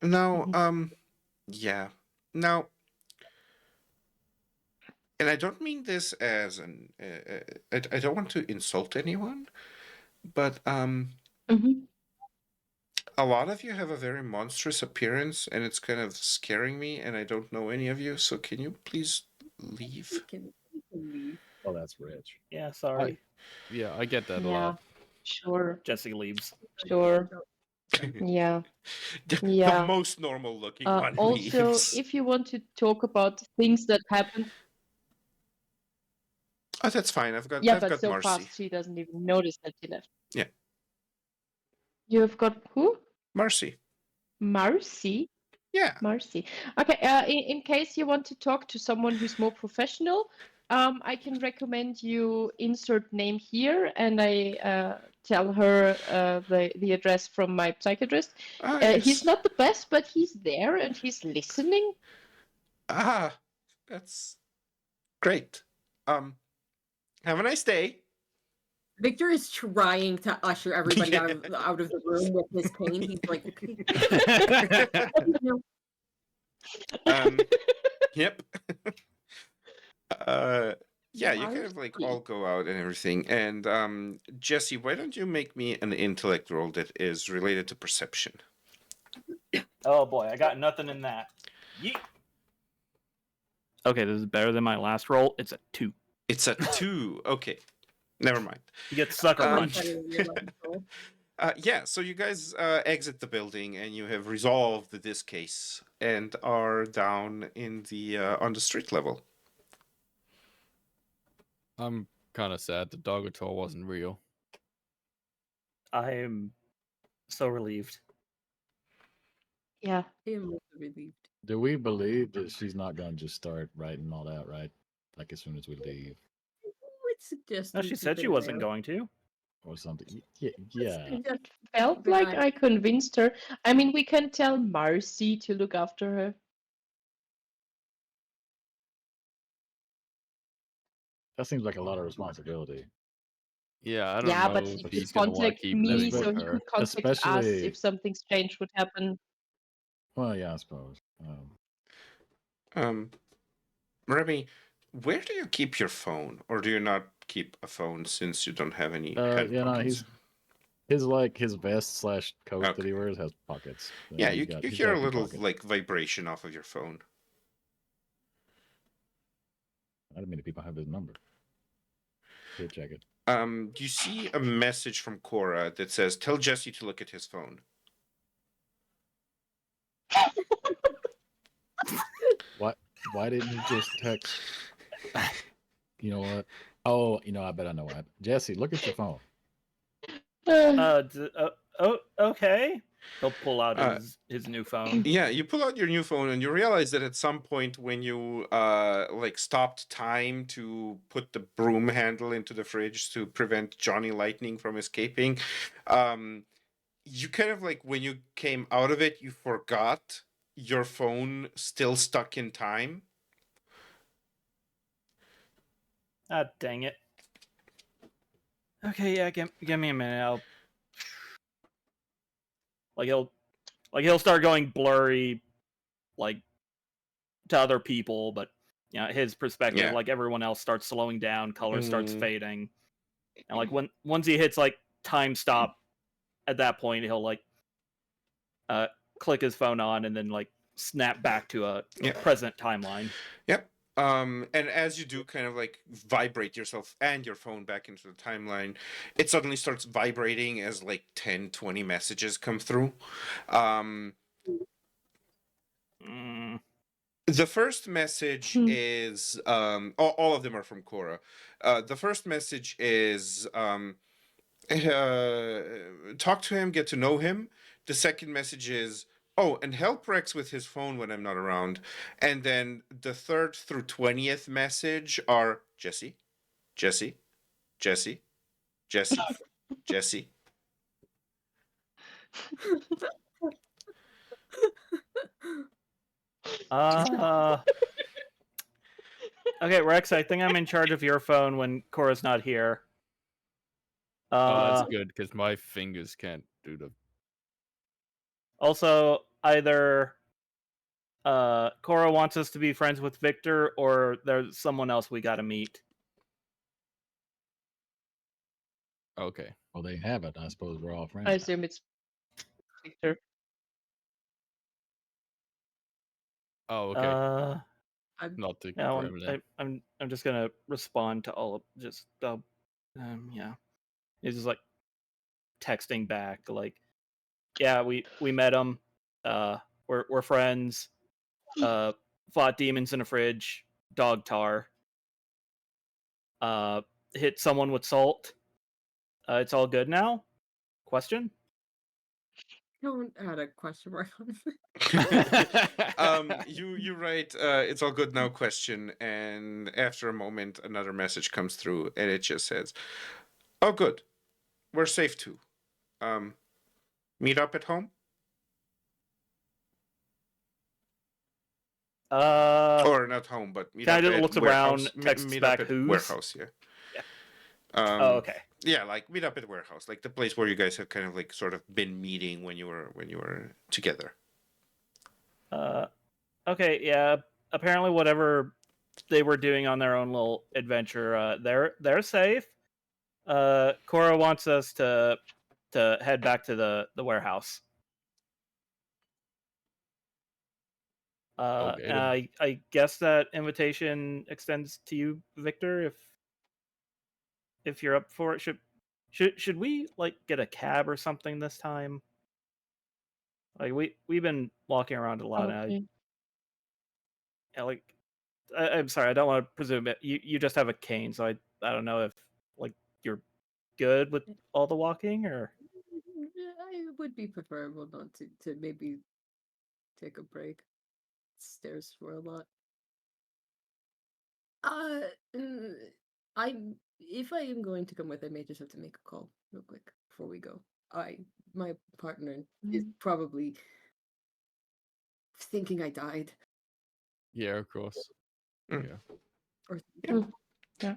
Now, yeah. Now, and I don't mean this as an. I don't want to insult anyone, but Mhm. a lot of you have a very monstrous appearance, and it's kind of scaring me. And I don't know any of you, so can you please leave? We can leave. Oh, that's rich. Yeah, sorry. Yeah, I get that a Yeah, lot. sure, Jesse leaves. sure. Yeah. The Yeah. most normal looking one Also, leaves. if you want to talk about things that happened, Oh, that's fine. I've got but so Marcy. fast she doesn't even notice that she left. Yeah. You've got who? Marcy. Marcy? Yeah. Marcy. Okay, in case you want to talk to someone who's more professional, I can recommend you insert name here, and I tell her the address from my psychiatrist. Ah, He's yes. not the best, but he's there and he's listening. Ah, that's Great. Have a nice day. Victor is trying to usher everybody out of the room with his cane. He's like, okay. Yep. Yeah, you kind of like all go out and everything. And Jesse, why don't you make me an intellect roll that is related to perception? Oh boy, I got nothing in that. Yeet. Okay, this is better than my last roll. It's a 2. It's a 2. Okay. Never mind. You get sucker Um, punched. Yeah, so you guys exit the building and you have resolved this case and are down in the on the street level. I'm kind of sad the dog at all wasn't real. I am so relieved. Yeah. I am also relieved. Do we believe that she's not going to just start writing all that, right? Like as soon as we leave Would suggest No, she said she wasn't going to. or something? Yeah. It felt like I convinced her. I mean, we can tell Marcy to look after her. That seems like a lot of responsibility. Yeah, I don't Yeah, know but if he could he's gonna want to contact keep me, living so with he her. could contact us Especially- if something strange would happen. Well, yeah, I suppose. Remy, where do you keep your phone? Or do you not keep a phone since you don't have any hand You know, pockets? his vest / coat that Okay. he wears has pockets. Yeah, He's you got- you he's hear got a few little pockets. like vibration off of your phone. I didn't mean to people have his number. Here, check it. You see a message from Cora that says, "Tell Jesse to look at his phone." Why didn't you just text? You know what? Oh, I bet I know what. Jesse, look at your phone. Okay. He'll pull out Uh, his new phone. Yeah, you pull out your new phone and you realize that at some point when you like stopped time to put the broom handle into the fridge to prevent Johnny Lightning from escaping, you kind of like when you came out of it, you forgot your phone still stuck in time. Ah, dang it. Okay, yeah, give me a minute. I'll he'll start going blurry, like to other people, but his perspective, Yeah. like everyone else, starts slowing down. Color starts Mm. fading, and like once he hits like time stop, at that point he'll like click his phone on and then like snap back to a Yeah. present timeline. Yep. And as you do kind of like vibrate yourself and your phone back into the timeline, it suddenly starts vibrating as like 10, 20 messages come through. The first message is all of them are from Cora. The first message is talk to him, get to know him. The second message is, oh, and help Rex with his phone when I'm not around. And then the 3rd through 20th message are Jesse, Jesse, Jesse, Jesse, Jesse. Okay, Rex, I think I'm in charge of your phone when Cora's not here. Oh, that's good because my fingers can't do the. Also, either Cora wants us to be friends with Victor, or there's someone else we gotta meet. Okay. Well, they have it. I suppose we're all friends. I now. assume it's Victor. Oh, okay. I'm Not to No, confirm that. I'm just gonna respond to all of just yeah. He's just like texting back like, yeah, we met him. We're friends. Fought demons in a fridge. Dog tar. Hit someone with salt. It's all good now? Question? don't add a question mark on it. You write it's all good now question, and after a moment another message comes through and it just says, oh good, we're safe too. Meet up at home. Or not home, but meet up Kinda at looks warehouse. around, texts meet back up at who's. warehouse, yeah. Yeah. Oh, okay. Yeah, like meet up at warehouse, like the place where you guys have kind of like sort of been meeting when you were together. Okay, yeah. Apparently, whatever they were doing on their own little adventure, they're safe. Cora wants us to head back to the warehouse. Okay, And I guess that invitation extends to you, Victor, if you're up for it. Should we like get a cab or something this time? Like we've been walking around a lot, and I'm sorry, I don't want to presume it. You just have a cane, so I don't know if like you're good with all the walking, or It would be preferable not to maybe take a break. Stairs for a lot. If I am going to come with, I may just have to make a call real quick before we go. My partner is probably thinking I died. Yeah, of course. Mm. Yeah. Or Yeah.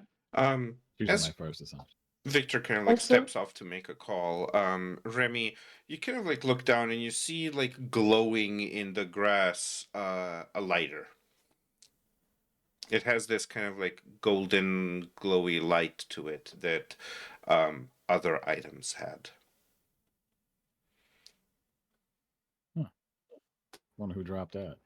Usually As my first assumption. Victor kind of like Also- steps off to make a call, Remy, you kind of like look down and you see like glowing in the grass a lighter. It has this kind of like golden glowy light to it that other items had. Wonder who dropped that.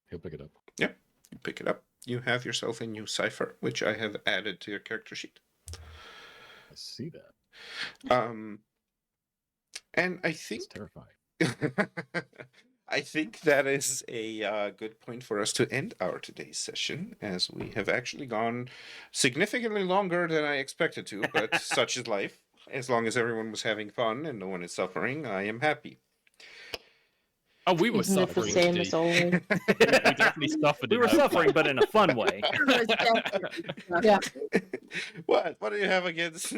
He'll pick it up. Yep, you pick it up. You have yourself a new Cypher, which I have added to your character sheet. I see that. And I It's think terrifying. I think that is a good point for us to end our today's session, as we have actually gone significantly longer than I expected to, but such is life. As long as everyone was having fun and no one is suffering, I am happy. Oh, we were Isn't it the suffering. same Steve. as always? We definitely suffered. we in were that suffering, fight. but in a fun way. Yeah. What do you have against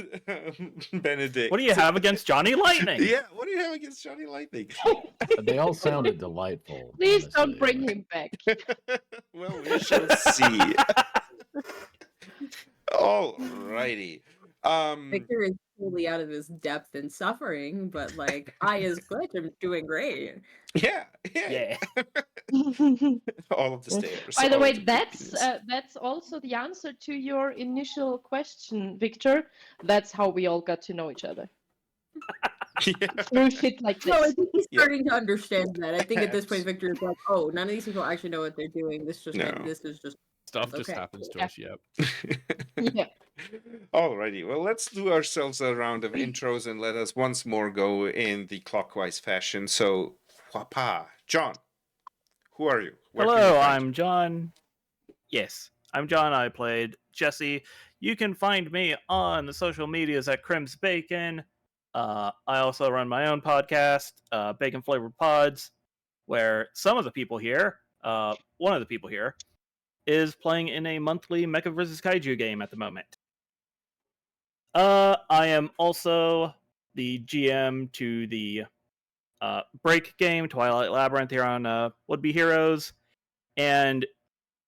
Benedict? What do you have against Johnny Lightning? Yeah, what do you have against Johnny Lightning? They all sounded delightful. Please don't honestly, bring like- him back. Well, we shall see. Alrighty. Victor is totally out of his depth and suffering, but like I as Glitch am doing great. Yeah. Yeah. All of the stairs. By the all way, of the that's also the answer to your initial question, Victor. That's how we all got to know each other. Yeah. Through shit like No, I this. think he's Yeah. starting to understand that. I think at this point, Abs- Victor is like, "Oh, none of these people actually know what they're doing. This No. is just Stuff just Okay. happens to Yeah. us. Yep. Yeah. Alrighty, well, let's do ourselves a round of intros and let us once more go in the clockwise fashion. So, Wapa, John, who are you? Where can we Hello, find you? I'm John. Yes, I'm John. I played Jesse. You can find me on the social medias at Crims Bacon. I also run my own podcast, Bacon Flavored Pods, where some of the people here, one of the people here, is playing in a monthly Mecha vs. Kaiju game at the moment. I am also the GM to the break game, Twilight Labyrinth, here on Would Be Heroes. And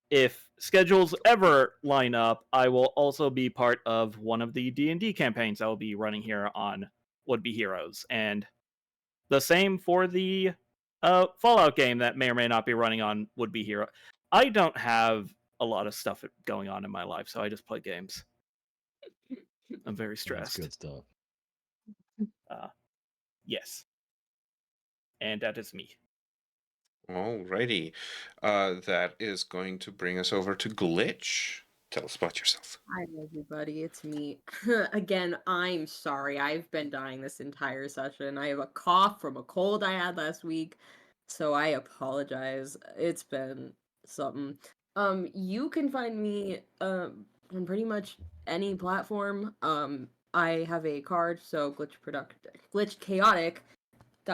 if schedules ever line up, I will also be part of one of the D&D campaigns I will be running here on Would Be Heroes. And the same for the Fallout game that may or may not be running on Would Be Hero. I don't have a lot of stuff going on in my life, so I just play games. I'm very That's stressed. good stuff. Yes. And that is me. Alrighty, that is going to bring us over to Glitch. Tell us about yourself. Hi, everybody. It's me. Again, I'm sorry. I've been dying this entire session. I have a cough from a cold I had last week, so I apologize. It's been something. You can find me on pretty much any platform. I have a card, so Glitch Chaotic.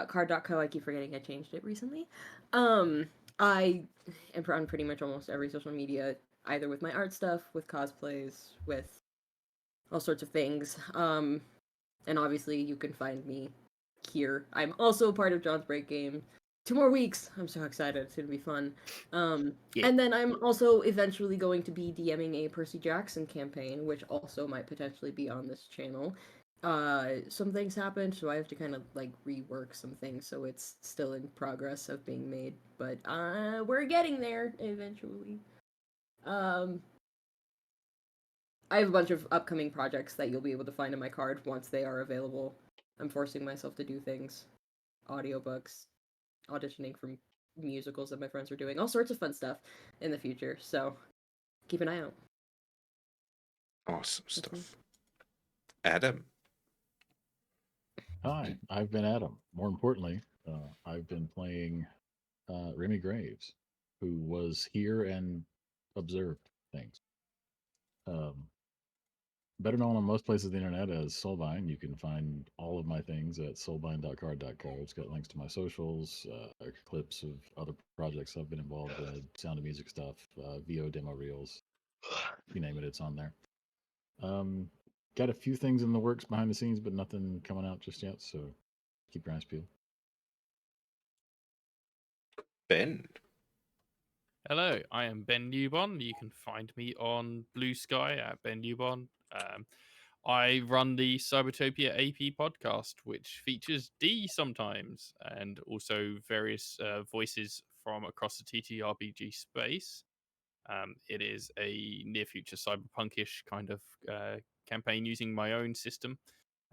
.card.co. I keep forgetting I changed it recently. I am on pretty much almost every social media, either with my art stuff, with cosplays, with all sorts of things. And obviously you can find me here. I'm also a part of John's Break Game, 2 more weeks. I'm so excited. It's gonna be fun. Yeah. And then I'm also eventually going to be DMing a Percy Jackson campaign, which also might potentially be on this channel. Some things happened, so I have to kind of like rework some things, so it's still in progress of being made. But we're getting there eventually. I have a bunch of upcoming projects that you'll be able to find in my card once they are available. I'm forcing myself to do things, audiobooks, auditioning for musicals that my friends are doing, all sorts of fun stuff in the future. So keep an eye out. Awesome stuff. Adam. Hi, I've been Adam. More importantly, I've been playing Remy Graves, who was here and observed things. Better known on most places on the internet as Soulvine. You can find all of my things at soulvine.card.co. It's got links to my socials, clips of other projects I've been involved with, Sound of Music stuff, VO demo reels. You name it, it's on there. Got a few things in the works behind the scenes, but nothing coming out just yet. So keep your eyes peeled. Ben. Hello, I am Ben Newbon. You can find me on Blue Sky at Ben Newbon. I run the Cybertopia AP podcast, which features D sometimes, and also various voices from across the TTRPG space. It is a near future cyberpunkish kind of campaign using my own system,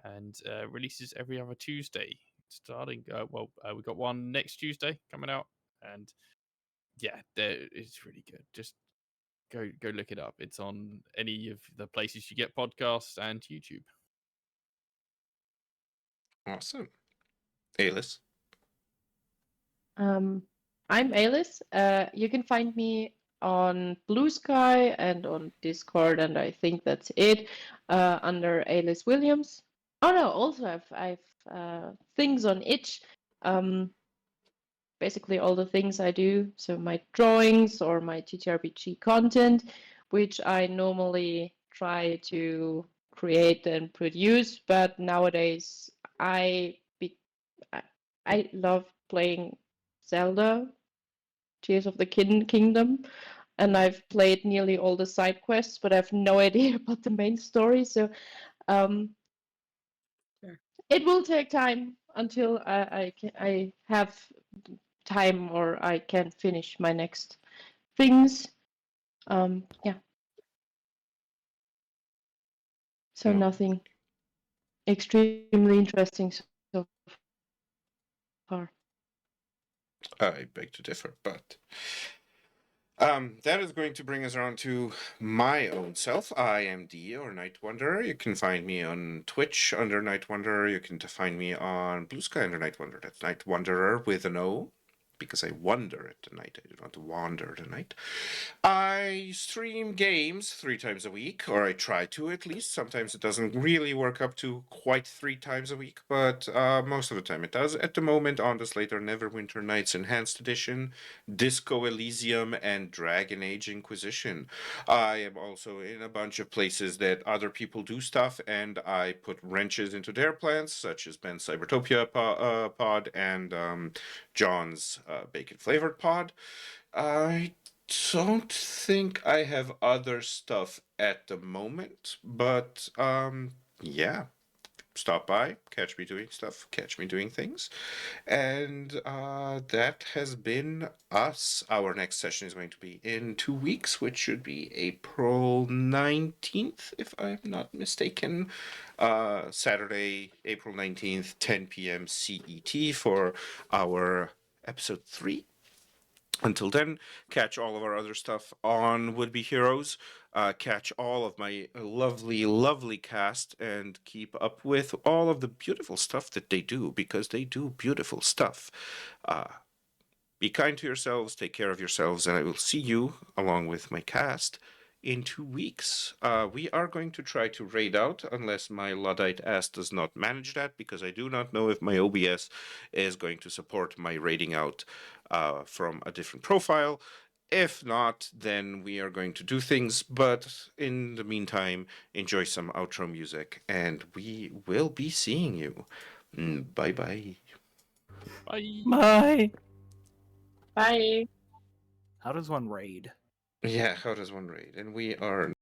and releases every other Tuesday. Starting, we got one next Tuesday coming out, and yeah, it's really good. Just go look it up. It's on any of the places you get podcasts and YouTube. Awesome. Alice. I'm Alice. You can find me on Blue Sky and on Discord, and I think that's it. Under Alice Williams. Oh no, also I've things on itch. Basically all the things I do. So my drawings or my TTRPG content, which I normally try to create and produce, but nowadays I love playing Zelda, Tears of the Kingdom, and I've played nearly all the side quests, but I have no idea about the main story. So it will take time until I have time or I can finish my next things. Yeah. So nothing extremely interesting so far. I beg to differ, but that is going to bring us around to my own self. I am D, or Night Wanderer. You can find me on Twitch under Night Wanderer. You can find me on Blue Sky under Night Wanderer. That's Night Wanderer with an O, because I wonder at the night. I do not wander at the night. I stream games 3 times a week, or I try to at least. Sometimes it doesn't really work up to quite 3 times a week, but most of the time it does. At the moment, on the slate are Neverwinter Nights Enhanced Edition, Disco Elysium, and Dragon Age Inquisition. I am also in a bunch of places that other people do stuff, and I put wrenches into their plans, such as Ben's Cybertopia pod and John's Bacon Flavored pod. I don't think I have other stuff at the moment, but yeah, stop by, catch me doing stuff, catch me doing things. And that has been us. Our next session is going to be in 2 weeks, which should be April 19th, if I'm not mistaken. Saturday, April 19th, 10 p.m. CET for our episode 3. Until then, catch all of our other stuff on Would Be Heroes. Catch all of my lovely, lovely cast and keep up with all of the beautiful stuff that they do, because they do beautiful stuff. Be kind to yourselves, take care of yourselves, and I will see you, along with my cast, in 2 weeks. We are going to try to raid out, unless my Luddite ass does not manage that, because I do not know if my OBS is going to support my raiding out from a different profile. If not, then we are going to do things, but in the meantime, enjoy some outro music, and we will be seeing you. Bye-bye. Bye. Bye. Bye. How does one raid? Yeah, how does one raid? And we are